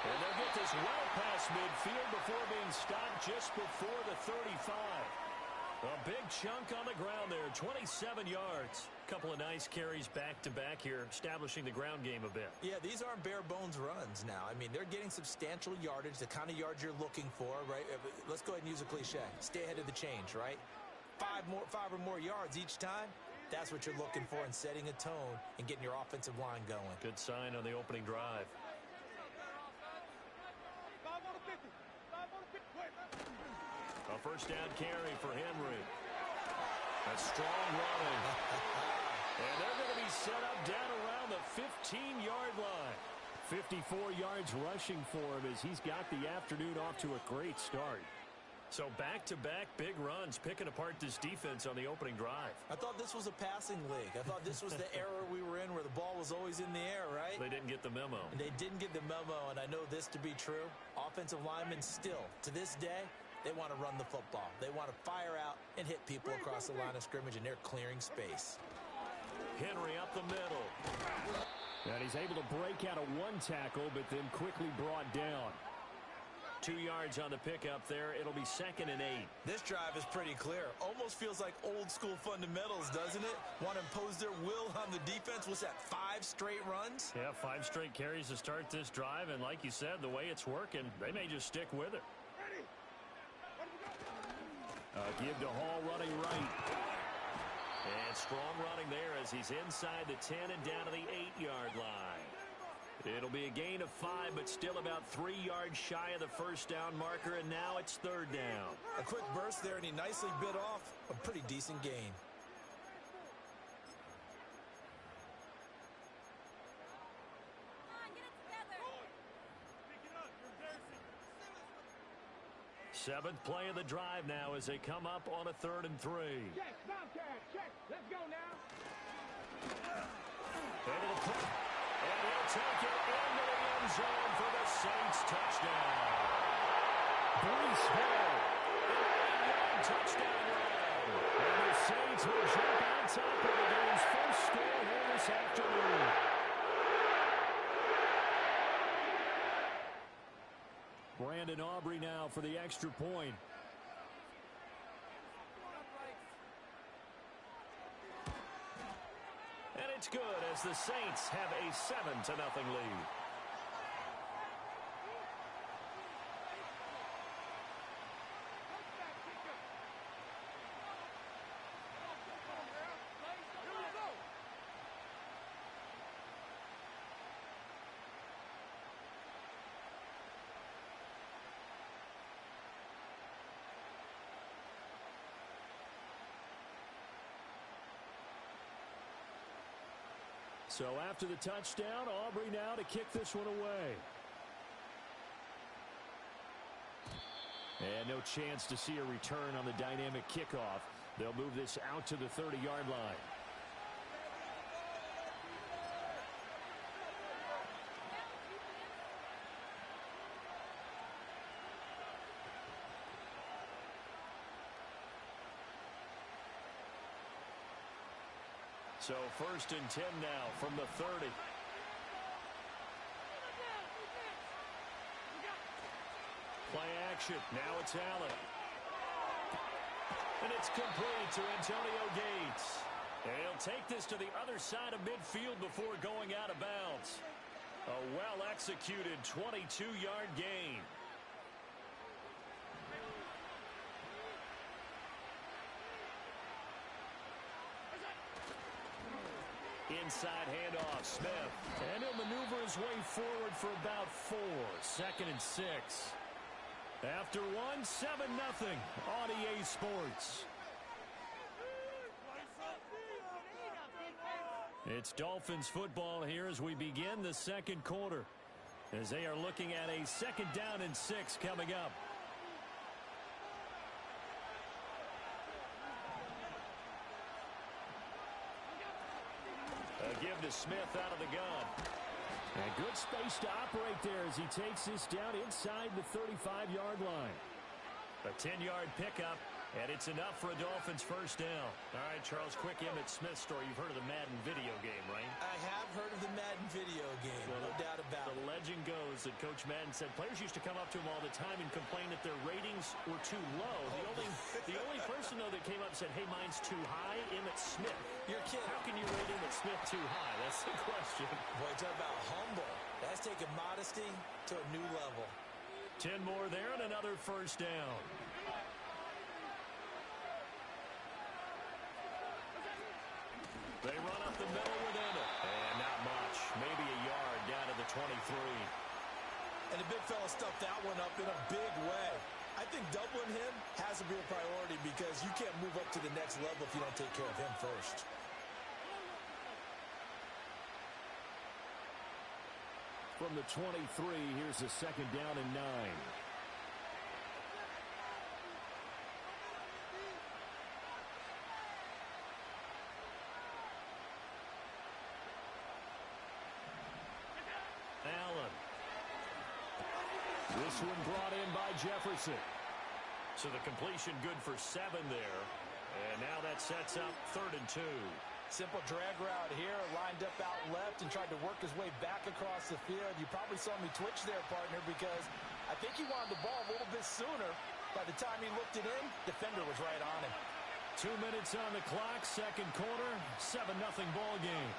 And they'll get this well past midfield before being stopped just before the 35. A big chunk on the ground there, 27 yards. Couple of nice carries back-to-back here, establishing the ground game a bit. Yeah, these aren't bare-bones runs now. I mean, they're getting substantial yardage, the kind of yards you're looking for, right? Let's go ahead and use a cliche. Stay ahead of the change, right? 5 or more yards each time. That's what you're looking for in setting a tone and getting your offensive line going. Good sign on the opening drive. A first down carry for Henry. A strong running. And they're going to be set up down around the 15-yard line. 54 yards rushing for him as he's got the afternoon off to a great start. So back-to-back big runs, picking apart this defense on the opening drive. I thought this was a passing league. I thought this was the era we were in where the ball was always in the air, right? They didn't get the memo. And they didn't get the memo, and I know this to be true. Offensive linemen still, to this day, they want to run the football. They want to fire out and hit people across the line of scrimmage, and they're clearing space. Henry up the middle. And he's able to break out of one tackle, but then quickly brought down. 2 yards on the pickup there. It'll be second and 8. This drive is pretty clear. Almost feels like old school fundamentals, doesn't it? Want to impose their will on the defense. What's that, 5 straight runs? Yeah, 5 straight carries to start this drive. And like you said, the way it's working, they may just stick with it. Give to Hall running right. And strong running there as he's inside the 10 and down to the 8-yard line. It'll be a gain of 5, but still about 3 yards shy of the first down marker, and now it's third down. A quick burst there, and he nicely bit off a pretty decent gain. Seventh play of the drive now as they come up on a 3rd and 3. Check, check. Let's go now. And he'll take it into the end zone for the Saints touchdown. Breece Hall, a touchdown run. And the Saints will jump on top of the game's first score here this afternoon. Brandon Aubrey now for the extra point. And it's good as the Saints have a 7-0 lead. So after the touchdown, Aubrey now to kick this one away. And no chance to see a return on the dynamic kickoff. They'll move this out to the 30-yard line. So 1st and 10 now from the 30. Play action. Now it's Allen. And it's complete to Antonio Gates. And he'll take this to the other side of midfield before going out of bounds. A well-executed 22-yard gain. Inside handoff, Smith. And he'll maneuver his way forward for about 4. 2nd and 6. After 1, 7-0 on EA Sports. It's Dolphins football here as we begin the second quarter, as they are looking at a 2nd down and 6 coming up. A give to Smith out of the gun. And good space to operate there as he takes this down inside the 35-yard line. A 10-yard pickup, and it's enough for a Dolphins first down. All right, Charles, quick Emmitt Smith story. You've heard of the Madden video game, right? I have heard of the Madden video game, no doubt about it. The legend goes that Coach Madden said players used to come up to him all the time and complain that their ratings were too low. The only person, though, that came up and said, hey, mine's too high, Emmitt Smith. You're kidding. How can you rate Emmitt Smith too high? That's the question. Boy, talk about humble. That's taking modesty to a new level. 10 more there and another first down. They run up the middle within it. And not much. Maybe a yard down to the 23. And the big fella stuffed that one up in a big way. I think doubling him has to be a priority because you can't move up to the next level if you don't take care of him first. From the 23, here's a 2nd down and 9. Allen. This one brought in by Jefferson. So the completion good for 7 there. And now that sets up 3rd and 2. Simple drag route here, lined up out left and tried to work his way back across the field. You probably saw me twitch there, partner, because I think he wanted the ball a little bit sooner. By the time he looked it in, defender was right on him. 2 minutes on the clock, second quarter, 7-0 ball game.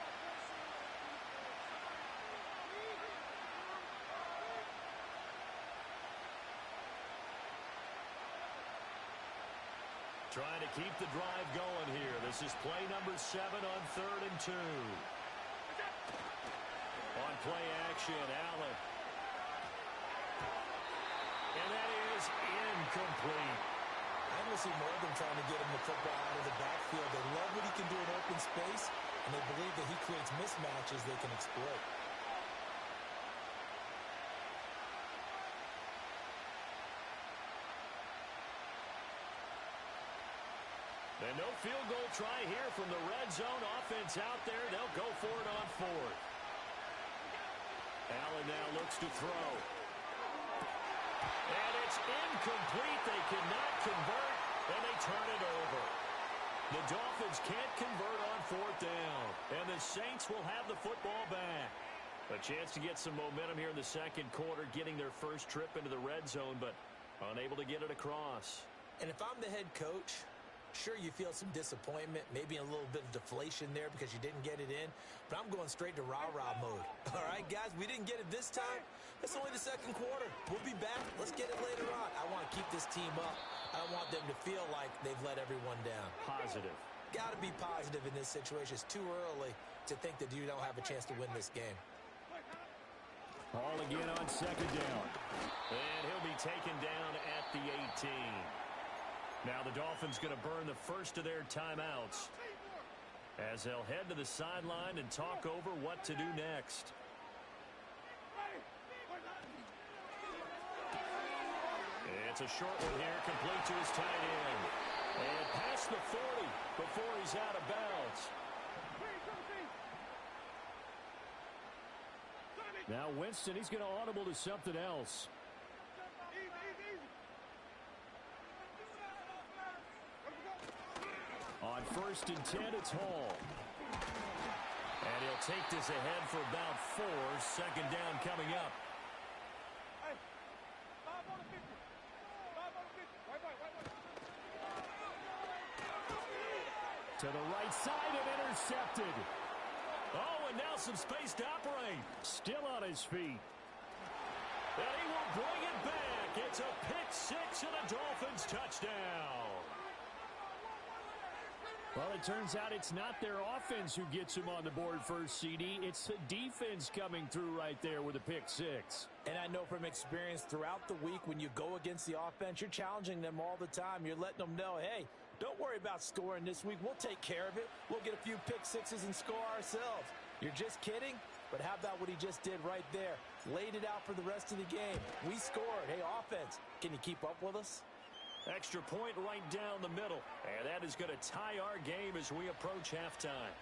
Trying to keep the drive going here. This is play number 7 on 3rd and 2. On play action, Allen. And that is incomplete. I'm going to see more of them trying to get him the football out of the backfield. They love what he can do in open space, and they believe that he creates mismatches they can exploit. And no field goal try here from the red zone. Offense out there. They'll go for it on 4th. Allen now looks to throw. And it's incomplete. They cannot convert, and they turn it over. The Dolphins can't convert on 4th down, and the Saints will have the football back. A chance to get some momentum here in the second quarter, getting their first trip into the red zone, but unable to get it across. And if I'm the head coach, sure, you feel some disappointment, maybe a little bit of deflation there because you didn't get it in, but I'm going straight to rah-rah mode. All right, guys, we didn't get it this time. It's only the second quarter. We'll be back. Let's get it later on. I want to keep this team up. I don't want them to feel like they've let everyone down. Positive. Got to be positive in this situation. It's too early to think that you don't have a chance to win this game. Ball again on 2nd down. And he'll be taken down at the 18. Now the Dolphins going to burn the first of their timeouts. as they'll head to the sideline and talk over what to do next. It's a short one here, complete to his tight end. And past the 40 before he's out of bounds. Now Winston, he's going to audible to something else. On 1st and 10, it's Hall. And he'll take this ahead for about 4. Second down coming up. To the right side and intercepted. Oh, and now some space to operate. Still on his feet. And he will bring it back. It's a pick 6 and a Dolphins touchdown. Well, it turns out it's not their offense who gets him on the board first, CD. It's the defense coming through right there with a pick 6. And I know from experience throughout the week when you go against the offense, you're challenging them all the time. You're letting them know, hey, don't worry about scoring this week. We'll take care of it. We'll get a few pick 6s and score ourselves. You're just kidding? But how about what he just did right there? Laid it out for the rest of the game. We scored. Hey, offense, can you keep up with us? Extra point right down the middle. And that is going to tie our game as we approach halftime.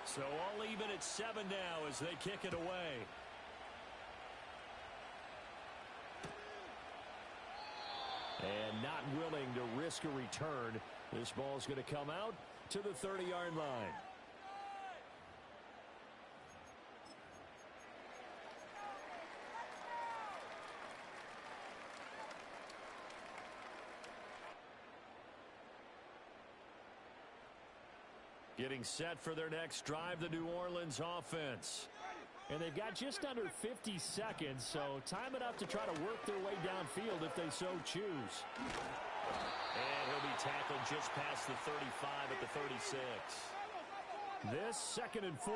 So all even at 7 now as they kick it away. And not willing to risk a return. This ball's going to come out to the 30-yard line. Getting set for their next drive, the New Orleans offense. And they've got just under 50 seconds, so time enough to try to work their way downfield if they so choose. And he'll be tackled just past the 35 at the 36. This 2nd and 4.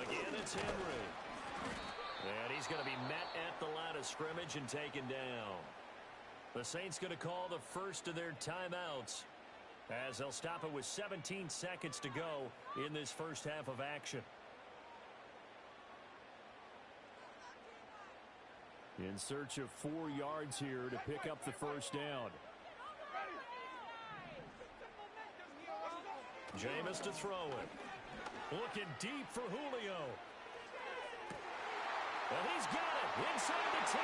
Again, it's Henry. And he's going to be met at the line of scrimmage and taken down. The Saints going to call the first of their timeouts as they'll stop it with 17 seconds to go in this first half of action. In search of 4 yards here to pick up the first down. Jameis to throw it. Looking deep for Julio. And he's got it inside the 10.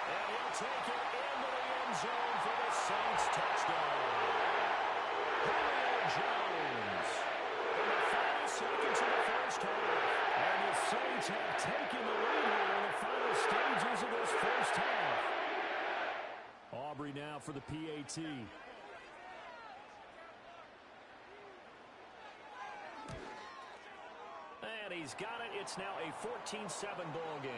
And he'll take it into the end zone for the Saints touchdown. Julio Jones. In the final seconds of the first half. And the Saints have taken the lead here in the final stages of this first half. Aubrey now for the PAT. And he's got it. It's now a 14-7 ball game.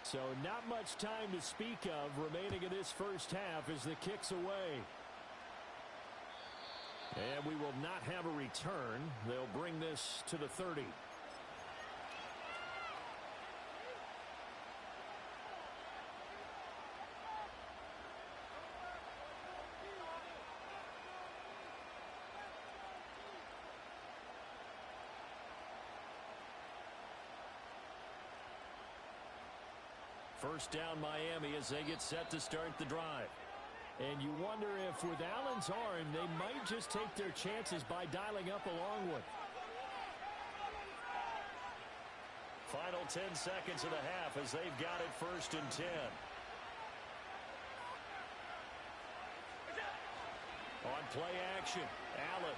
So not much time to speak of remaining in this first half as the kick's away. And we will not have a return. They'll bring this to the 30. First down Miami as they get set to start the drive. And you wonder if with Allen's arm, they might just take their chances by dialing up a long one. Final 10 seconds of the half as they've got it 1st and 10. On play action, Allen.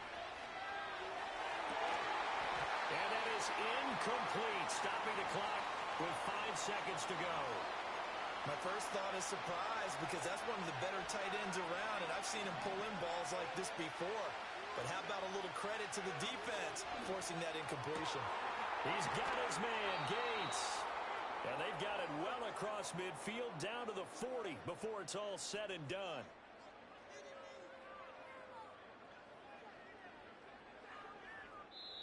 And that is incomplete, stopping the clock with 5 seconds to go. My first thought is surprise because that's one of the better tight ends around, and I've seen him pull in balls like this before. But how about a little credit to the defense forcing that incompletion? He's got his man, Gates. And they've got it well across midfield down to the 40 before it's all said and done.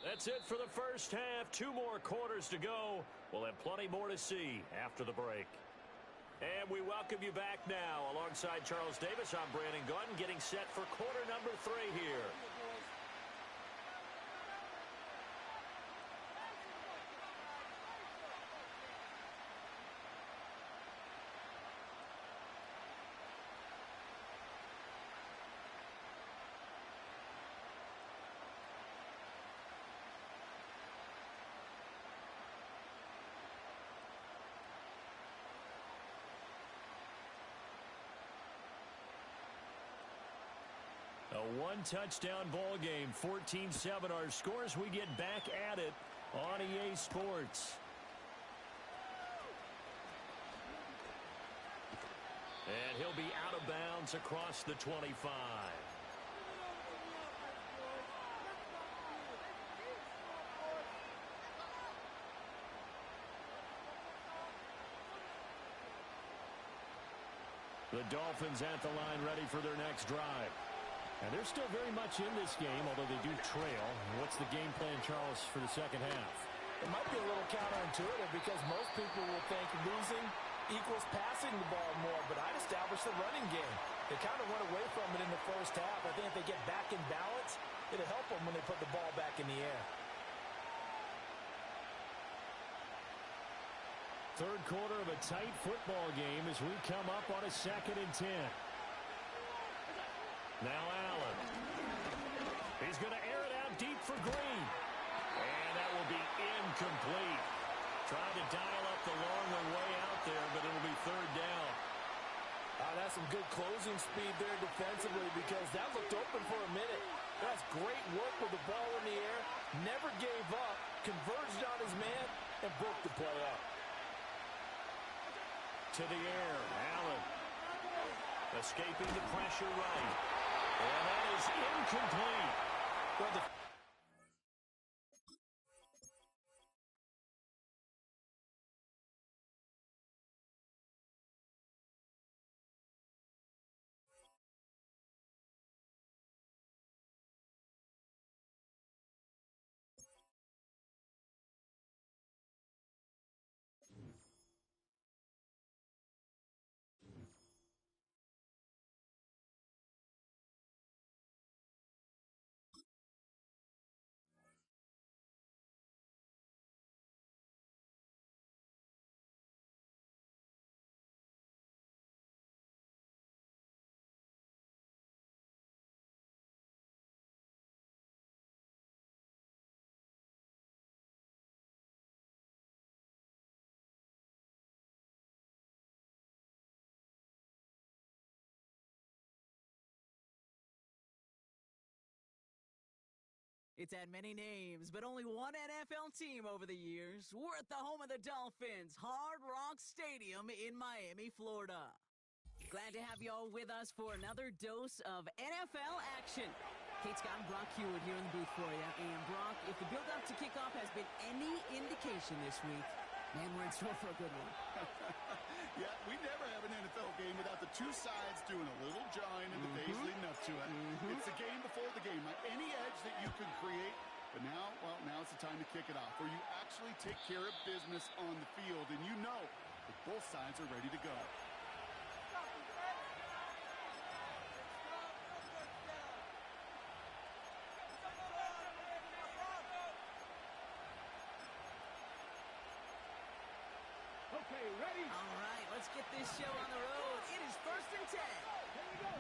That's it for the first half. 2 more quarters to go. We'll have plenty more to see after the break. And we welcome you back now. Alongside Charles Davis, I'm Brandon Gordon, getting set for quarter number 3 here. A 1-touchdown ball game, 14-7 our scores. We get back at it on EA Sports. And he'll be out of bounds across the 25. The Dolphins at the line ready for their next drive. And they're still very much in this game, although they do trail. What's the game plan, Charles, for the second half? It might be a little counterintuitive because most people will think losing equals passing the ball more, but I'd establish the running game. They kind of went away from it in the first half. I think if they get back in balance, it'll help them when they put the ball back in the air. Third quarter of a tight football game as we come up on a 2nd and 10. Now Allen. He's going to air it out deep for Green. And that will be incomplete. Trying to dial up the long one way out there, but it'll be 3rd down. That's some good closing speed there defensively because that looked open for a minute. That's great work with the ball in the air. Never gave up, converged on his man, and broke the play up. To the air, Allen. Escaping the pressure right. And that is incomplete. Well, the It's had many names, but only one NFL team over the years. We're at the home of the Dolphins, Hard Rock Stadium in Miami, Florida. Glad to have you all with us for another dose of NFL action. Kate Scott and Brock Hewitt here in the booth for you. And Brock, if the build-up to kickoff has been any indication this week, man, we're in store for a good one. Yeah, we never have an NFL game without the 2 sides doing a little jawing in the days leading up to it. It's the game before the game. Like any edge that you can create. But now, well, now's the time to kick it off, where you actually take care of business on the field, and you know that both sides are ready to go. Okay, ready? All right, let's get this show on the road. It is 1st and 10. Here we go.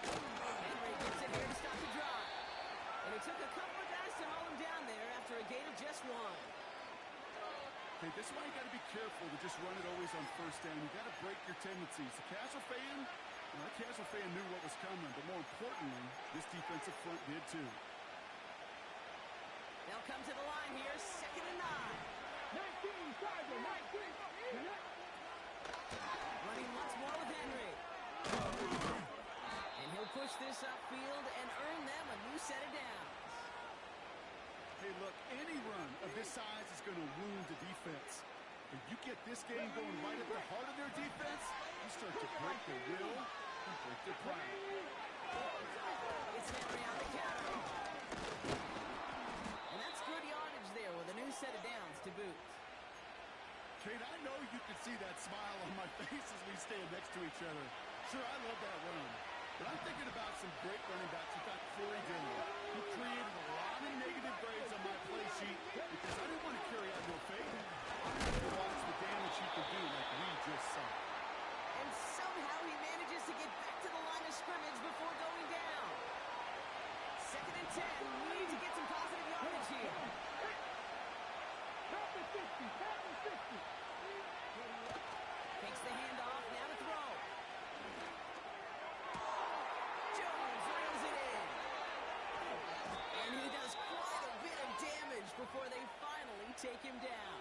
Henry gets it here to stop the drive. And it took a couple of guys to haul him down there after a gain of just 1. Okay, this is why you got to be careful to just run it always on first down. You got to break your tendencies. The casual fan knew what was coming, but more importantly, this defensive front did too. They'll come to the line here, 2nd and 9. 19, Tiger, 19. Running once more with Henry. And he'll push this upfield and earn them a new set of downs. Hey, look, any run of this size is going to wound the defense. If you get this game going right at the heart of their defense, you start to break their will and break their pride. It's Henry on the counter. And that's good yardage there with a new set of downs to boot. Kate, I know you can see that smile on my face as we stand next to each other. Sure, I love that run. But I'm thinking about some great running backs. In fact, Corey Dillon, who created a lot of negative grades on my play sheet because I didn't want to carry out no fake. I wanted to watch the damage he could do like we just saw. And somehow he manages to get back to the line of scrimmage before going down. 2nd and 10. We need to get some positive yardage here. Top of 50, top of 50. Takes the handoff, now to throw. Jones reels it in. And he does quite a bit of damage before they finally take him down.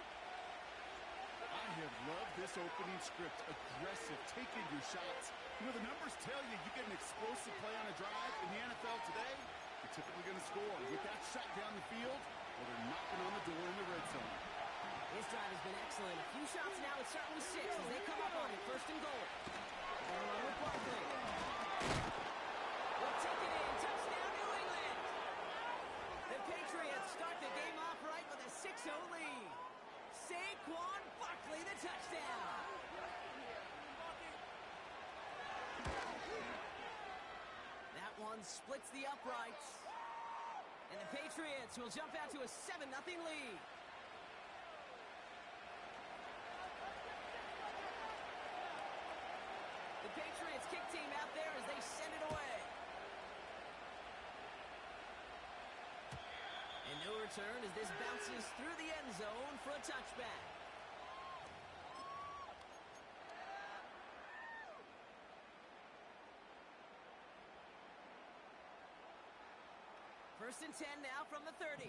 I have loved this opening script. Aggressive, taking your shots. You know, the numbers tell you you get an explosive play on a drive in the NFL today, you're typically going to score. With that shot down the field, well, they're knocking on the door in the red zone. This drive has been excellent. A few shots now, it's starting with 6 as they come up on it. 1st and goal. And run with Barkley. We'll take it in. Touchdown, New England. The Patriots start the game off right with a 6-0 lead. Saquon Barkley, the touchdown. That one splits the uprights. And the Patriots will jump out to a 7-0 lead. The Patriots kick team out there as they send it away. And no return as this bounces through the end zone for a touchback. First and 10 now from the 30.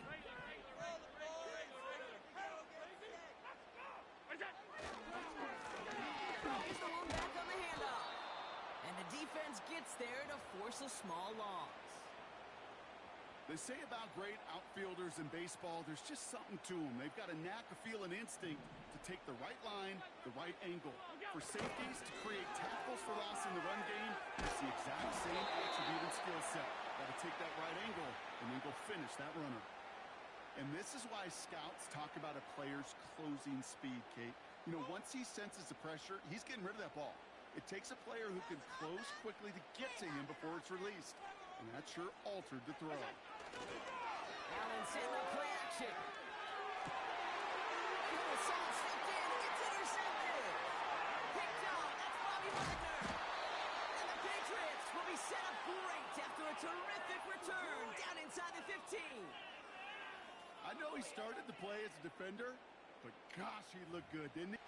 Here's the one back on the handoff. And the defense gets there to force a small loss. They say about great outfielders in baseball, there's just something to them. They've got a knack, a feel, an instinct to take the right line, the right angle. For safeties to create tackles for loss in the run game, it's the exact same attribute and skill set. Got to take that right angle and then go finish that runner. And this is why scouts talk about a player's closing speed, Kate. You know, once he senses the pressure, he's getting rid of that ball. It takes a player who can close quickly to get to him before it's released. And that sure altered the throw. Allen sent the play action. Someone stepped in. It's intercepted. Picked off. That's Bobby Wagner. And the Patriots will be set up great after a terrific return down inside the 15. I know he started the play as a defender, but gosh, he looked good, didn't he?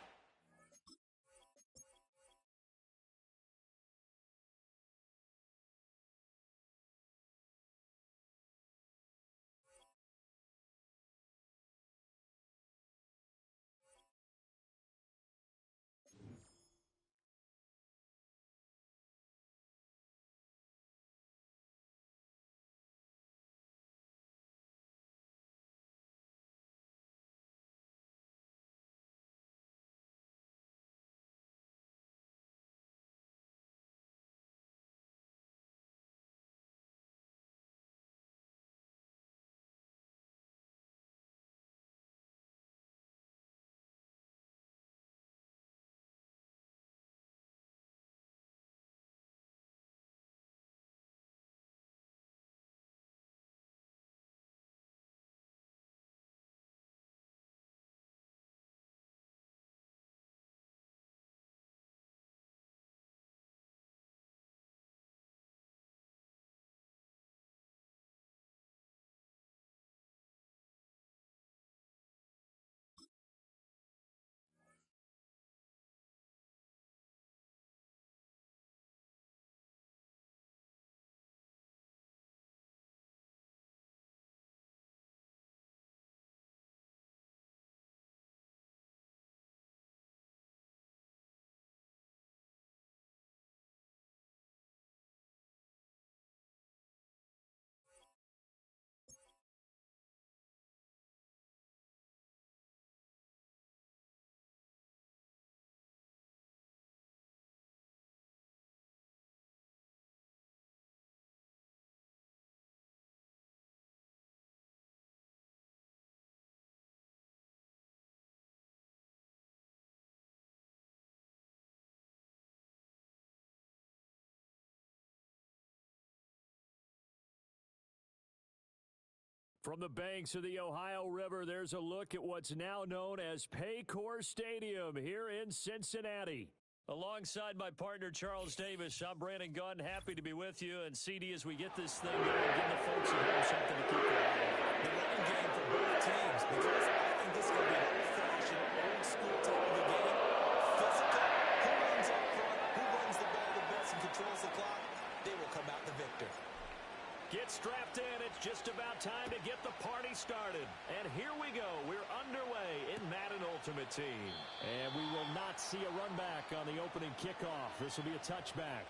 From the banks of the Ohio River, there's a look at what's now known as Paycor Stadium here in Cincinnati. Alongside my partner, Charles Davis, I'm Brandon Gunn. Happy to be with you. And CD, as we get this thing going, give the folks at home something to keep their eye on. The running game for both teams, because I think this is going to be an old-fashioned, old-school type of a game. Physical, who runs up front, who runs the ball the best and controls the clock, they will come out the victor. Get strapped in. It's just about time to get the party started. And here we go. We're underway in Madden Ultimate Team. And we will not see a run back on the opening kickoff. This will be a touchback.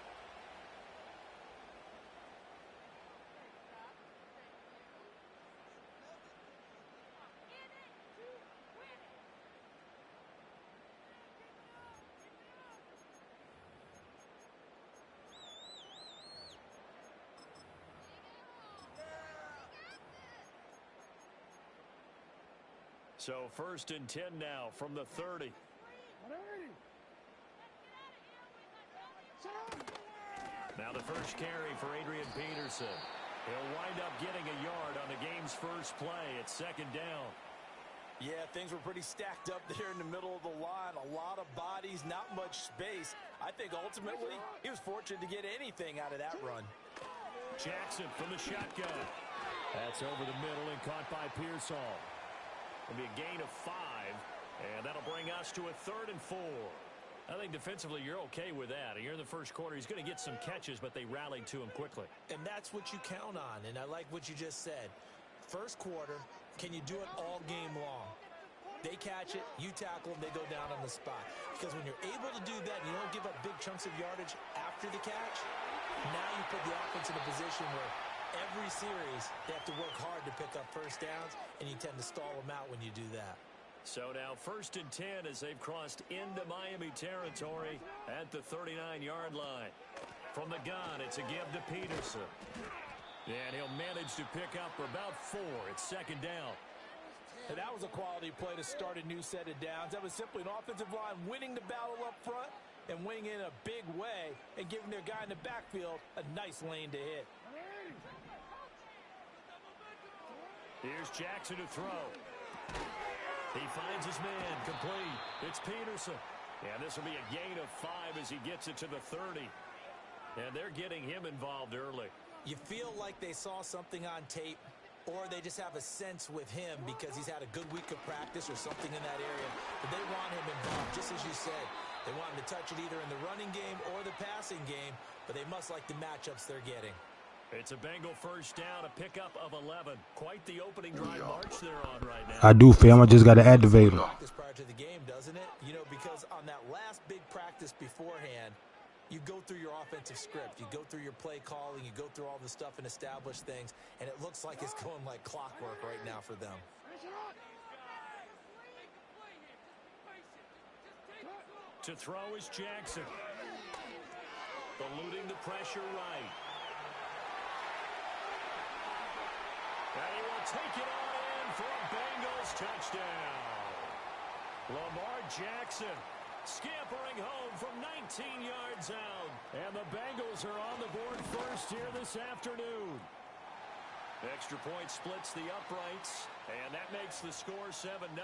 So 1st and 10 now from the 30. Now the first carry for Adrian Peterson. He'll wind up getting a yard on the game's first play. It's 2nd down. Yeah, things were pretty stacked up there in the middle of the line. A lot of bodies, not much space. I think ultimately he was fortunate to get anything out of that run. Jackson from the shotgun. That's over the middle and caught by Pearsall. It'll be a gain of 5, and that'll bring us to a 3rd and 4. I think defensively you're okay with that. Here in the first quarter, he's going to get some catches, but they rallied to him quickly. And that's what you count on, and I like what you just said. First quarter, can you do it all game long? They catch it, you tackle them, they go down on the spot. Because when you're able to do that and you don't give up big chunks of yardage after the catch, now you put the offense in a position where every series, they have to work hard to pick up first downs, and you tend to stall them out when you do that. So now 1st and 10 as they've crossed into Miami territory at the 39-yard line. From the gun, it's a give to Peterson. And he'll manage to pick up for about 4. It's 2nd down. And that was a quality play to start a new set of downs. That was simply an offensive line winning the battle up front and winning in a big way and giving their guy in the backfield a nice lane to hit. Here's Jackson to throw. He finds his man, complete. It's Peterson. And this will be a gain of 5 as he gets it to the 30. And they're getting him involved early. You feel like they saw something on tape, or they just have a sense with him because he's had a good week of practice or something in that area. But they want him involved, just as you said. They want him to touch it either in the running game or the passing game, but they must like the matchups they're getting. It's a Bengal first down, a pickup of 11. Quite the opening drive march they're on right now. I do, fam. I just got to activate him. Practice prior to the game, doesn't it? You know, because on that last big practice beforehand, you go through your offensive script. You go through your play calling. You go through all the stuff and establish things, and it looks like it's going like clockwork right now for them. To throw is Jackson. Eluding the pressure right. And he will take it on in for a Bengals touchdown. Lamar Jackson scampering home from 19 yards out. And the Bengals are on the board first here this afternoon. Extra point splits the uprights, and that makes the score 7-0.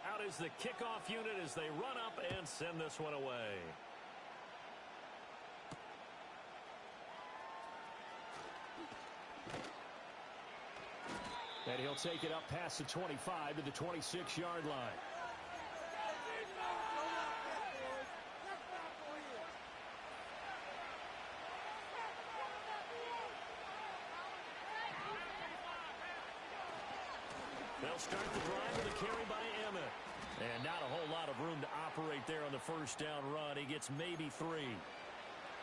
Out is the kickoff unit as they run up and send this one away. And he'll take it up past the 25 to the 26-yard line. They'll start the drive with a carry by Emmett. And not a whole lot of room to operate there on the first down run. He gets maybe 3.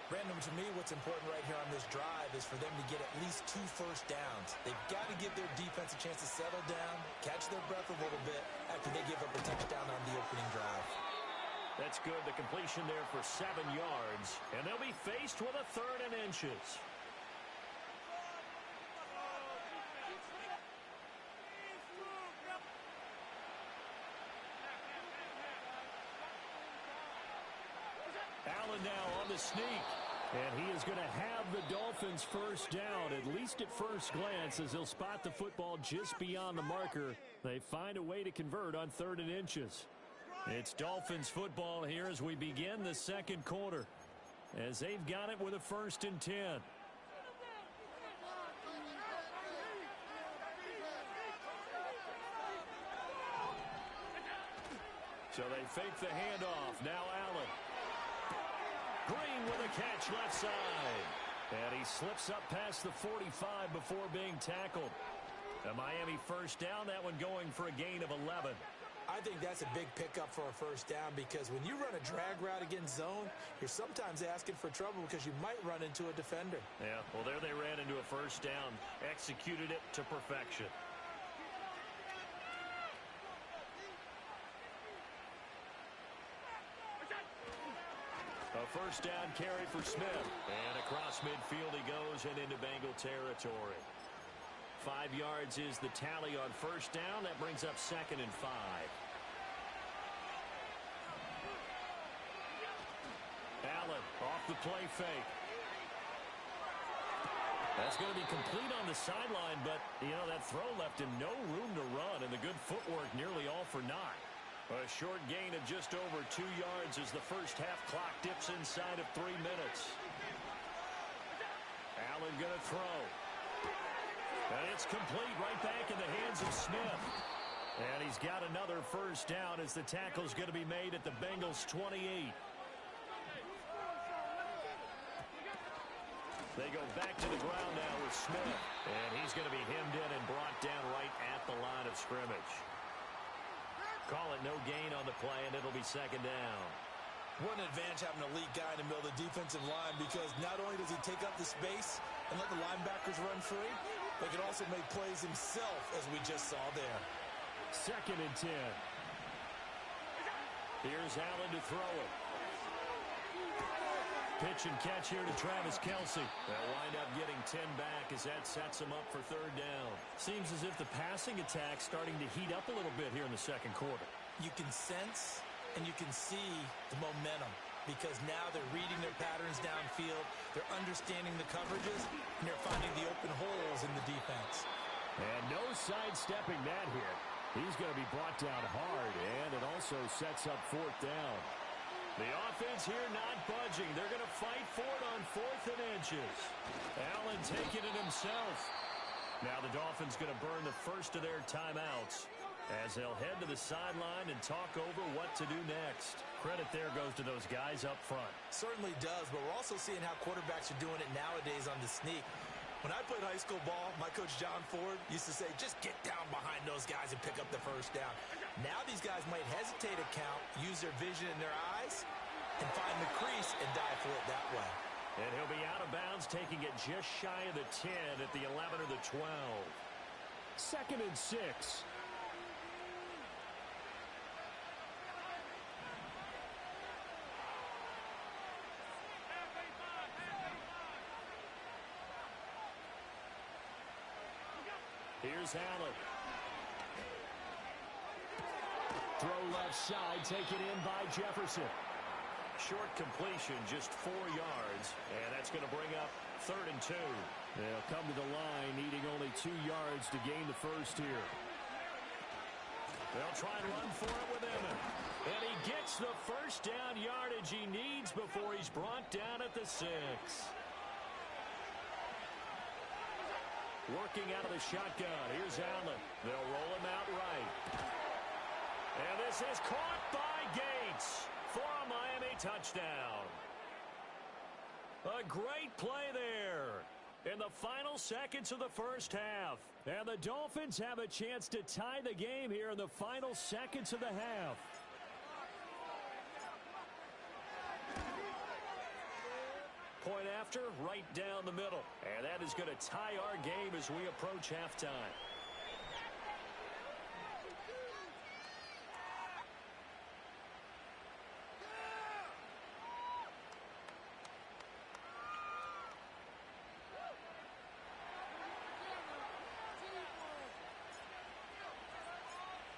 Brandon, to me, what's important right here on this drive is for them to get at least 2 first downs. They've got to give their defense a chance to settle down, catch their breath a little bit after they give up a touchdown on the opening drive. That's good. The completion there for 7 yards. And they'll be faced with a 3rd and inches. the sneak. And he is going to have the Dolphins first down, at least at first glance, as he'll spot the football just beyond the marker. They find a way to convert on 3rd and inches. It's Dolphins football here as we begin the second quarter, as they've got it with a 1st and 10. So they fake the handoff. Now Allen. Green with a catch left side. And he slips up past the 45 before being tackled. A Miami first down, that one going for a gain of 11. I think that's a big pickup for a first down because when you run a drag route against zone, you're sometimes asking for trouble because you might run into a defender. Yeah, well, there they ran into a first down. Executed it to perfection. A first down carry for Smith. And across midfield he goes and into Bengal territory. 5 yards is the tally on first down. That brings up 2nd and 5. Allen off the play fake. That's going to be complete on the sideline, but, you know, that throw left him no room to run, and the good footwork nearly all for naught. A short gain of just over 2 yards as the first half clock dips inside of 3 minutes. Allen going to throw. And it's complete right back in the hands of Smith. And he's got another first down as the tackle's going to be made at the Bengals' 28. They go back to the ground now with Smith. And he's going to be hemmed in and brought down right at the line of scrimmage. Call it no gain on the play, and it'll be 2nd down. What an advantage having an elite guy in the middle of the defensive line because not only does he take up the space and let the linebackers run free, but he can also make plays himself, as we just saw there. 2nd and 10. Here's Allen to throw it. Pitch and catch here to Travis Kelce. They'll wind up getting 10 back as that sets him up for 3rd down. Seems as if the passing attack's starting to heat up a little bit here in the second quarter. You can sense and you can see the momentum because now they're reading their patterns downfield, they're understanding the coverages, and they're finding the open holes in the defense. And no sidestepping that hit. He's going to be brought down hard, and it also sets up 4th down. The offense here not budging. They're going to fight for it on 4th and inches. Allen taking it himself. Now the Dolphins going to burn the first of their timeouts as they'll head to the sideline and talk over what to do next. Credit there goes to those guys up front. Certainly does, but we're also seeing how quarterbacks are doing it nowadays on the sneak. When I played high school ball, my coach John Ford used to say, just get down behind those guys and pick up the first down. Now these guys might hesitate to count, use their vision in their eyes, and find the crease and dive for it that way. And he'll be out of bounds, taking it just shy of the 10 at the 11 or the 12. 2nd and 6. Here's Allen. Throw left side, taken in by Jefferson. Short completion, just 4 yards, and that's going to bring up 3rd and 2. They'll come to the line, needing only 2 yards to gain the first here. They'll try and run for it with Emmett. And he gets the first down yardage he needs before he's brought down at the 6. Working out of the shotgun. Here's Allen. They'll roll him out right. And this is caught by Gates for a Miami touchdown. A great play there in the final seconds of the first half. And the Dolphins have a chance to tie the game here in the final seconds of the half. Point after, right down the middle. And that is going to tie our game as we approach halftime.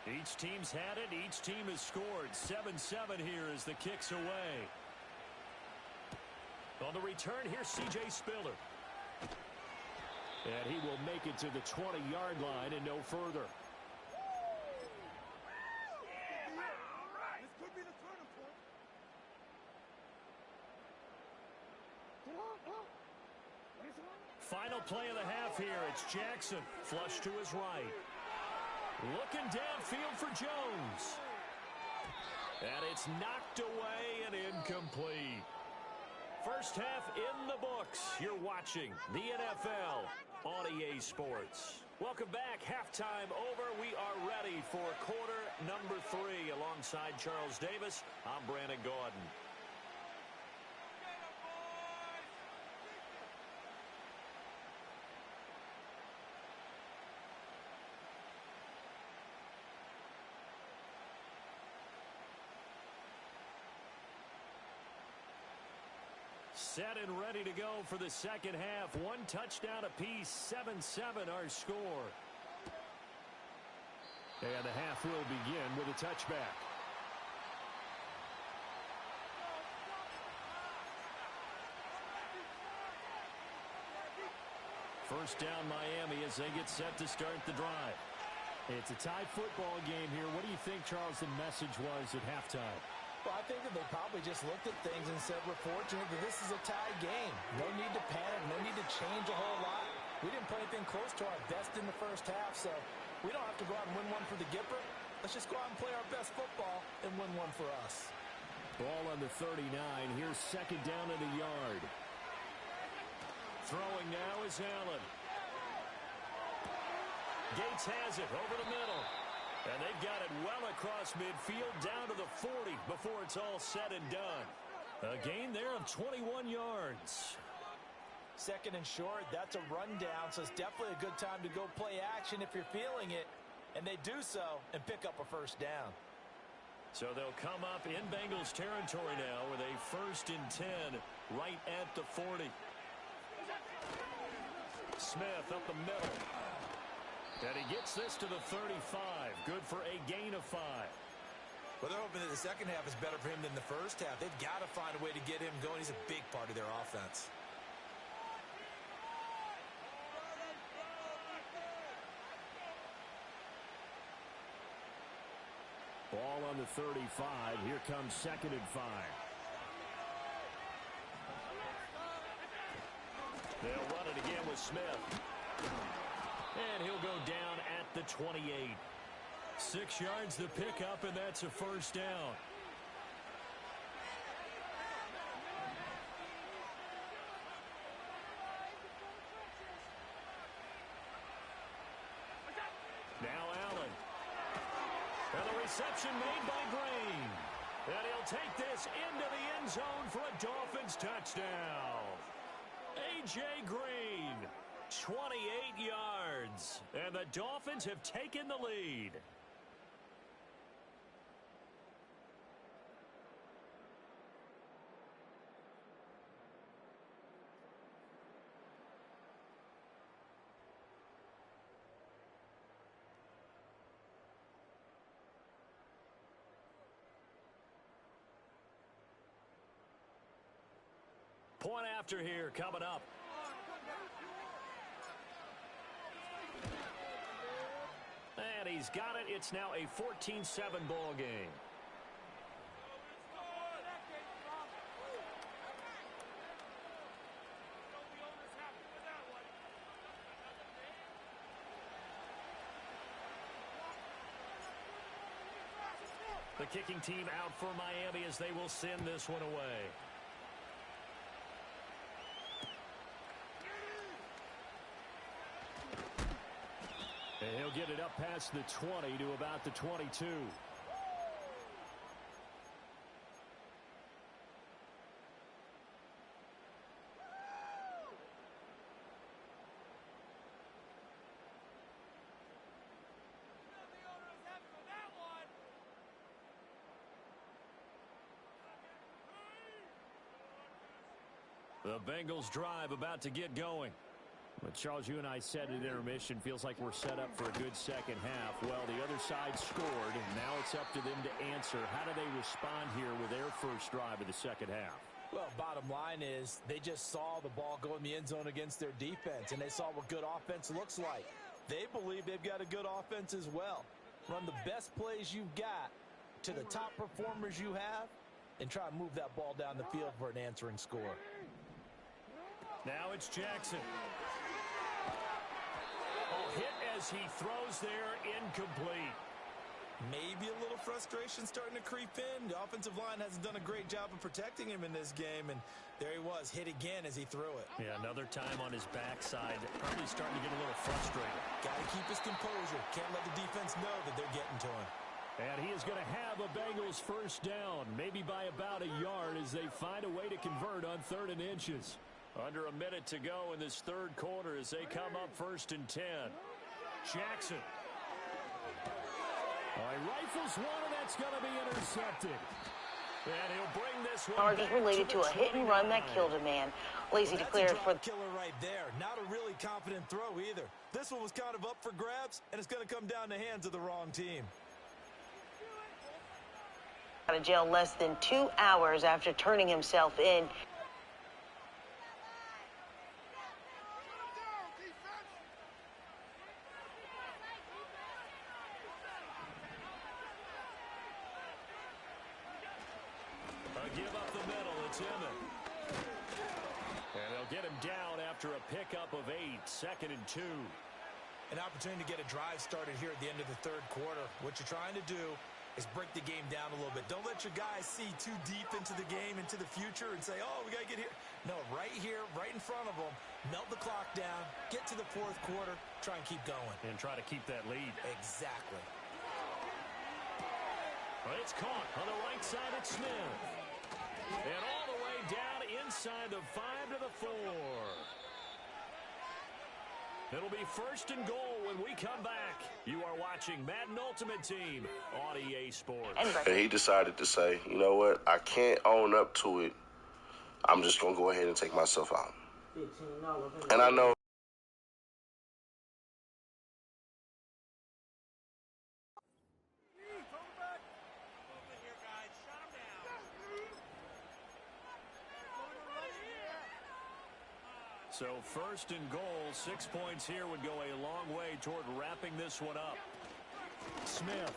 Each team's had it. Each team has scored. 7-7 here as the kick's away. On the return, here's C.J. Spiller. And he will make it to the 20-yard line and no further. This could be the turning point. Final play of the half here. It's Jackson. Flush to his right. Looking downfield for Jones. And it's knocked away and incomplete. First half in the books. You're watching the NFL on EA Sports. Welcome back. Halftime over. We are ready for quarter number 3. Alongside Charles Davis, I'm Brandon Gaudin. Set and ready to go for the second half. 1 touchdown apiece, 7-7 our score. And the half will begin with a touchback. First down Miami as they get set to start the drive. It's a tie football game here. What do you think, Charles, the message was at halftime? Well, I think that they probably just looked at things and said, we're fortunate that this is a tie game. No need to panic, no need to change a whole lot. We didn't play anything close to our best in the first half, so we don't have to go out and win one for the Gipper. Let's just go out and play our best football and win one for us. Ball on the 39. Here's second down in the yard. Throwing now is Allen. Gates has it over the middle. And they've got it well across midfield down to the 40 before it's all said and done. A gain there of 21 yards. Second and short, that's a rundown, so it's definitely a good time to go play action if you're feeling it. And they do so and pick up a first down. So they'll come up in Bengals territory now with a 1st and 10 right at the 40. Smith up the middle. And he gets this to the 35. Good for a gain of 5. Well, they're hoping that the second half is better for him than the first half. They've got to find a way to get him going. He's a big part of their offense. Ball on the 35. Here comes 2nd and 5. They'll run it again with Smith. And he'll go down at the 28. 6 yards the pickup, and that's a first down. Now Allen. And the reception made by Green. And he'll take this into the end zone for a Dolphins touchdown. A.J. Green. 28 yards, and the Dolphins have taken the lead. Point after here coming up. And he's got it. It's now a 14-7 ball game. The kicking team out for Miami as they will send this one away. And he'll get it up past the 20 to about the 22. The Bengals drive about to get going. But Charles, you and I said at intermission, feels like we're set up for a good second half. Well, the other side scored, and now it's up to them to answer. How do they respond here with their first drive of the second half? Well, bottom line is they just saw the ball go in the end zone against their defense, and they saw what good offense looks like. They believe they've got a good offense as well. Run the best plays you've got to the top performers you have, and try to move that ball down the field for an answering score. Now it's Jackson. Hit as he throws there, incomplete. Maybe a little frustration starting to creep in. The offensive line hasn't done a great job of protecting him in this game, and there he was, hit again as he threw it. Yeah, another time on his backside. Probably starting to get a little frustrated. Got to keep his composure. Can't let the defense know that they're getting to him. And he is going to have a Bengals first down, maybe by about a yard as they find a way to convert on 3rd and inches. Under a minute to go in this third quarter as they come up 1st and 10. Jackson. Rifles one, and that's going to be intercepted. And he'll bring this one Charges related to a hit and run that killed a man. Lazy declared for killer right there. Not a really confident throw either. This one was kind of up for grabs, and it's going to come down the hands of the wrong team. out of jail less than 2 hours after turning himself in. Give up the middle, it's Emmett. And they'll get him down after a pickup of 8, 2nd and 2. An opportunity to get a drive started here at the end of the third quarter. What you're trying to do is break the game down a little bit. Don't let your guys see too deep into the game, into the future, and say, oh, we got to get here. No, right here, right in front of them, melt the clock down, get to the fourth quarter, try and keep going. And try to keep that lead. Exactly. Well, it's caught on the right side at Smith. And all the way down inside the 5 to the 4. It'll be 1st and goal when we come back. You are watching Madden Ultimate Team on EA Sports. And he decided to say, you know what, I can't own up to it. I'm just going to go ahead and take myself out. And I know. So 1st and goal, 6 points here would go a long way toward wrapping this one up. Smith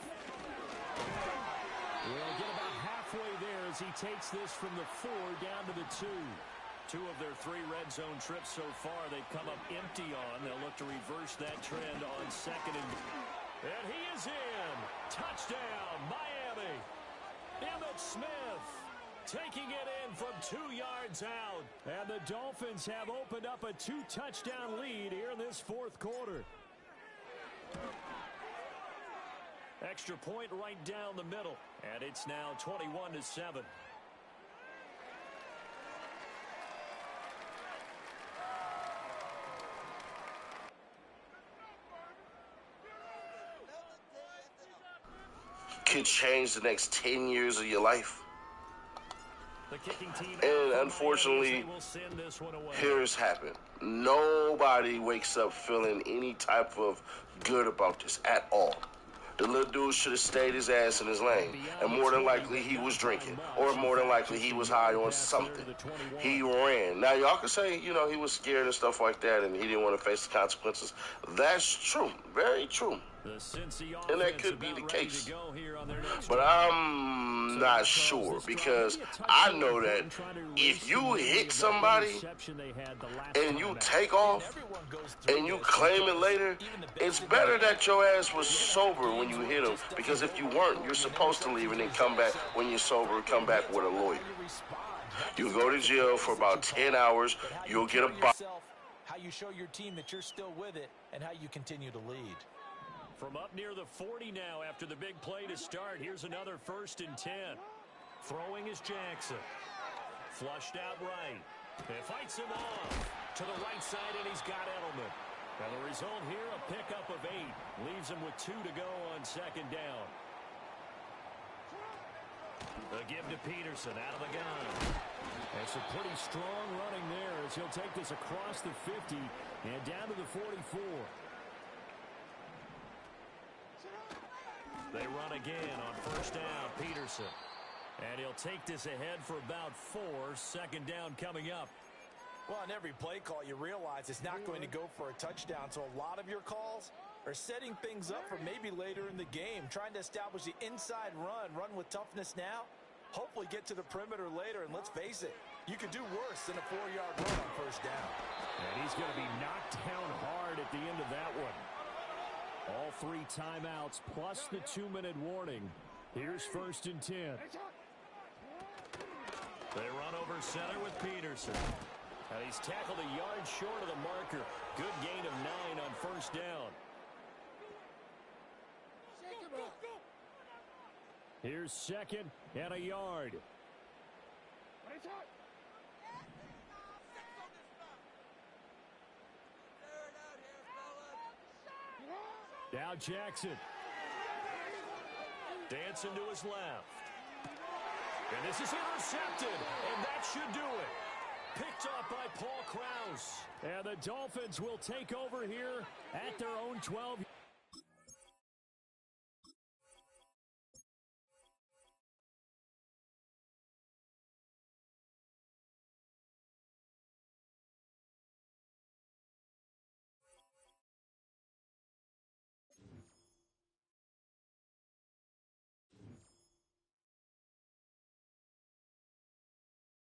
will get about halfway there as he takes this from the 4 down to the 2. 2 of their 3 red zone trips so far they've come up empty on. They'll look to reverse that trend on 2nd and he is in. Touchdown, Miami. Emmitt Smith taking it in from 2 yards out. And the Dolphins have opened up a 2-touchdown lead here in this fourth quarter. Extra point right down the middle. And it's now 21-7. Could change the next 10 years of your life. And unfortunately, here's happened. Nobody wakes up feeling any type of good about this at all. The little dude should have stayed his ass in his lane. And more than likely, he was drinking. Or more than likely, he was high on something. He ran. Now, y'all can say, you know, he was scared and stuff like that, and he didn't want to face the consequences. That's true. Very true. And that could be the case. But I'm not sure, because I know that if you hit somebody and you take off and you claim it later, it's better that your ass was sober when you hit him, because if you weren't, you're supposed to leave and then come back when you're sober, come back with a lawyer. You'll go to jail for about 10 hours. You'll get a box. How you show your team that you're still with it and how you continue to lead. From up near the 40 now after the big play to start. Here's another 1st and 10. Throwing is Jackson. Flushed out right. And fights him off to the right side, and he's got Edelman. And the result here, a pickup of 8. Leaves him with 2 to go on 2nd down. The give to Peterson out of the gun. And some pretty strong running there as he'll take this across the 50 and down to the 44. They run again on 1st down. Peterson. And he'll take this ahead for about 4. Second down coming up. Well, on every play call, you realize it's not going to go for a touchdown. So a lot of your calls are setting things up for maybe later in the game, trying to establish the inside run with toughness now, hopefully get to the perimeter later. And let's face it, you could do worse than a 4-yard run on first down. And he's going to be knocked down hard at the end of that one. All 3 timeouts plus the 2-minute warning. Here's 1st and 10. They run over center with Peterson. And he's tackled a yard short of the marker. Good gain of 9 on first down. Here's 2nd and a yard. Now Jackson. Dancing to his left. And this is intercepted. And that should do it. Picked off by Paul Krause. And the Dolphins will take over here at their own 12.